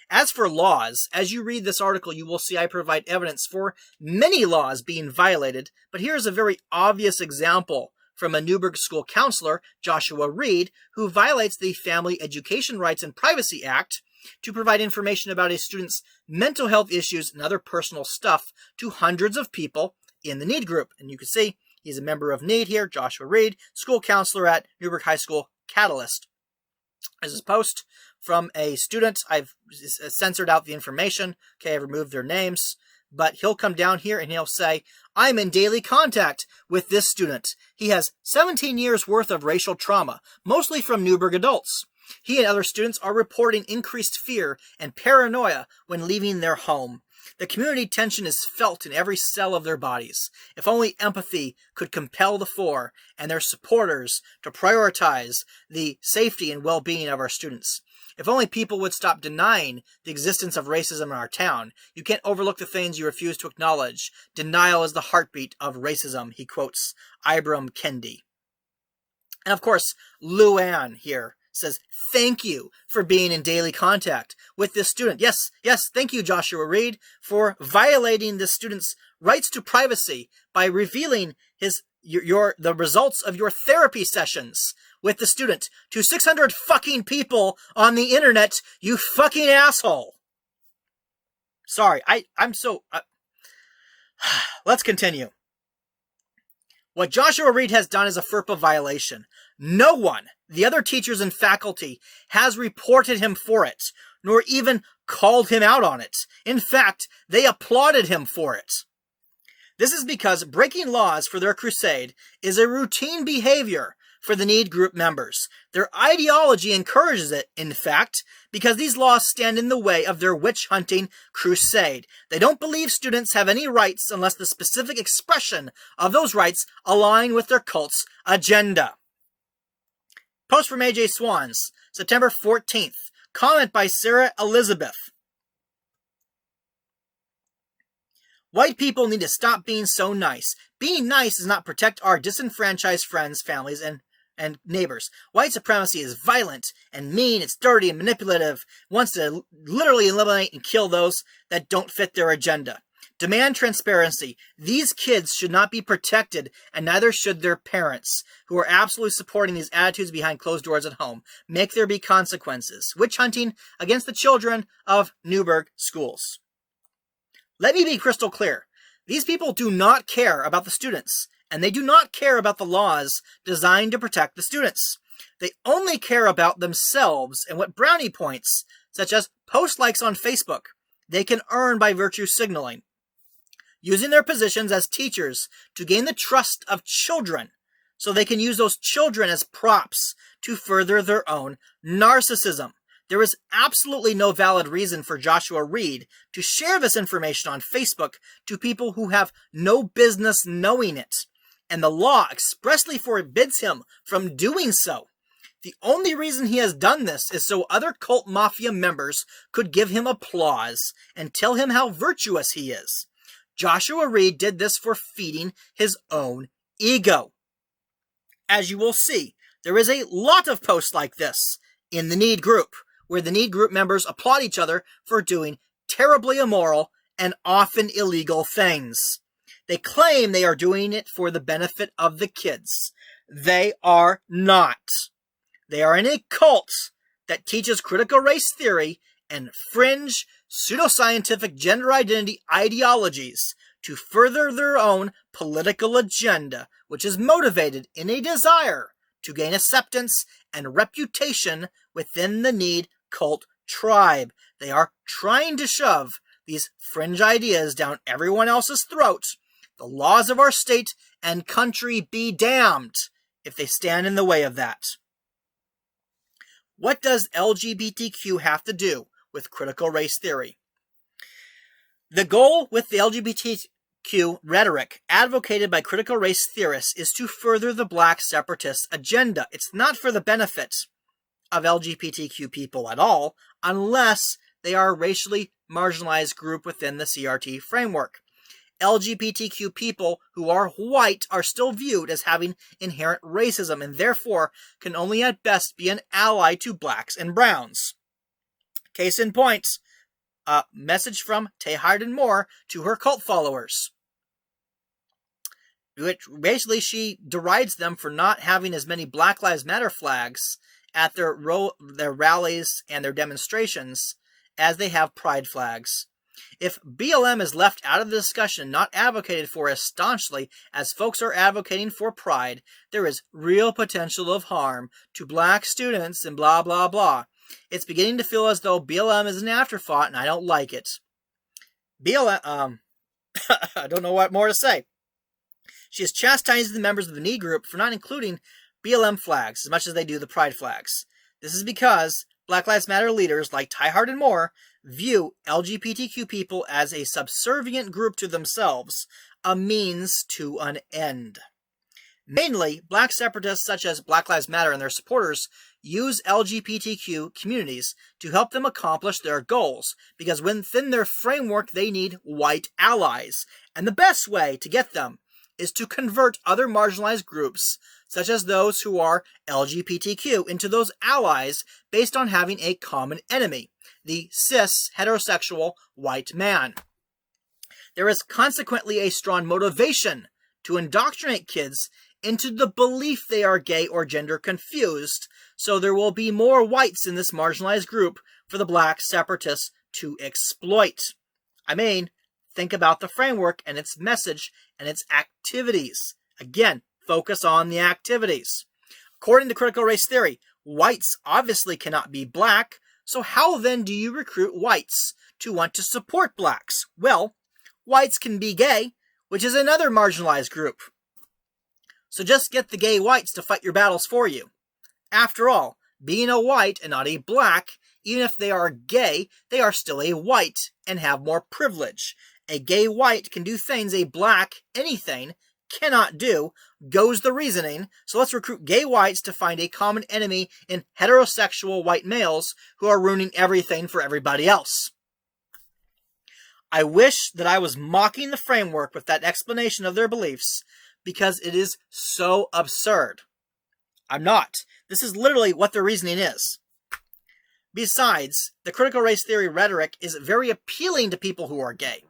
As for laws, as you read this article, you will see I provide evidence for many laws being violated, but here's a very obvious example from a Newburgh school counselor, Joshua Reed, who violates the Family Education Rights and Privacy Act to provide information about a student's mental health issues and other personal stuff to hundreds of people in the NEED group. And you can see he's a member of NEED here, Joshua Reed, school counselor at Newburgh High School Catalyst. This is a post from a student. I've censored out the information. Okay, I've removed their names. But he'll come down here and he'll say, I'm in daily contact with this student. He has 17 years worth of racial trauma, mostly from Newburgh adults. He and other students are reporting increased fear and paranoia when leaving their home. The community tension is felt in every cell of their bodies. If only empathy could compel the four and their supporters to prioritize the safety and well-being of our students. If only people would stop denying the existence of racism in our town. You can't overlook the things you refuse to acknowledge. Denial is the heartbeat of racism, he quotes Ibram Kendi. And of course, Luann here says, thank you for being in daily contact with this student. Yes, thank you, Joshua Reed, for violating this student's rights to privacy by revealing the results of your therapy sessions with the student to 600 fucking people on the internet, you fucking asshole. Sorry, I'm so... Let's continue. What Joshua Reed has done is a FERPA violation. No one, the other teachers and faculty, has reported him for it, nor even called him out on it. In fact, they applauded him for it. This is because breaking laws for their crusade is a routine behavior for the Need Group members. Their ideology encourages it, in fact, because these laws stand in the way of their witch-hunting crusade. They don't believe students have any rights unless the specific expression of those rights align with their cult's agenda. Post from AJ Swans, September 14th. Comment by Sarah Elizabeth. White people need to stop being so nice. Being nice does not protect our disenfranchised friends, families, and neighbors. White supremacy is violent and mean, it's dirty and manipulative, wants to literally eliminate and kill those that don't fit their agenda. Demand transparency. These kids should not be protected, and neither should their parents, who are absolutely supporting these attitudes behind closed doors at home. Make there be consequences. Witch hunting against the children of Newburgh schools. Let me be crystal clear. These people do not care about the students, and they do not care about the laws designed to protect the students. They only care about themselves and what brownie points, such as post likes on Facebook, they can earn by virtue signaling, using their positions as teachers to gain the trust of children, so they can use those children as props to further their own narcissism. There is absolutely no valid reason for Joshua Reed to share this information on Facebook to people who have no business knowing it, and the law expressly forbids him from doing so. The only reason he has done this is so other cult mafia members could give him applause and tell him how virtuous he is. Joshua Reed did this for feeding his own ego. As you will see, there is a lot of posts like this in the Need Group, where the Need Group members applaud each other for doing terribly immoral and often illegal things. They claim they are doing it for the benefit of the kids. They are not. They are in a cult that teaches critical race theory and fringe pseudoscientific gender identity ideologies to further their own political agenda, which is motivated in a desire to gain acceptance and reputation within the Need cult tribe. They are trying to shove these fringe ideas down everyone else's throat. The laws of our state and country be damned if they stand in the way of that. What does LGBTQ have to do with critical race theory? The goal with the LGBTQ rhetoric advocated by critical race theorists is to further the black separatist agenda. It's not for the benefit of LGBTQ people at all, unless they are a racially marginalized group within the CRT framework. LGBTQ people who are white are still viewed as having inherent racism and therefore can only at best be an ally to blacks and browns. Case in point, a message from Tay Harden Moore to her cult followers, which basically she derides them for not having as many Black Lives Matter flags at their rallies and their demonstrations as they have pride flags. If BLM is left out of the discussion and not advocated for as staunchly as folks are advocating for Pride, there is real potential of harm to black students and blah, blah, blah. It's beginning to feel as though BLM is an afterthought, and I don't like it. BLM, I don't know what more to say. She is chastising the members of the knee group for not including BLM flags as much as they do the Pride flags. This is because Black Lives Matter leaders like Ty Hart and more view LGBTQ people as a subservient group to themselves, a means to an end. Mainly, black separatists such as Black Lives Matter and their supporters use LGBTQ communities to help them accomplish their goals, because within their framework they need white allies, and the best way to get them is to convert other marginalized groups, such as those who are LGBTQ, into those allies based on having a common enemy, the cis, heterosexual, white man. There is consequently a strong motivation to indoctrinate kids into the belief they are gay or gender confused, so there will be more whites in this marginalized group for the black separatists to exploit. I mean, think about the framework and its message and its activities. Again, focus on the activities. According to critical race theory, whites obviously cannot be black, so how then do you recruit whites to want to support blacks? Well, whites can be gay, which is another marginalized group. So just get the gay whites to fight your battles for you. After all, being a white and not a black, even if they are gay, they are still a white and have more privilege. A gay white can do things a black anything cannot do, goes the reasoning. So let's recruit gay whites to find a common enemy in heterosexual white males who are ruining everything for everybody else. I wish that I was mocking the framework with that explanation of their beliefs, because it is so absurd. I'm not. This is literally what their reasoning is. Besides, the critical race theory rhetoric is very appealing to people who are gay.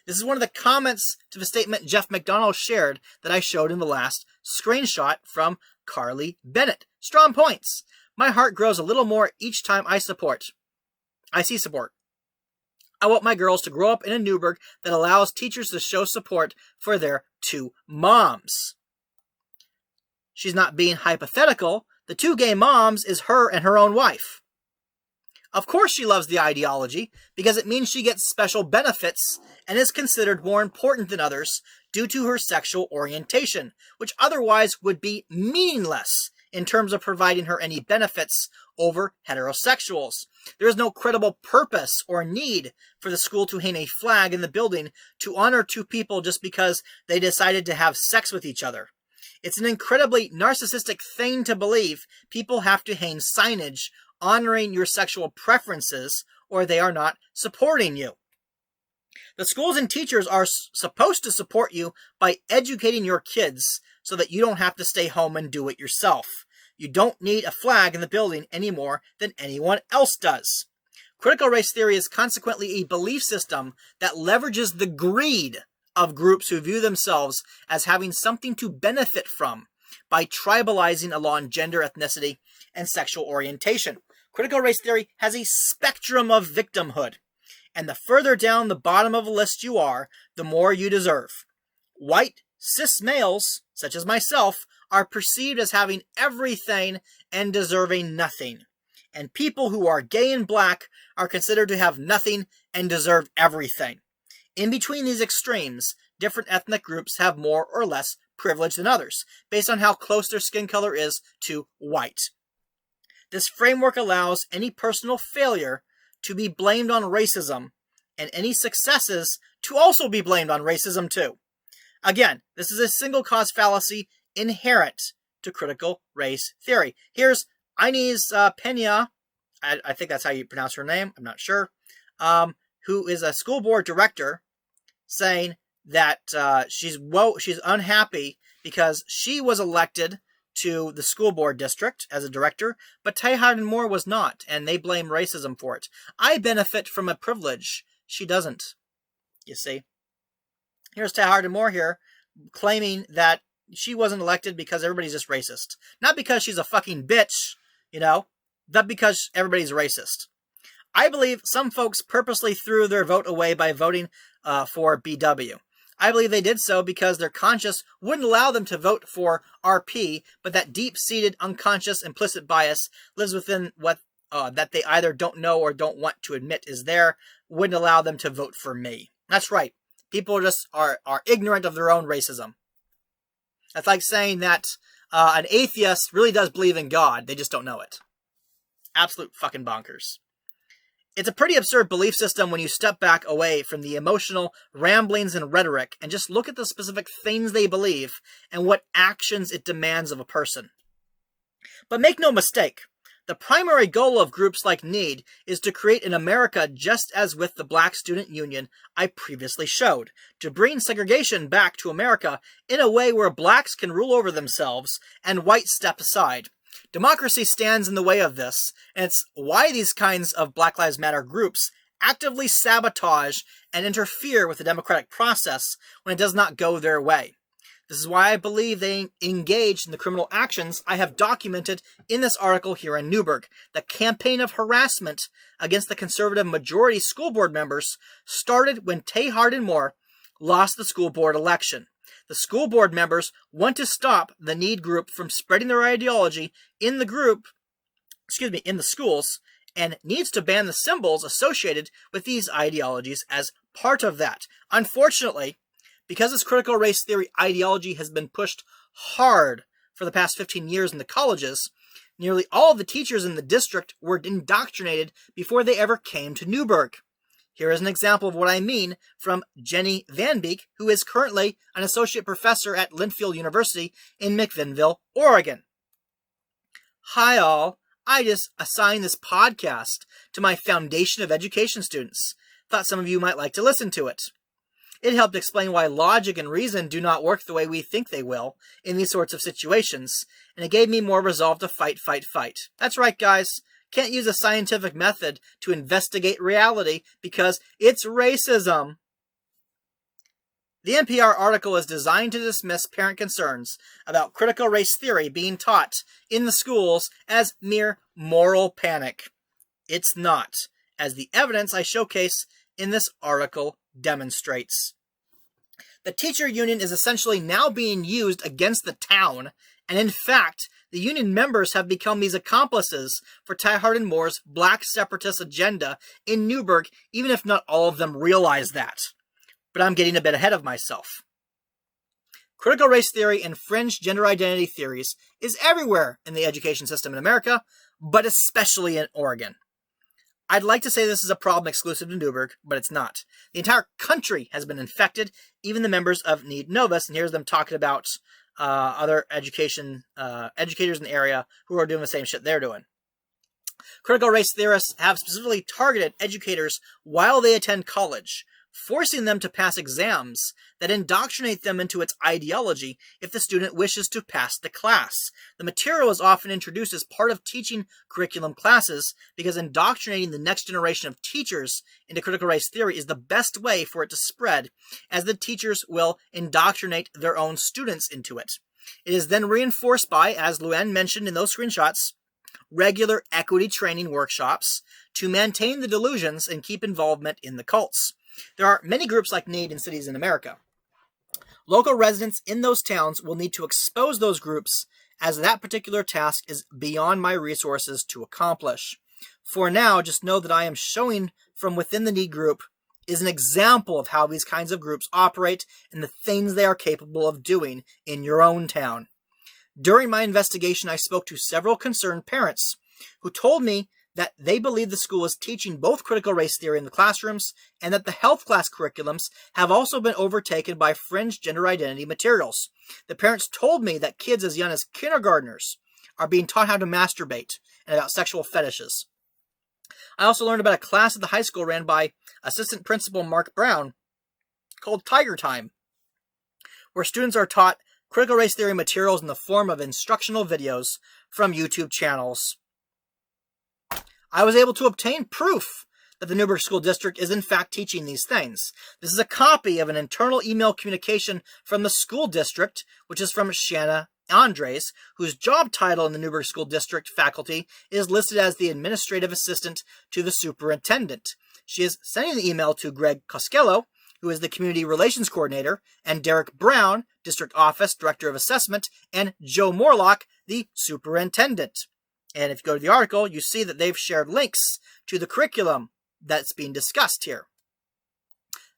This is one of the comments to the statement Jeff McDonald shared that I showed in the last screenshot from Carly Bennett. Strong points. My heart grows a little more each time I see support. I want my girls to grow up in a Newburgh that allows teachers to show support for their two moms. She's not being hypothetical. The two gay moms is her and her own wife. Of course she loves the ideology, because it means she gets special benefits and is considered more important than others due to her sexual orientation, which otherwise would be meaningless in terms of providing her any benefits over heterosexuals. There is no credible purpose or need for the school to hang a flag in the building to honor two people just because they decided to have sex with each other. It's an incredibly narcissistic thing to believe people have to hang signage honoring your sexual preferences, or they are not supporting you. The schools and teachers are supposed to support you by educating your kids so that you don't have to stay home and do it yourself. You don't need a flag in the building any more than anyone else does. Critical race theory is consequently a belief system that leverages the greed of groups who view themselves as having something to benefit from by tribalizing along gender, ethnicity, and sexual orientation. Critical race theory has a spectrum of victimhood, and the further down the bottom of a list you are, the more you deserve. White, cis males, such as myself, are perceived as having everything and deserving nothing. And people who are gay and black are considered to have nothing and deserve everything. In between these extremes, different ethnic groups have more or less privilege than others, based on how close their skin color is to white. This framework allows any personal failure to be blamed on racism, and any successes to also be blamed on racism too. Again, this is a single cause fallacy inherent to critical race theory. Here's Inez Pena, I think that's how you pronounce her name, I'm not sure, who is a school board director, saying that she's unhappy because she was elected to the school board district as a director, but Ty Hart and Moore was not, and they blame racism for it. I benefit from a privilege. She doesn't, you see. Here's Ty Hart and Moore here, claiming that she wasn't elected because everybody's just racist. Not because she's a fucking bitch, but because everybody's racist. I believe some folks purposely threw their vote away by voting for BW. I believe they did so because their conscience wouldn't allow them to vote for RP, but that deep-seated, unconscious, implicit bias lives within what that they either don't know or don't want to admit is there, wouldn't allow them to vote for me. That's right. People just are ignorant of their own racism. That's like saying that an atheist really does believe in God. They just don't know it. Absolute fucking bonkers. It's a pretty absurd belief system when you step back away from the emotional ramblings and rhetoric and just look at the specific things they believe and what actions it demands of a person. But make no mistake, the primary goal of groups like NEED is to create an America just as with the Black Student Union I previously showed, to bring segregation back to America in a way where blacks can rule over themselves and whites step aside. Democracy stands in the way of this, and it's why these kinds of Black Lives Matter groups actively sabotage and interfere with the democratic process when it does not go their way. This is why I believe they engaged in the criminal actions I have documented in this article here in Newburgh. The campaign of harassment against the conservative majority school board members started when Tay Hardin Moore lost the school board election. The school board members want to stop the NEED group from spreading their ideology in the schools, and needs to ban the symbols associated with these ideologies as part of that. Unfortunately, because this critical race theory ideology has been pushed hard for the past 15 years in the colleges, nearly all of the teachers in the district were indoctrinated before they ever came to Newberg. Here is an example of what I mean from Jenny Van Beek, who is currently an associate professor at Linfield University in McMinnville, Oregon. Hi all, I just assigned this podcast to my Foundation of Education students. Thought some of you might like to listen to it. It helped explain why logic and reason do not work the way we think they will in these sorts of situations, and it gave me more resolve to fight. That's right, guys. Can't use a scientific method to investigate reality because it's racism. The NPR article is designed to dismiss parent concerns about critical race theory being taught in the schools as mere moral panic. It's not, as the evidence I showcase in this article demonstrates. The teacher union is essentially now being used against the town, and in fact, the union members have become these accomplices for Tay Hardin Moore's black separatist agenda in Newburgh, even if not all of them realize that. But I'm getting a bit ahead of myself. Critical race theory and fringe gender identity theories is everywhere in the education system in America, but especially in Oregon. I'd like to say this is a problem exclusive to Newburgh, but it's not. The entire country has been infected, even the members of NEED Novus, and here's them talking about other educators in the area who are doing the same shit they're doing. Critical race theorists have specifically targeted educators while they attend college, forcing them to pass exams that indoctrinate them into its ideology if the student wishes to pass the class. The material is often introduced as part of teaching curriculum classes because indoctrinating the next generation of teachers into critical race theory is the best way for it to spread, as the teachers will indoctrinate their own students into it. It is then reinforced by, as Luann mentioned in those screenshots, regular equity training workshops to maintain the delusions and keep involvement in the cults. There are many groups like NEED in cities in America. Local residents in those towns will need to expose those groups, as that particular task is beyond my resources to accomplish. For now, just know that I am showing from within the NEED group is an example of how these kinds of groups operate and the things they are capable of doing in your own town. During my investigation, I spoke to several concerned parents who told me that they believe the school is teaching both critical race theory in the classrooms and that the health class curriculums have also been overtaken by fringe gender identity materials. The parents told me that kids as young as kindergartners are being taught how to masturbate and about sexual fetishes. I also learned about a class at the high school ran by Assistant Principal Mark Brown called Tiger Time, where students are taught critical race theory materials in the form of instructional videos from YouTube channels. I was able to obtain proof that the Newburgh School District is in fact teaching these things. This is a copy of an internal email communication from the school district, which is from Shanna Andres, whose job title in the Newburgh School District faculty is listed as the administrative assistant to the superintendent. She is sending the email to Greg Costello, who is the community relations coordinator, and Derek Brown, district office director of assessment, and Joe Morlock, the superintendent. And if you go to the article, you see that they've shared links to the curriculum that's being discussed here.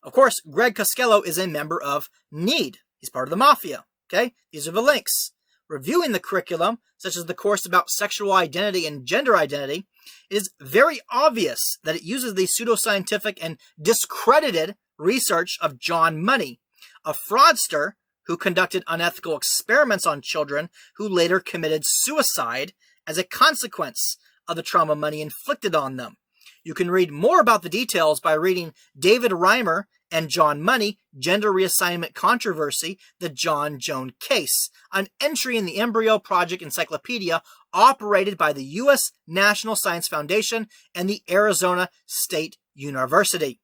Of course, Greg Costello is a member of NEED. He's part of the Mafia. Okay, these are the links. Reviewing the curriculum, such as the course about sexual identity and gender identity, it is very obvious that it uses the pseudoscientific and discredited research of John Money, a fraudster who conducted unethical experiments on children who later committed suicide as a consequence of the trauma Money inflicted on them. You can read more about the details by reading David Reimer and John Money, Gender Reassignment Controversy, the John Joan Case, an entry in the Embryo Project Encyclopedia operated by the U.S. National Science Foundation and the Arizona State University.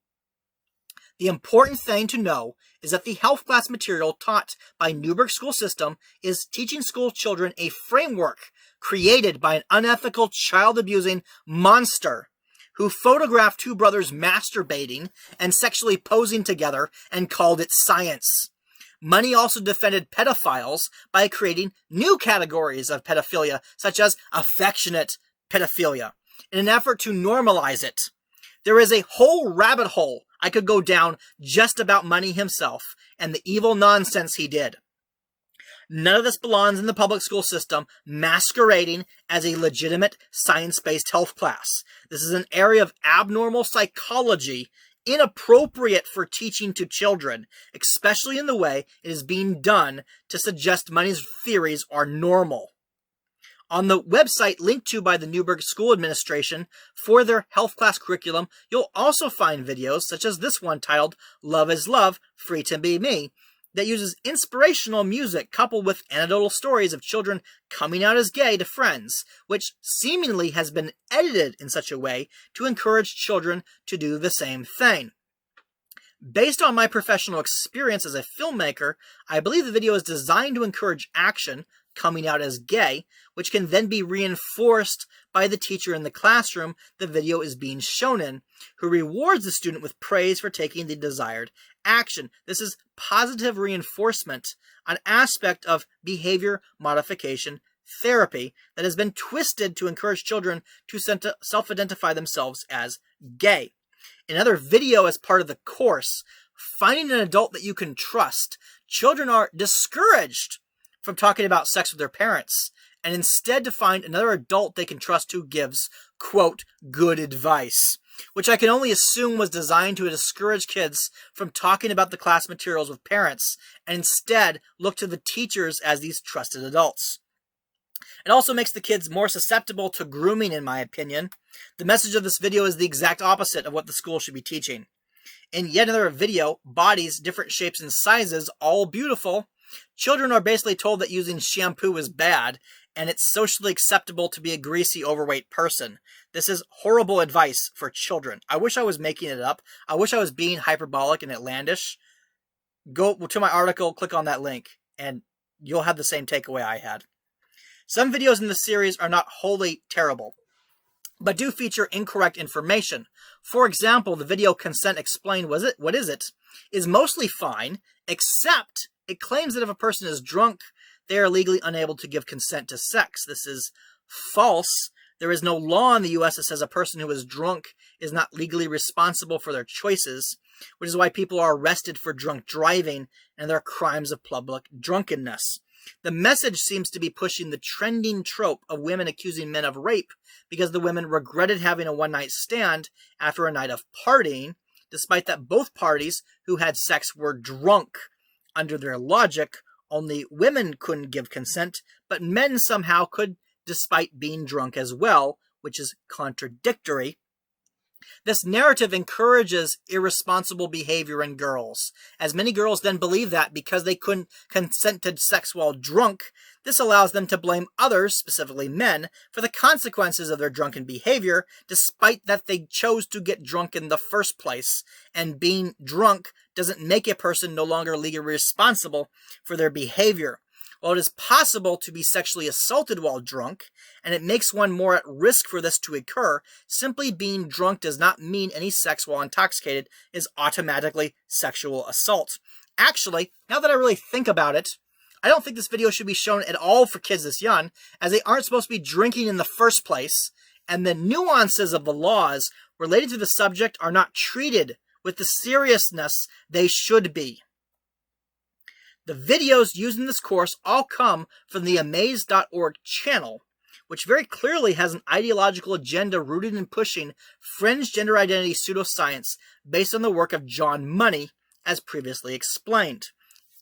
The important thing to know is that the health class material taught by Newberg School System is teaching school children a framework created by an unethical, child-abusing monster who photographed two brothers masturbating and sexually posing together and called it science. Money also defended pedophiles by creating new categories of pedophilia, such as affectionate pedophilia, in an effort to normalize it. There is a whole rabbit hole I could go down just about Money himself and the evil nonsense he did. None of this belongs in the public school system masquerading as a legitimate science-based health class. This is an area of abnormal psychology inappropriate for teaching to children, especially in the way it is being done to suggest Money's theories are normal. On the website linked to by the Newburgh School Administration for their health class curriculum, you'll also find videos such as this one titled Love is Love, Free to Be Me, that uses inspirational music coupled with anecdotal stories of children coming out as gay to friends, which seemingly has been edited in such a way to encourage children to do the same thing. Based on my professional experience as a filmmaker, I believe the video is designed to encourage action, coming out as gay, which can then be reinforced by the teacher in the classroom the video is being shown in, who rewards the student with praise for taking the desired action. This is positive reinforcement, an aspect of behavior modification therapy that has been twisted to encourage children to self-identify themselves as gay. Another video as part of the course, finding an adult that you can trust. Children are discouraged from talking about sex with their parents, and instead to find another adult they can trust who gives, quote, good advice, which I can only assume was designed to discourage kids from talking about the class materials with parents, and instead look to the teachers as these trusted adults. It also makes the kids more susceptible to grooming, in my opinion. The message of this video is the exact opposite of what the school should be teaching. In yet another video, bodies, different shapes and sizes, all beautiful, children are basically told that using shampoo is bad, and it's socially acceptable to be a greasy, overweight person. This is horrible advice for children. I wish I was making it up. I wish I was being hyperbolic and outlandish. Go to my article, click on that link, and you'll have the same takeaway I had. Some videos in the series are not wholly terrible, but do feature incorrect information. For example, the video Consent Explained, What Is It? Is mostly fine, except it claims that if a person is drunk, they are legally unable to give consent to sex. This is false. There is no law in the U.S. that says a person who is drunk is not legally responsible for their choices, which is why people are arrested for drunk driving and their crimes of public drunkenness. The message seems to be pushing the trending trope of women accusing men of rape because the women regretted having a one-night stand after a night of partying, despite that both parties who had sex were drunk. Under their logic, only women couldn't give consent, but men somehow could, despite being drunk as well, which is contradictory. This narrative encourages irresponsible behavior in girls, as many girls then believe that because they couldn't consent to sex while drunk, this allows them to blame others, specifically men, for the consequences of their drunken behavior, despite that they chose to get drunk in the first place, and being drunk doesn't make a person no longer legally responsible for their behavior. While it is possible to be sexually assaulted while drunk, and it makes one more at risk for this to occur, simply being drunk does not mean any sex while intoxicated is automatically sexual assault. Actually, now that I really think about it, I don't think this video should be shown at all for kids this young, as they aren't supposed to be drinking in the first place, and the nuances of the laws related to the subject are not treated with the seriousness they should be. The videos used in this course all come from the amaze.org channel, which very clearly has an ideological agenda rooted in pushing fringe gender identity pseudoscience based on the work of John Money, as previously explained.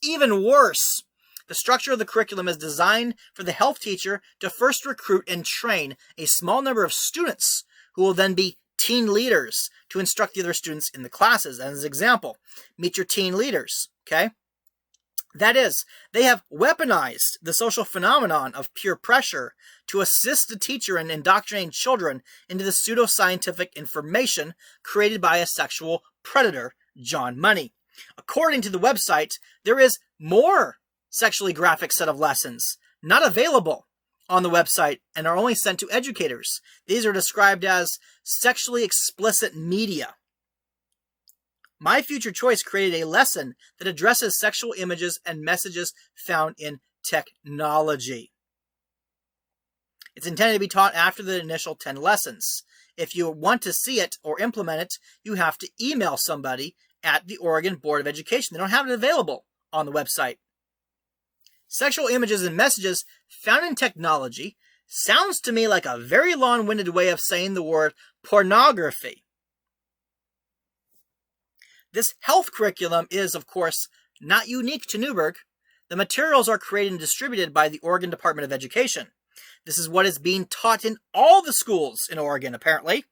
Even worse, the structure of the curriculum is designed for the health teacher to first recruit and train a small number of students who will then be teen leaders to instruct the other students in the classes. As an example, meet your teen leaders, okay? That is, they have weaponized the social phenomenon of peer pressure to assist the teacher in indoctrinating children into the pseudoscientific information created by a sexual predator, John Money. According to the website, there is more sexually graphic set of lessons not available on the website and are only sent to educators. These are described as sexually explicit media. My Future Choice created a lesson that addresses sexual images and messages found in technology. It's intended to be taught after the initial 10 lessons. If you want to see it or implement it, you have to email somebody at the Oregon Board of Education. They don't have it available on the website. Sexual images and messages found in technology sounds to me like a very long-winded way of saying the word pornography. This health curriculum is, of course, not unique to Newburgh. The materials are created and distributed by the Oregon Department of Education. This is what is being taught in all the schools in Oregon, apparently,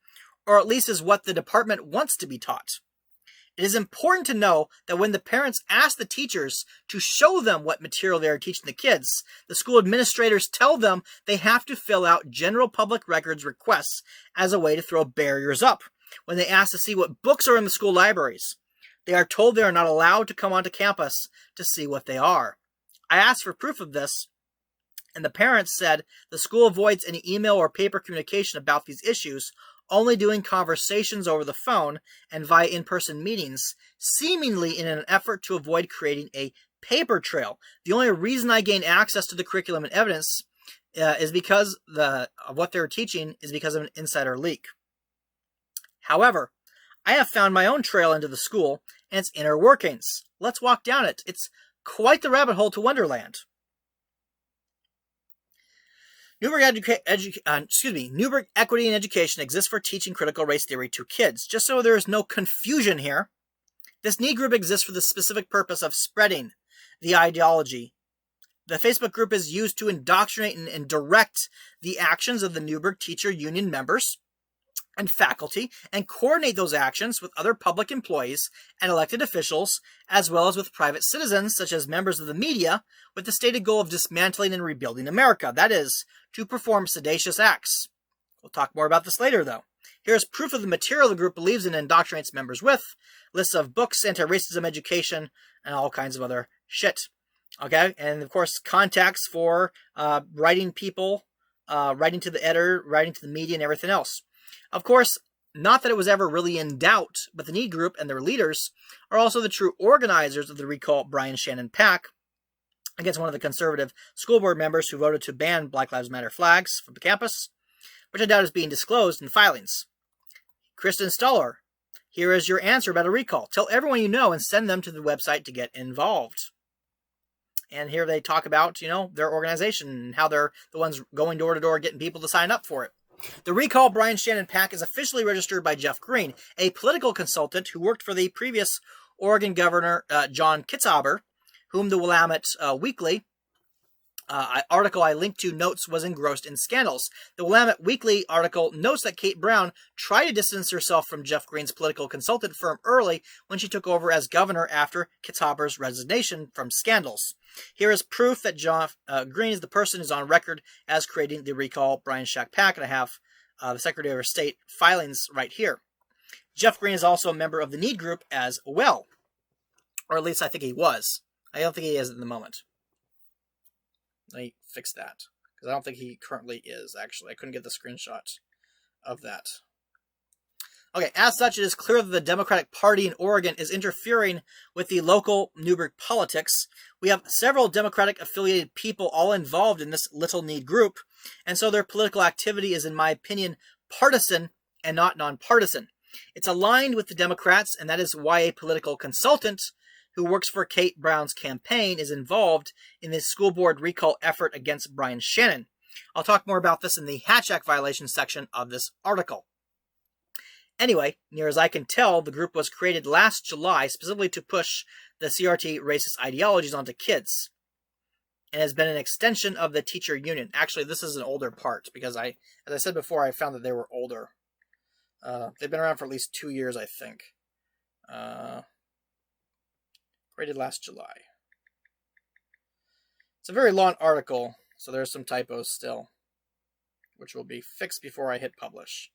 or at least is what the department wants to be taught. It is important to know that when the parents ask the teachers to show them what material they are teaching the kids, the school administrators tell them they have to fill out general public records requests as a way to throw barriers up. When they ask to see what books are in the school libraries, they are told they are not allowed to come onto campus to see what they are. I asked for proof of this, and the parents said the school avoids any email or paper communication about these issues, only doing conversations over the phone and via in-person meetings, seemingly in an effort to avoid creating a paper trail. The only reason I gained access to the curriculum and evidence is because of what they're teaching is because of an insider leak. However, I have found my own trail into the school and its inner workings. Let's walk down it. It's quite the rabbit hole to Wonderland. Newberg Equity in Education exists for teaching critical race theory to kids. Just so there is no confusion here, this need group exists for the specific purpose of spreading the ideology. The Facebook group is used to indoctrinate and direct the actions of the Newberg Teacher Union members and faculty, and coordinate those actions with other public employees and elected officials, as well as with private citizens, such as members of the media, with the stated goal of dismantling and rebuilding America. That is, to perform seditious acts. We'll talk more about this later, though. Here's proof of the material the group believes in and indoctrinates members with. Lists of books, anti-racism education, and all kinds of other shit. Okay? And, of course, contacts for writing people, writing to the editor, writing to the media, and everything else. Of course, not that it was ever really in doubt, but the need group and their leaders are also the true organizers of the recall Brian Shannon PAC against one of the conservative school board members who voted to ban Black Lives Matter flags from the campus, which I doubt is being disclosed in filings. Kristen Stoller, here is your answer about a recall. Tell everyone you know and send them to the website to get involved. And here they talk about, their organization and how they're the ones going door to door getting people to sign up for it. The Recall Brian Shannon PAC is officially registered by Jeff Green, a political consultant who worked for the previous Oregon Governor John Kitzhaber, whom the Willamette Weekly article I linked to notes was engrossed in scandals. The Willamette Weekly article notes that Kate Brown tried to distance herself from Jeff Green's political consultant firm early when she took over as governor after Kitzhaber's resignation from scandals. Here is proof that John Green is the person who's on record as creating the Recall Brian Shannon PAC, and I have the Secretary of State filings right here. Jeff Green is also a member of the Need Group as well, or at least I think he was. I don't think he is at the moment. Let me fix that, because I don't think he currently is, actually. I couldn't get the screenshot of that. Okay, as such, it is clear that the Democratic Party in Oregon is interfering with the local Newburgh politics. We have several Democratic-affiliated people all involved in this little need group, and so their political activity is, in my opinion, partisan and not nonpartisan. It's aligned with the Democrats, and that is why a political consultant who works for Kate Brown's campaign is involved in the school board recall effort against Brian Shannon. I'll talk more about this in the Hatch Act violations section of this article. Anyway, near as I can tell, the group was created last July specifically to push the CRT racist ideologies onto kids, and has been an extension of the teacher union. Actually, this is an older part, because as I said before, I found that they were older. They've been around for at least 2 years, I think. Created last July. It's a very long article, so there's some typos still, which will be fixed before I hit publish.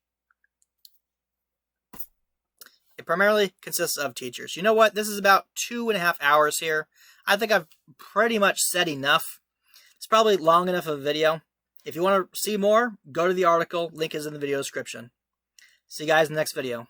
It primarily consists of teachers. You know what? This is about 2.5 hours here. I think I've pretty much said enough. It's probably long enough of a video. If you want to see more, go to the article. Link is in the video description. See you guys in the next video.